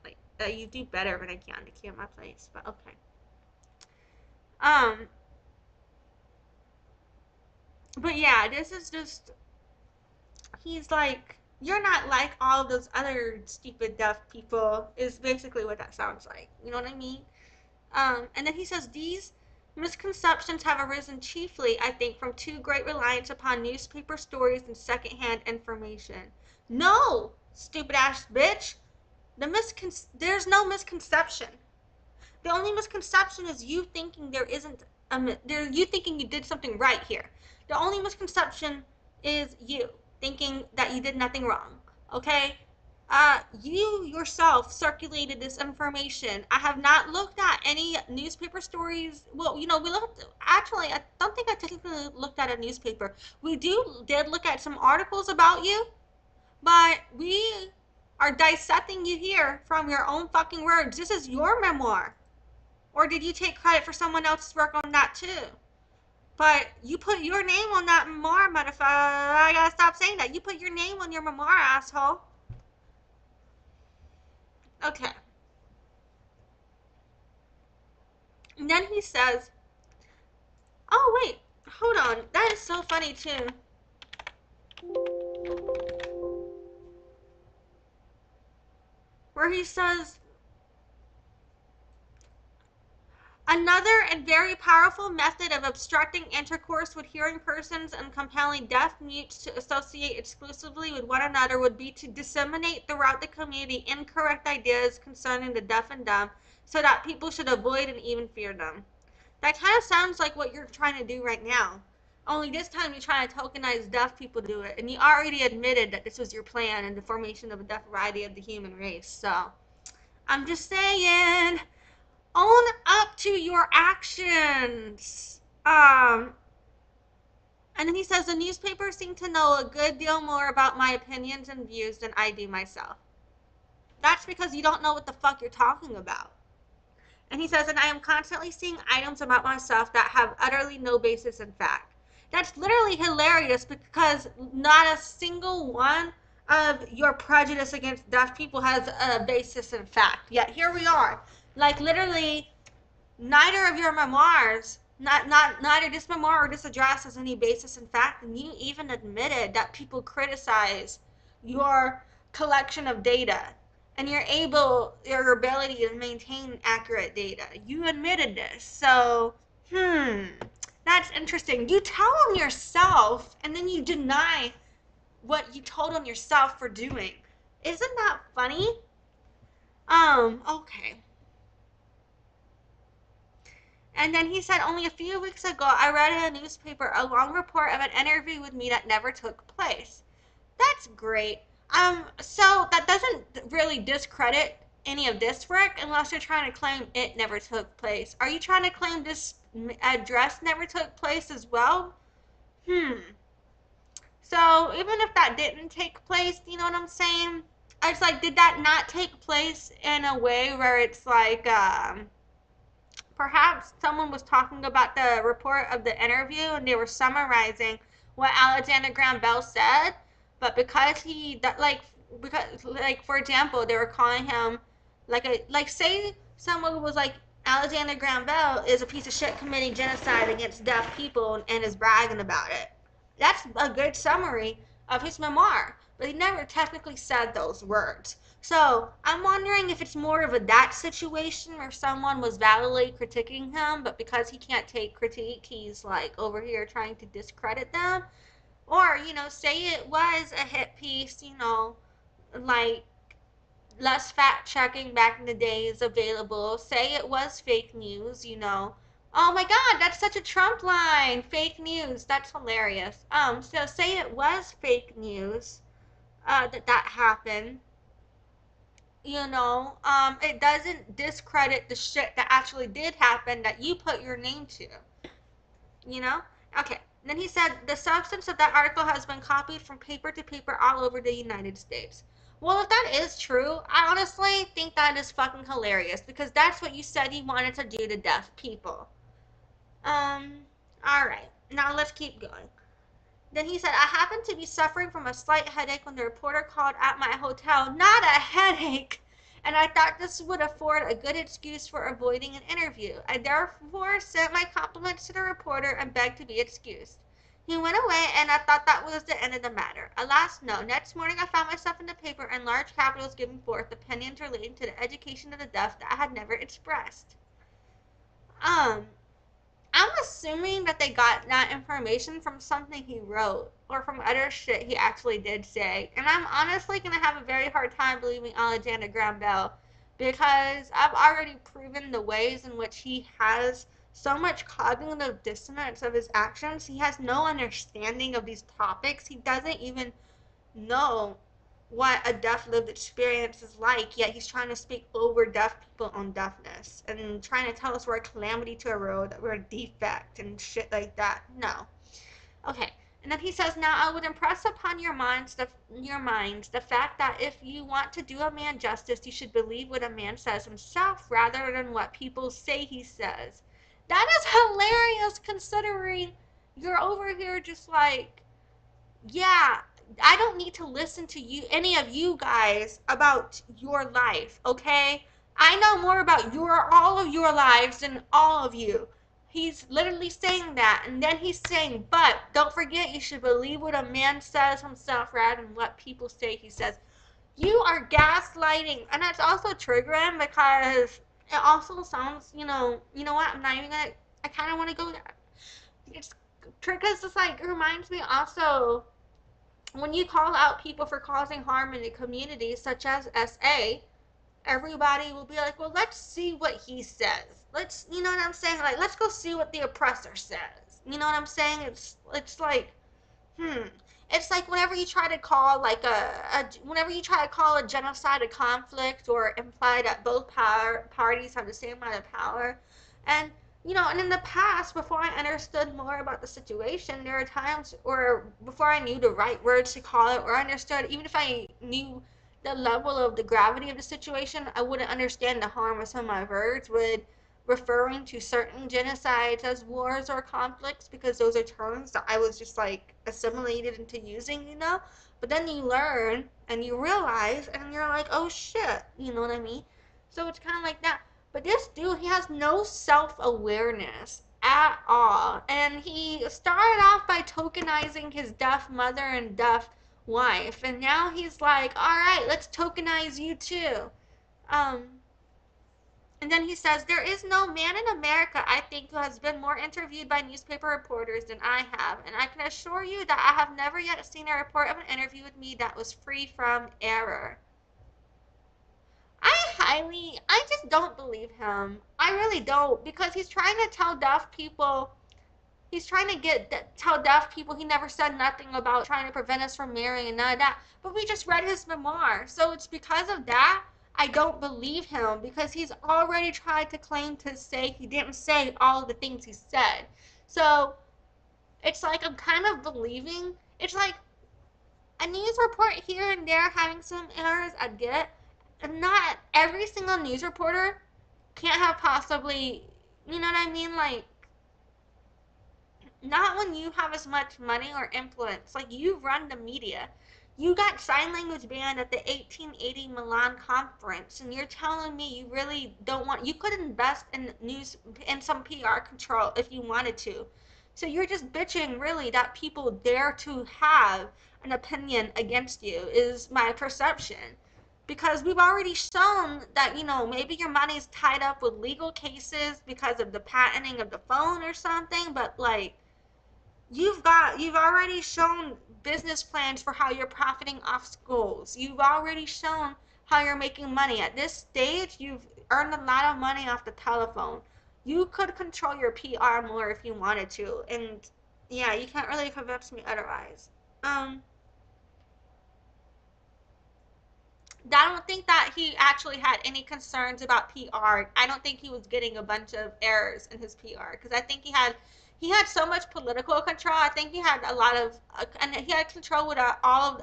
you do better when I can to keep my place, but okay. Um, but yeah, this is just, he's like, you're not like all those other stupid deaf people, is basically what that sounds like. You know what I mean? And then he says, these misconceptions have arisen chiefly, I think, from too great reliance upon newspaper stories and secondhand information. No, stupid ass bitch. There's no misconception. The only misconception is you thinking you thinking you did something right here. The only misconception is you thinking that you did nothing wrong. Okay? You yourself circulated this information. I have not looked at any newspaper stories. Well, we looked, actually, I don't think I technically looked at a newspaper. We did look at some articles about you, but we are dissecting you here from your own fucking words. This is your memoir. Or did you take credit for someone else's work on that too? But you put your name on that memoir, motherfucker. I gotta stop saying that. You put your name on your memoir, asshole. Okay. And then he says, oh, wait, hold on. That is so funny, too. Where he says, another and very powerful method of obstructing intercourse with hearing persons and compelling deaf mutes to associate exclusively with one another would be to disseminate throughout the community incorrect ideas concerning the deaf and dumb so that people should avoid and even fear them. That kind of sounds like what you're trying to do right now. Only this time you're trying to tokenize deaf people to do it, and you already admitted that this was your plan in the formation of a deaf variety of the human race. So I'm just saying, own up to your actions. And then he says the newspapers seem to know a good deal more about my opinions and views than I do myself. That's because you don't know what the fuck you're talking about. And he says, and I am constantly seeing items about myself that have utterly no basis in fact. That's literally hilarious because not a single one of your prejudice against deaf people has a basis in fact. Yet here we are. Like literally, neither of your memoirs, neither this memoir or this address has any basis in fact, and you even admitted that people criticize your collection of data and your ability to maintain accurate data. You admitted this. So, that's interesting. You tell on yourself and then you deny what you told on yourself for doing. Isn't that funny? Okay. And then he said, only a few weeks ago, I read in a newspaper a long report of an interview with me that never took place. That's great. So that doesn't really discredit any of this work unless you're trying to claim it never took place. Are you trying to claim this address never took place as well? So even if that didn't take place, you know what I'm saying? It's like, did that not take place in a way where it's like, perhaps someone was talking about the report of the interview and they were summarizing what Alexander Graham Bell said, but because for example, they were calling him say someone was like, Alexander Graham Bell is a piece of shit committing genocide against deaf people and is bragging about it. That's a good summary of his memoir, but he never technically said those words. So I'm wondering if it's more of that situation where someone was validly critiquing him, but because he can't take critique, he's like over here trying to discredit them. Or, say it was a hit piece, like less fact checking back in the day is available. Say it was fake news. Oh my god, that's such a Trump line. Fake news. That's hilarious. So say it was fake news, that happened. It doesn't discredit the shit that actually did happen that you put your name to. You know? Okay. And then he said the substance of that article has been copied from paper to paper all over the United States. Well, if that is true, I honestly think that is fucking hilarious because that's what you said you wanted to do to deaf people. Alright. Now let's keep going. Then he said, I happened to be suffering from a slight headache when the reporter called at my hotel. Not a headache! And I thought this would afford a good excuse for avoiding an interview. I therefore sent my compliments to the reporter and begged to be excused. He went away, and I thought that was the end of the matter. Alas, no. Next morning, I found myself in the paper in large capitals giving forth opinions relating to the education of the deaf that I had never expressed. I'm assuming that they got that information from something he wrote or from other shit he actually did say. And I'm honestly going to have a very hard time believing Alexander Graham Bell because I've already proven the ways in which he has so much cognitive dissonance of his actions. He has no understanding of these topics. He doesn't even know what a deaf lived experience is like, yet he's trying to speak over deaf people on deafness and trying to tell us we're a calamity to a road, that we're a defect and shit like that. No. Okay. And then he says, now I would impress upon your minds the fact that if you want to do a man justice, you should believe what a man says himself rather than what people say he says. That is hilarious considering you're over here just like, yeah, I don't need to listen to you, any of you guys, about your life, okay? I know more about all of your lives than all of you. He's literally saying that, and then he's saying, but don't forget you should believe what a man says himself rather than what people say he says. You are gaslighting, and that's also triggering because it also sounds, what, I'm not even gonna, I kind of want to go there. It's, because it's like, it reminds me also when you call out people for causing harm in the community, such as SA, everybody will be like, well, let's see what he says. You know what I'm saying? Like, let's go see what the oppressor says. You know what I'm saying? It's like, it's like whenever you try to call like whenever you try to call a genocide a conflict or imply that both parties have the same amount of power, and and in the past, before I understood more about the situation, there are times, or before I knew the right words to call it, or understood, even if I knew the level of the gravity of the situation, I wouldn't understand the harm of some of my words would referring to certain genocides as wars or conflicts because those are terms that I was just like assimilated into using. But then you learn and you realize and you're like, oh shit, you know what I mean? So it's kind of like that. But this dude, he has no self awareness at all. And he started off by tokenizing his deaf mother and deaf wife. And now he's like, all right, let's tokenize you too. Um, and then he says, there is no man in America, I think, who has been more interviewed by newspaper reporters than I have. And I can assure you that I have never yet seen a report of an interview with me that was free from error. I just don't believe him. I really don't. Because he's trying to tell deaf people, he's trying to tell deaf people he never said nothing about trying to prevent us from marrying and none of that. But we just read his memoir. So it's because of that I don't believe him because he's already tried to claim to say he didn't say all of the things he said. So it's like I'm kind of believing. It's like a news report here and there having some errors, I get. And not every single news reporter can't have possibly, you know what I mean? Like, not when you have as much money or influence. Like, you run the media. You got sign language banned at the 1880 Milan conference, and you're telling me you really don't want. You could invest in news in some PR control if you wanted to. So you're just bitching, really, that people dare to have an opinion against you, is my perception. Because we've already shown that, maybe your money's tied up with legal cases because of the patenting of the phone or something, but like, you've already shown business plans for how you're profiting off schools. You've already shown how you're making money. At this stage, you've earned a lot of money off the telephone. You could control your PR more if you wanted to. And yeah, you can't really convince me otherwise. Um, I don't think that he actually had any concerns about PR. I don't think he was getting a bunch of errors in his PR because I think he had so much political control. I think he had a lot of and he had control with all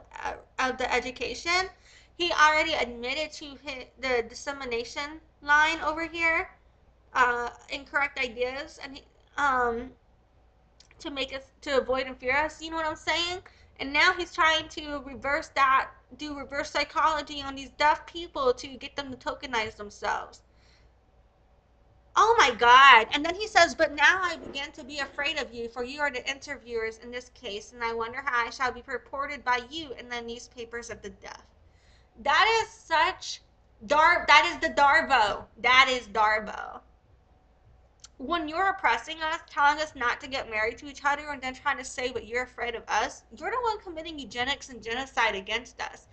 of the education. He already admitted to the dissemination line over here, incorrect ideas, and to make us to avoid and fear us. You know what I'm saying? And now he's trying to reverse that, do reverse psychology on these deaf people to get them to tokenize themselves. Oh my God. And then he says, but now I begin to be afraid of you, for you are the interviewers in this case, and I wonder how I shall be reported by you in the newspapers of the deaf. That is such that is the DARVO. That is DARVO. When you're oppressing us, telling us not to get married to each other, and then trying to say what you're afraid of us, you're the one committing eugenics and genocide against us.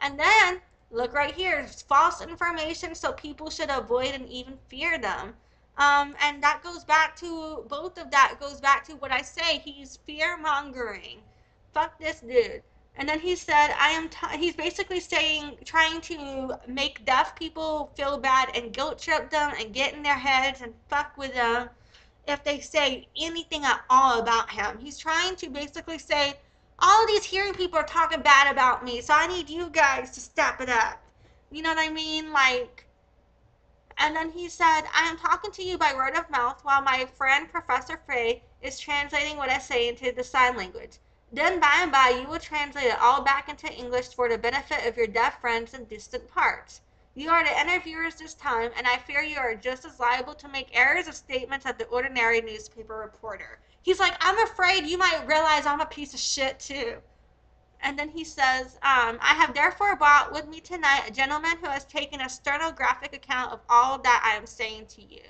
And then, look right here, it's false information, so people should avoid and even fear them. And that goes back to, both of that goes back to what I say, he's fear mongering. Fuck this dude. And then he said, he's basically saying, trying to make deaf people feel bad and guilt trip them and get in their heads and fuck with them if they say anything at all about him. He's trying to basically say, all of these hearing people are talking bad about me, so I need you guys to step it up. You know what I mean? Like, and then he said, I am talking to you by word of mouth while my friend Professor Frey is translating what I say into the sign language. Then by and by you will translate it all back into English for the benefit of your deaf friends in distant parts. You are the interviewers this time, and I fear you are just as liable to make errors of statements as the ordinary newspaper reporter. He's like, I'm afraid you might realize I'm a piece of shit too. And then he says, I have therefore brought with me tonight a gentleman who has taken a stenographic account of all that I am saying to you.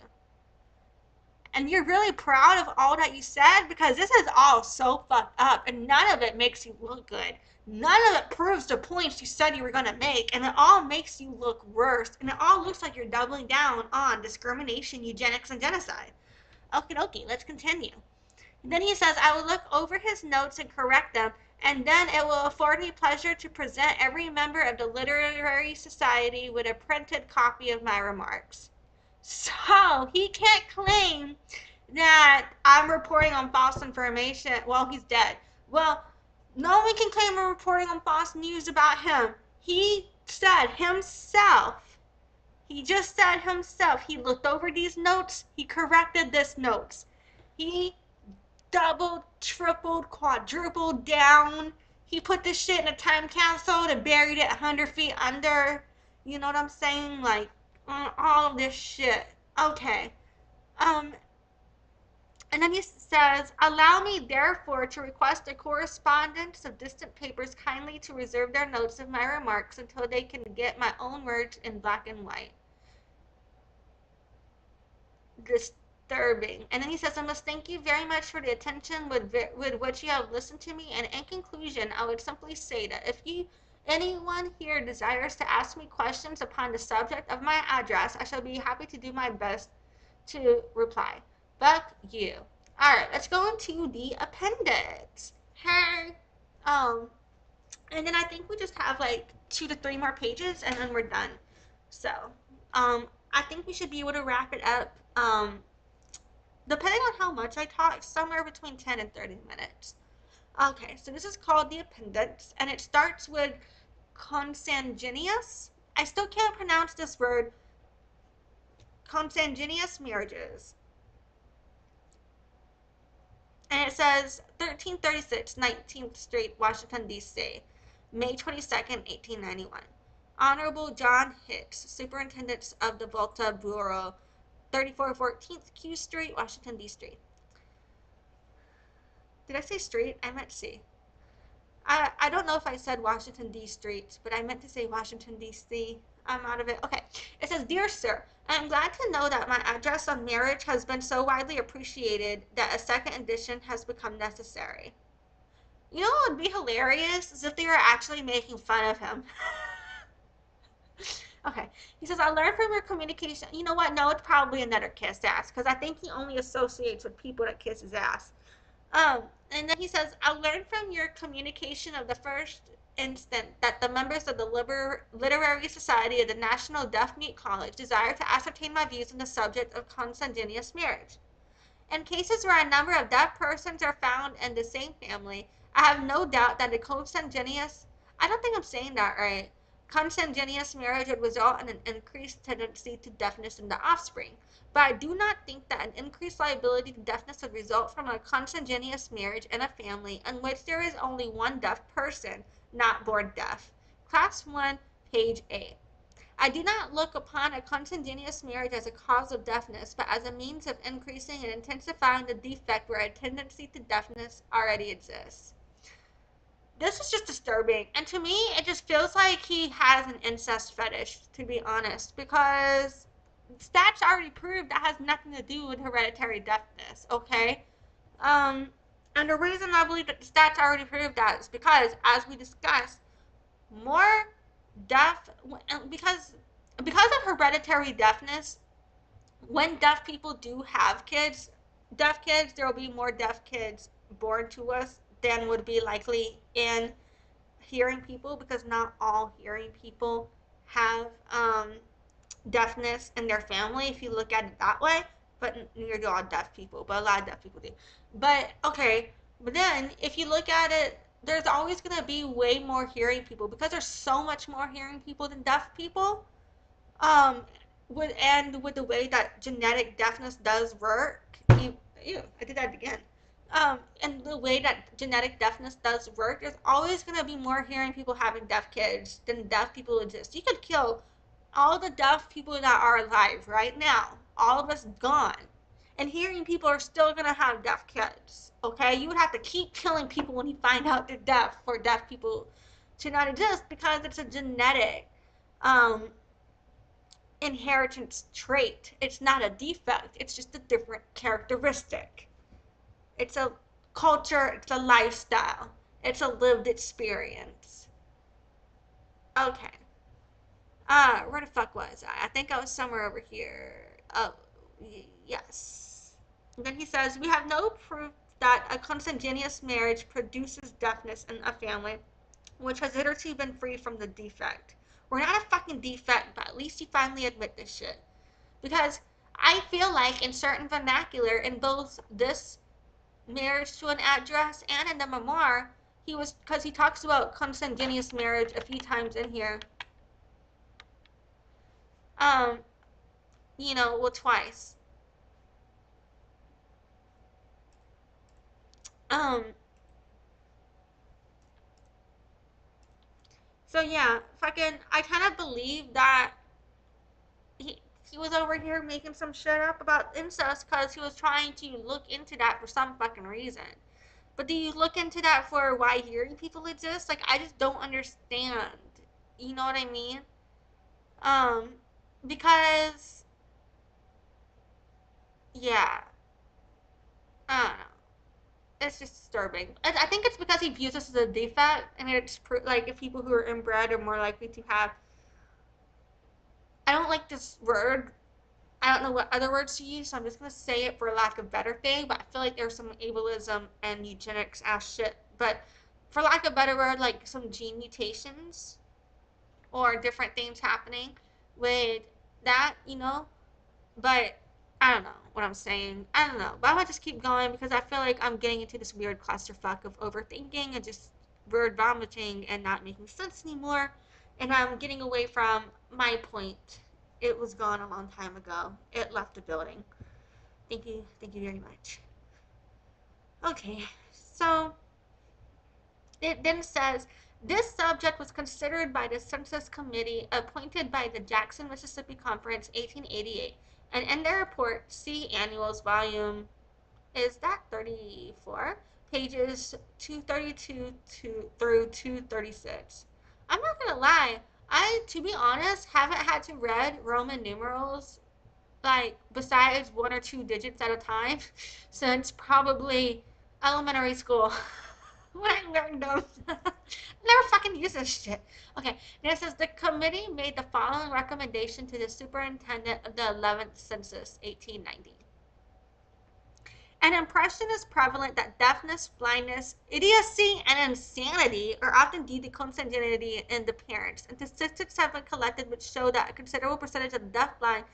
And you're really proud of all that you said because this is all so fucked up and none of it makes you look good. None of it proves the points you said you were going to make, and it all makes you look worse, and it all looks like you're doubling down on discrimination, eugenics, and genocide. Okie dokie, let's continue. Then he says, I will look over his notes and correct them, and then it will afford me pleasure to present every member of the literary society with a printed copy of my remarks. So he can't claim that I'm reporting on false information. Well, he's dead. Well, no one can claim I'm reporting on false news about him. He said himself. He just said himself. He looked over these notes. He corrected this notes. He doubled, tripled, quadrupled down. He put this shit in a time capsule and buried it 100 feet under. You know what I'm saying? Like, all of this shit. Okay. Um, and then he says, allow me therefore to request the correspondents of distant papers kindly to reserve their notes of my remarks until they can get my own words in black and white. Disturbing. And then he says, I must thank you very much for the attention with which you have listened to me. And in conclusion, I would simply say that if anyone here desires to ask me questions upon the subject of my address, I shall be happy to do my best to reply. Fuck you. Alright, let's go into the appendix. Hey. And then I think we just have like 2 to 3 more pages and then we're done. So, I think we should be able to wrap it up. Depending on how much I talk, somewhere between 10 and 30 minutes. Okay, so this is called the appendix, and it starts with consanguineous. I still can't pronounce this word. Consanguineous marriages. And it says 1336 19th Street, Washington, D.C., May 22nd, 1891. Honorable John Hicks, Superintendent of the Volta Bureau, 3414th Q Street, Washington, D.C. Did I say street? I meant C. I don't know if I said Washington, D. Street, but I meant to say Washington, D.C. I'm out of it. Okay. It says, Dear Sir, I am glad to know that my address on marriage has been so widely appreciated that a second edition has become necessary. You know what would be hilarious is if they were actually making fun of him. Okay. He says, I learned from your communication. You know what? No, it's probably another kiss ass because I think he only associates with people that kiss his ass. And then he says, I learned from your communication of the first instant that the members of the Literary Society of the National Deaf Mute College desire to ascertain my views on the subject of consanguineous marriage. In cases where a number of deaf persons are found in the same family, I have no doubt that the consanguineous, I don't think I'm saying that right, consanguineous marriage would result in an increased tendency to deafness in the offspring. But I do not think that an increased liability to deafness would result from a consanguineous marriage in a family in which there is only one deaf person not born deaf. Class 1, page 8. I do not look upon a consanguineous marriage as a cause of deafness, but as a means of increasing and intensifying the defect where a tendency to deafness already exists. This is just disturbing, and to me, it just feels like he has an incest fetish, to be honest, because stats already proved that has nothing to do with hereditary deafness, okay? And the reason I believe that the stats already proved that is because, as we discussed, more deaf because of hereditary deafness, when deaf people do have deaf kids, there will be more deaf kids born to us than would be likely in hearing people, because not all hearing people have deafness in their family if you look at it that way, but neither do all deaf people, but a lot of deaf people do. But okay, but then if you look at it, there's always going to be way more hearing people because there's so much more hearing people than deaf people. um with the way that genetic deafness does work, ew, I did that again. And the way that genetic deafness does work, there's always going to be more hearing people having deaf kids than deaf people exist. You could kill all the deaf people that are alive right now, all of us gone, and hearing people are still going to have deaf kids. Okay, you would have to keep killing people when you find out they're deaf for deaf people to not exist, because it's a genetic um inheritance trait. It's not a defect, it's just a different characteristic. It's a culture, it's a lifestyle, it's a lived experience. Okay. Where the fuck was I? I think I was somewhere over here. Oh, yes. And then he says, we have no proof that a consanguineous marriage produces deafness in a family which has hitherto been free from the defect. We're not a fucking defect, but at least you finally admit this shit. Because I feel like in certain vernacular, in both this marriage to an address and in the memoir, because he talks about consanguineous marriage a few times in here. Um, well, twice. Um, so yeah, fucking, I kind of believe that he he was over here making some shit up about incest because he was trying to look into that for some fucking reason. But do you look into that for why hearing people exist? Like, I just don't understand. You know what I mean? Um, because yeah, I don't know. It's just disturbing. I think it's because he views this as a defect, and it's like if people who are inbred are more likely to have. I don't like this word. I don't know what other words to use, so I'm just gonna say it for lack of better thing. But I feel like there's some ableism and eugenics ass shit. But for lack of a better word, like some gene mutations or different things happening with that. But I don't know what I'm saying. I don't know. But I'm gonna just keep going because I feel like I'm getting into this weird clusterfuck of overthinking and just word vomiting and not making sense anymore. And I'm getting away from my point. It was gone a long time ago. It left the building. Thank you. Thank you very much. Okay. So it then says this subject was considered by the Census Committee appointed by the Jackson, Mississippi Conference 1888, and in their report, see Annuals, volume, is that 34? Pages 232 through 236. I'm not gonna lie, to be honest, haven't had to read Roman numerals like besides one or two digits at a time since probably elementary school when I learned them. Never fucking use this shit. Okay, and it says the committee made the following recommendation to the superintendent of the 11th census, 1890. An impression is prevalent that deafness, blindness, idiocy, and insanity are often due to consanguinity in the parents, and statistics have been collected which show that a considerable percentage of the deaf, blind,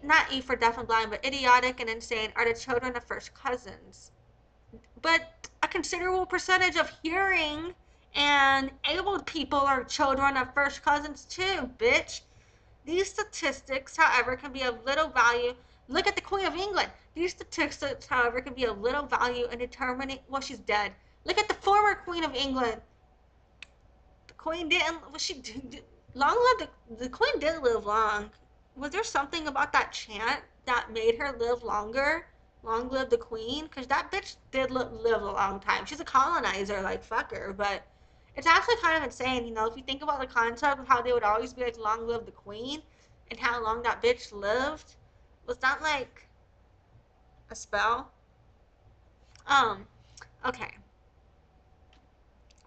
not E for deaf and blind, but idiotic and insane are the children of first cousins. But a considerable percentage of hearing and abled people are children of first cousins too, bitch. These statistics, however, can be of little value. Look at the Queen of England. These statistics, however, can be of little value in determining. Well, she's dead. Look at the former Queen of England. The Queen didn't. Well, she long lived. The Queen did live long. Was there something about that chant that made her live longer? Long live the Queen, because that bitch did live a long time. She's a colonizer, like fuck her, but it's actually kind of insane, if you think about the concept of how they would always be like, long live the Queen, and how long that bitch lived. Was that like a spell? Um, okay.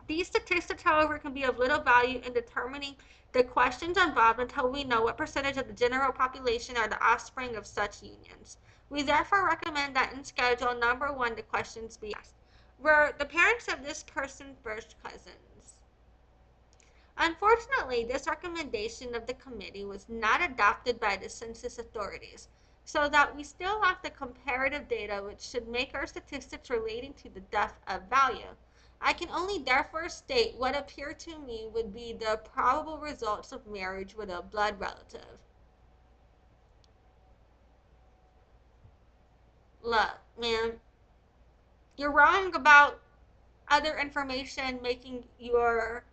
These statistics, however, can be of little value in determining the questions involved until we know what percentage of the general population are the offspring of such unions. We therefore recommend that in Schedule Number 1 the questions be asked. Were the parents of this person first cousins? Unfortunately, this recommendation of the committee was not adopted by the census authorities, so that we still lack the comparative data which should make our statistics relating to the deaf of value. I can only therefore state what appear to me would be the probable results of marriage with a blood relative. Look, man, you're wrong about other information making your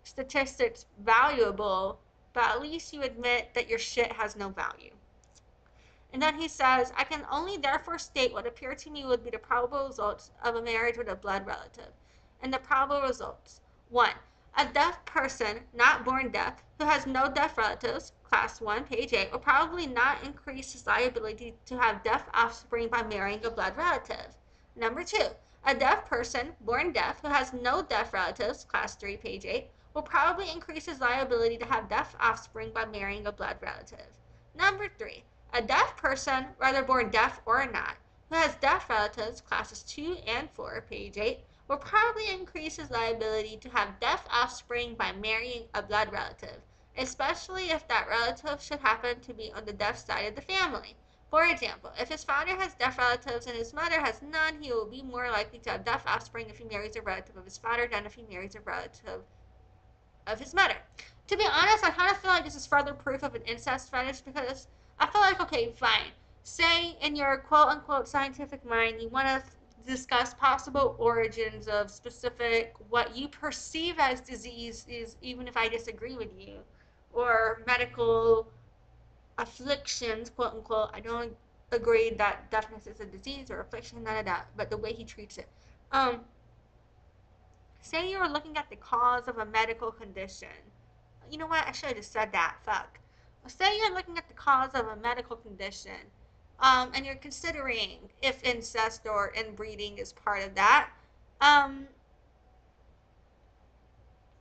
statistics valuable, but at least you admit that your shit has no value. And then he says, I can only therefore state what appear to me would be the probable results of a marriage with a blood relative. And the probable results: 1. A deaf person, not born deaf, who has no deaf relatives, class 1, page 8, will probably not increase his liability to have deaf offspring by marrying a blood relative. Number 2. A deaf person, born deaf, who has no deaf relatives, class 3, page 8, will probably increase his liability to have deaf offspring by marrying a blood relative. Number 3. A deaf person, whether born deaf or not, who has deaf relatives, classes 2 and 4, page 8, will probably increase his liability to have deaf offspring by marrying a blood relative, especially if that relative should happen to be on the deaf side of the family. For example, if his father has deaf relatives and his mother has none, he will be more likely to have deaf offspring if he marries a relative of his father than if he marries a relative of his mother. To be honest, I kind of feel like this is further proof of an incest fetish because I feel like, okay, fine. Say in your quote unquote scientific mind, you want to discuss possible origins of specific what you perceive as disease is, even if I disagree with you, or medical afflictions, quote unquote. I don't agree that deafness is a disease or affliction, none of that, but the way he treats it. Um, Say you were looking at the cause of a medical condition. You know what? I should have just said that. Fuck. Say you're looking at the cause of a medical condition, and you're considering if incest or inbreeding is part of that. Um,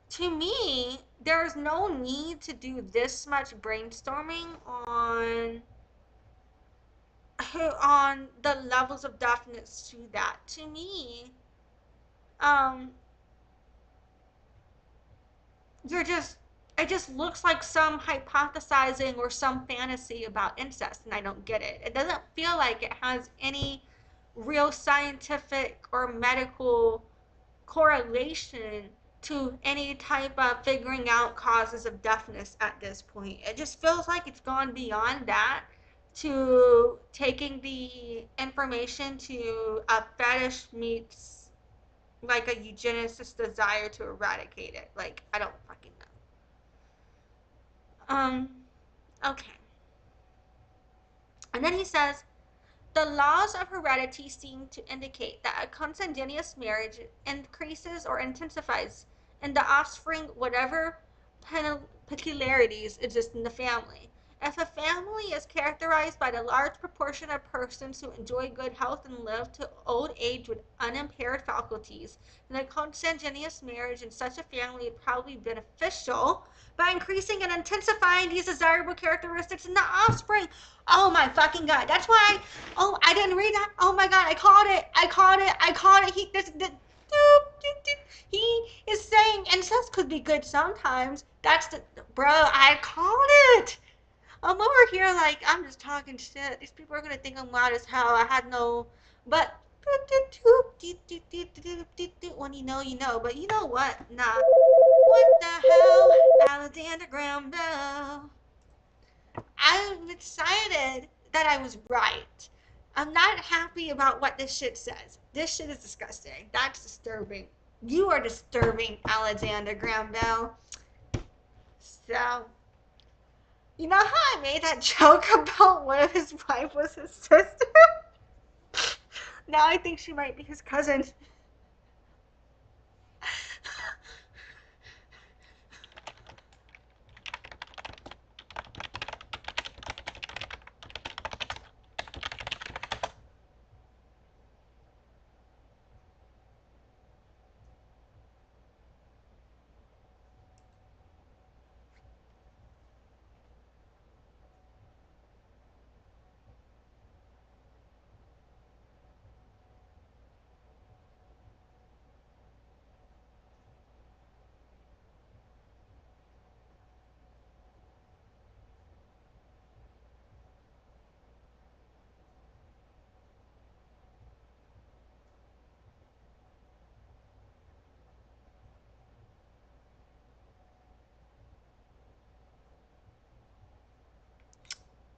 to me, there's no need to do this much brainstorming on the levels of deafness to that. To me, um, you're just it just looks like some hypothesizing or some fantasy about incest, and I don't get it. It doesn't feel like it has any real scientific or medical correlation to any type of figuring out causes of deafness at this point. It just feels like it's gone beyond that to taking the information to a fetish meets like a eugenicist desire to eradicate it. Like, I don't fucking know. Um, okay. And then he says, the laws of heredity seem to indicate that a consanguineous marriage increases or intensifies in the offspring whatever peculiarities exist in the family. If a family is characterized by the large proportion of persons who enjoy good health and live to old age with unimpaired faculties, then a consanguineous marriage in such a family is probably beneficial by increasing and intensifying these desirable characteristics in the offspring. Oh my fucking god! That's why. Oh, I didn't read that. Oh my god! I called it. I called it. I called it. He is saying incest could be good sometimes. That's the bro. I called it. I'm over here like I'm just talking shit. These people are gonna think I'm loud as hell. I had no, but when you know, you know. But you know what? Nah. What the hell? Alexander Graham Bell. I'm excited that I was right. I'm not happy about what this shit says. This shit is disgusting. That's disturbing. You are disturbing, Alexander Graham Bell. So, you know how I made that joke about one of his wife was his sister? Now I think she might be his cousin.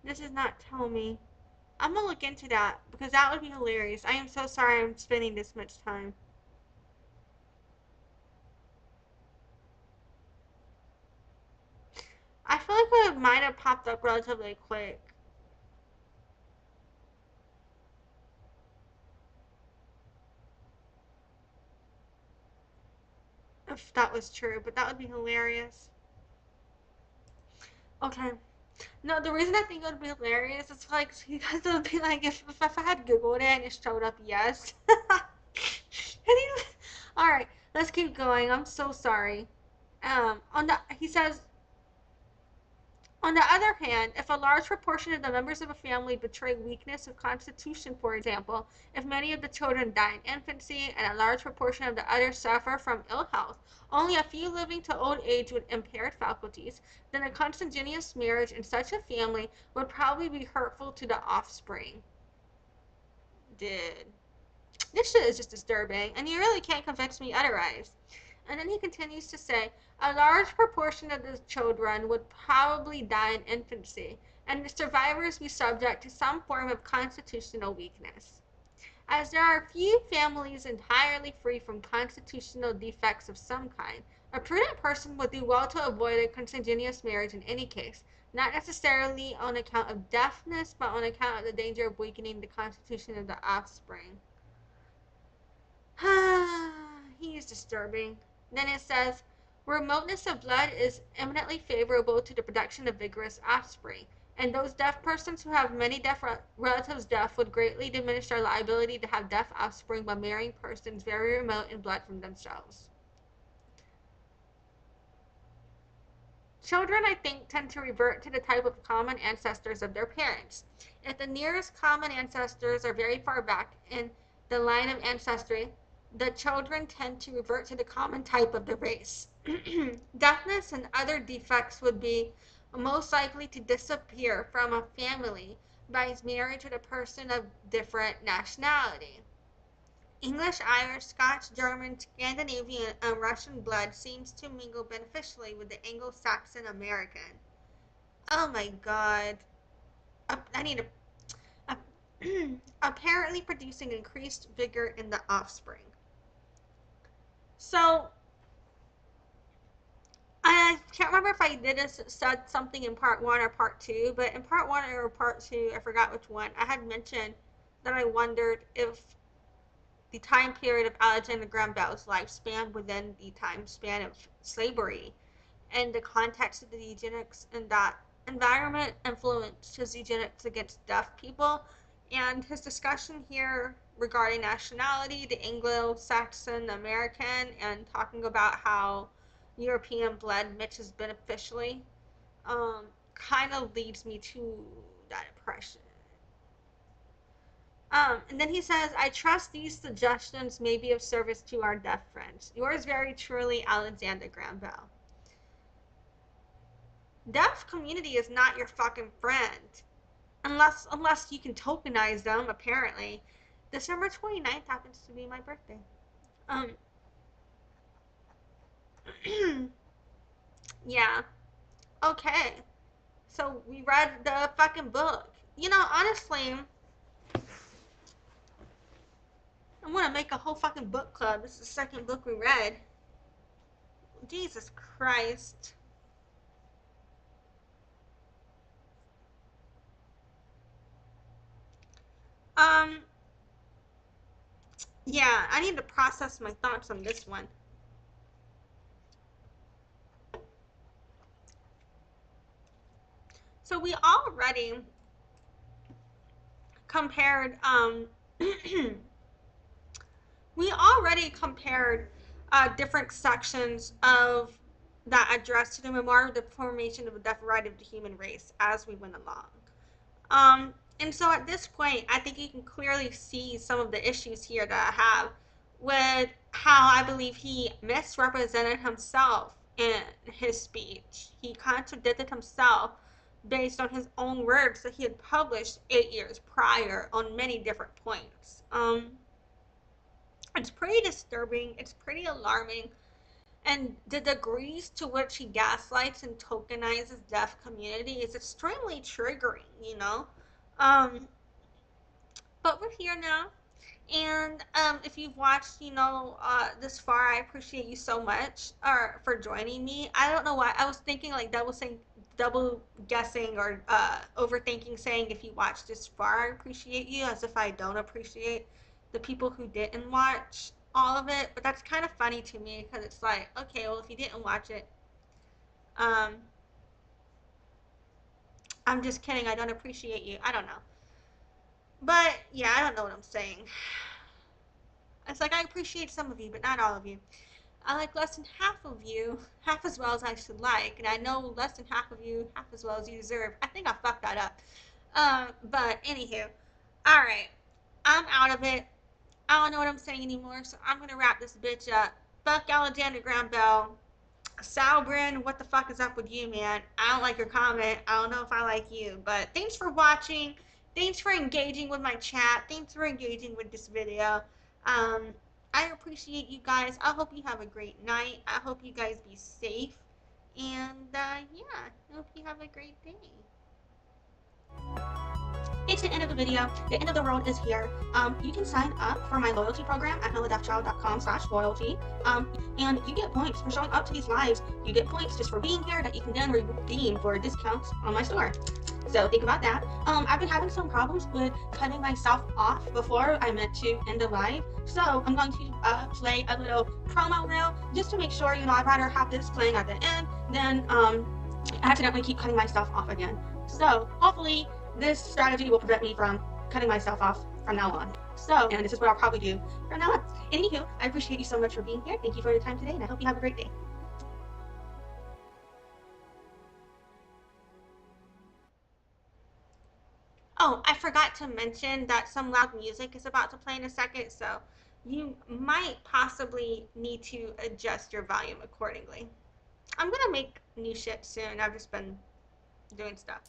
This is not tell me. I'm gonna look into that because that would be hilarious. I am so sorry I'm spending this much time. I feel like it might have popped up relatively quick. If that was true, but that would be hilarious. Okay. No, the reason I think it would be hilarious is like you guys would be like if I had Googled it and it showed up yes. Anyway, all right, let's keep going. I'm so sorry. On the he says On the other hand, if a large proportion of the members of a family betray weakness of constitution, for example, if many of the children die in infancy and a large proportion of the others suffer from ill health, only a few living to old age with impaired faculties, then a consanguineous marriage in such a family would probably be hurtful to the offspring. Dude, this shit is just disturbing, and you really can't convince me otherwise. And then he continues to say, a large proportion of the children would probably die in infancy, and the survivors be subject to some form of constitutional weakness. As there are few families entirely free from constitutional defects of some kind, a prudent person would do well to avoid a consanguineous marriage in any case, not necessarily on account of deafness, but on account of the danger of weakening the constitution of the offspring. He is disturbing. Then it says, remoteness of blood is eminently favorable to the production of vigorous offspring, and those deaf persons who have many deaf relatives deaf would greatly diminish their liability to have deaf offspring by marrying persons very remote in blood from themselves. Children, I think, tend to revert to the type of common ancestors of their parents. If the nearest common ancestors are very far back in the line of ancestry, the children tend to revert to the common type of the race. Deafness and other defects would be most likely to disappear from a family by marriage with a person of different nationality. English, Irish, Scotch, German, Scandinavian, and Russian blood seems to mingle beneficially with the Anglo-Saxon American. Oh my god. I need a apparently producing increased vigor in the offspring. So, I can't remember if I said something in part one or part two, but in part one or part two, I forgot which one, I had mentioned that I wondered if the time period of Alexander Graham Bell's lifespan within the time span of slavery and the context of the eugenics in that environment influenced his eugenics against deaf people. And his discussion here regarding nationality, the Anglo-Saxon American, and talking about how European blood mixes beneficially, kind of leads me to that impression. And then he says, I trust these suggestions may be of service to our deaf friends. Yours very truly, Alexander Graham Bell. Deaf community is not your fucking friend. Unless you can tokenize them, apparently. December 29th happens to be my birthday. Um, yeah. Okay. So we read the fucking book. You know, honestly, I'm gonna make a whole fucking book club. This is the second book we read. Jesus Christ. Um, yeah, I need to process my thoughts on this one. So we already compared, we already compared different sections of that address to the memoir of the formation of the deaf right of the human race as we went along. And so at this point, I think you can clearly see some of the issues here that I have with how I believe he misrepresented himself in his speech. He contradicted himself based on his own works that he had published 8 years prior on many different points. It's pretty disturbing. It's pretty alarming. And the degrees to which he gaslights and tokenizes deaf community is extremely triggering, you know? Um, but we're here now. And if you've watched, this far, I appreciate you so much for joining me. I don't know why. I was thinking like double guessing or overthinking saying if you watched this far, I appreciate you, as if I don't appreciate the people who didn't watch all of it. But that's kind of funny to me because it's like, okay, well, if you didn't watch it, um, I'm just kidding. I don't appreciate you. I don't know. But yeah, I don't know what I'm saying. It's like I appreciate some of you, but not all of you. I like less than half of you, half as well as I should like, and I know less than half of you, half as well as you deserve. I think I fucked that up. But anywho, all right, I'm out of it. I don't know what I'm saying anymore, so I'm gonna wrap this bitch up. Fuck Alexander Graham Bell. Salbren, what the fuck is up with you, man? I don't like your comment. I don't know if I like you, but thanks for watching. Thanks for engaging with my chat. Thanks for engaging with this video. Um, I appreciate you guys. I hope you have a great night. I hope you guys be safe. And yeah, I hope you have a great day. It's the end of the video. The end of the road is here. You can sign up for my loyalty program at melodeafchild.com/loyalty. And you get points for showing up to these lives. You get points just for being here that you can then redeem for discounts on my store. So think about that. I've been having some problems with cutting myself off before I meant to end the live. So I'm going to play a little promo reel just to make sure, I'd rather have this playing at the end than accidentally keep cutting myself off again. So hopefully this strategy will prevent me from cutting myself off from now on. So, and this is what I'll probably do from now on. Anywho, I appreciate you so much for being here. Thank you for your time today, and I hope you have a great day. Oh, I forgot to mention that some loud music is about to play in a second, so you might possibly need to adjust your volume accordingly. I'm gonna make new shit soon. I've just been doing stuff.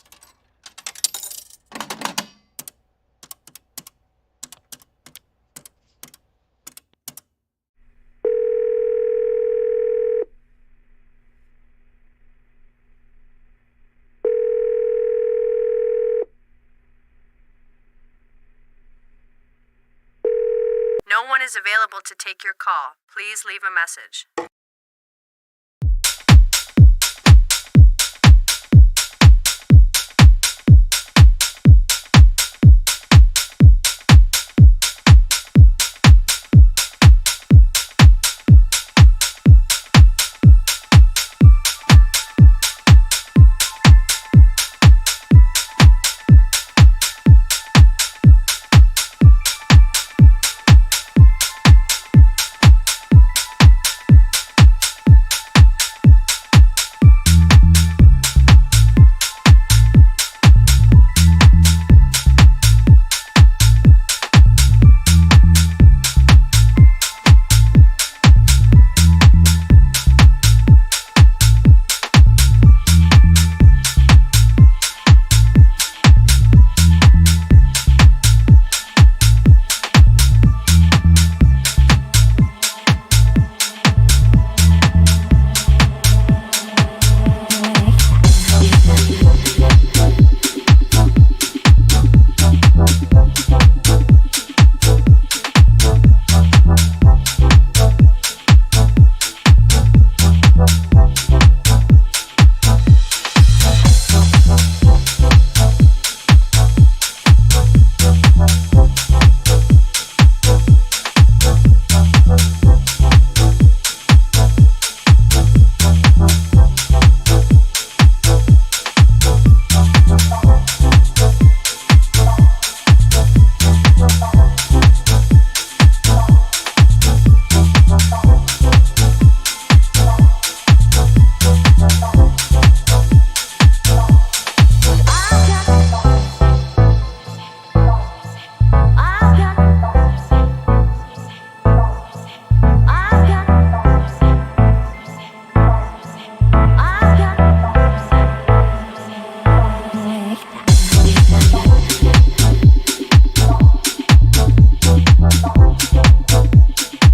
No one is available to take your call. Please leave a message.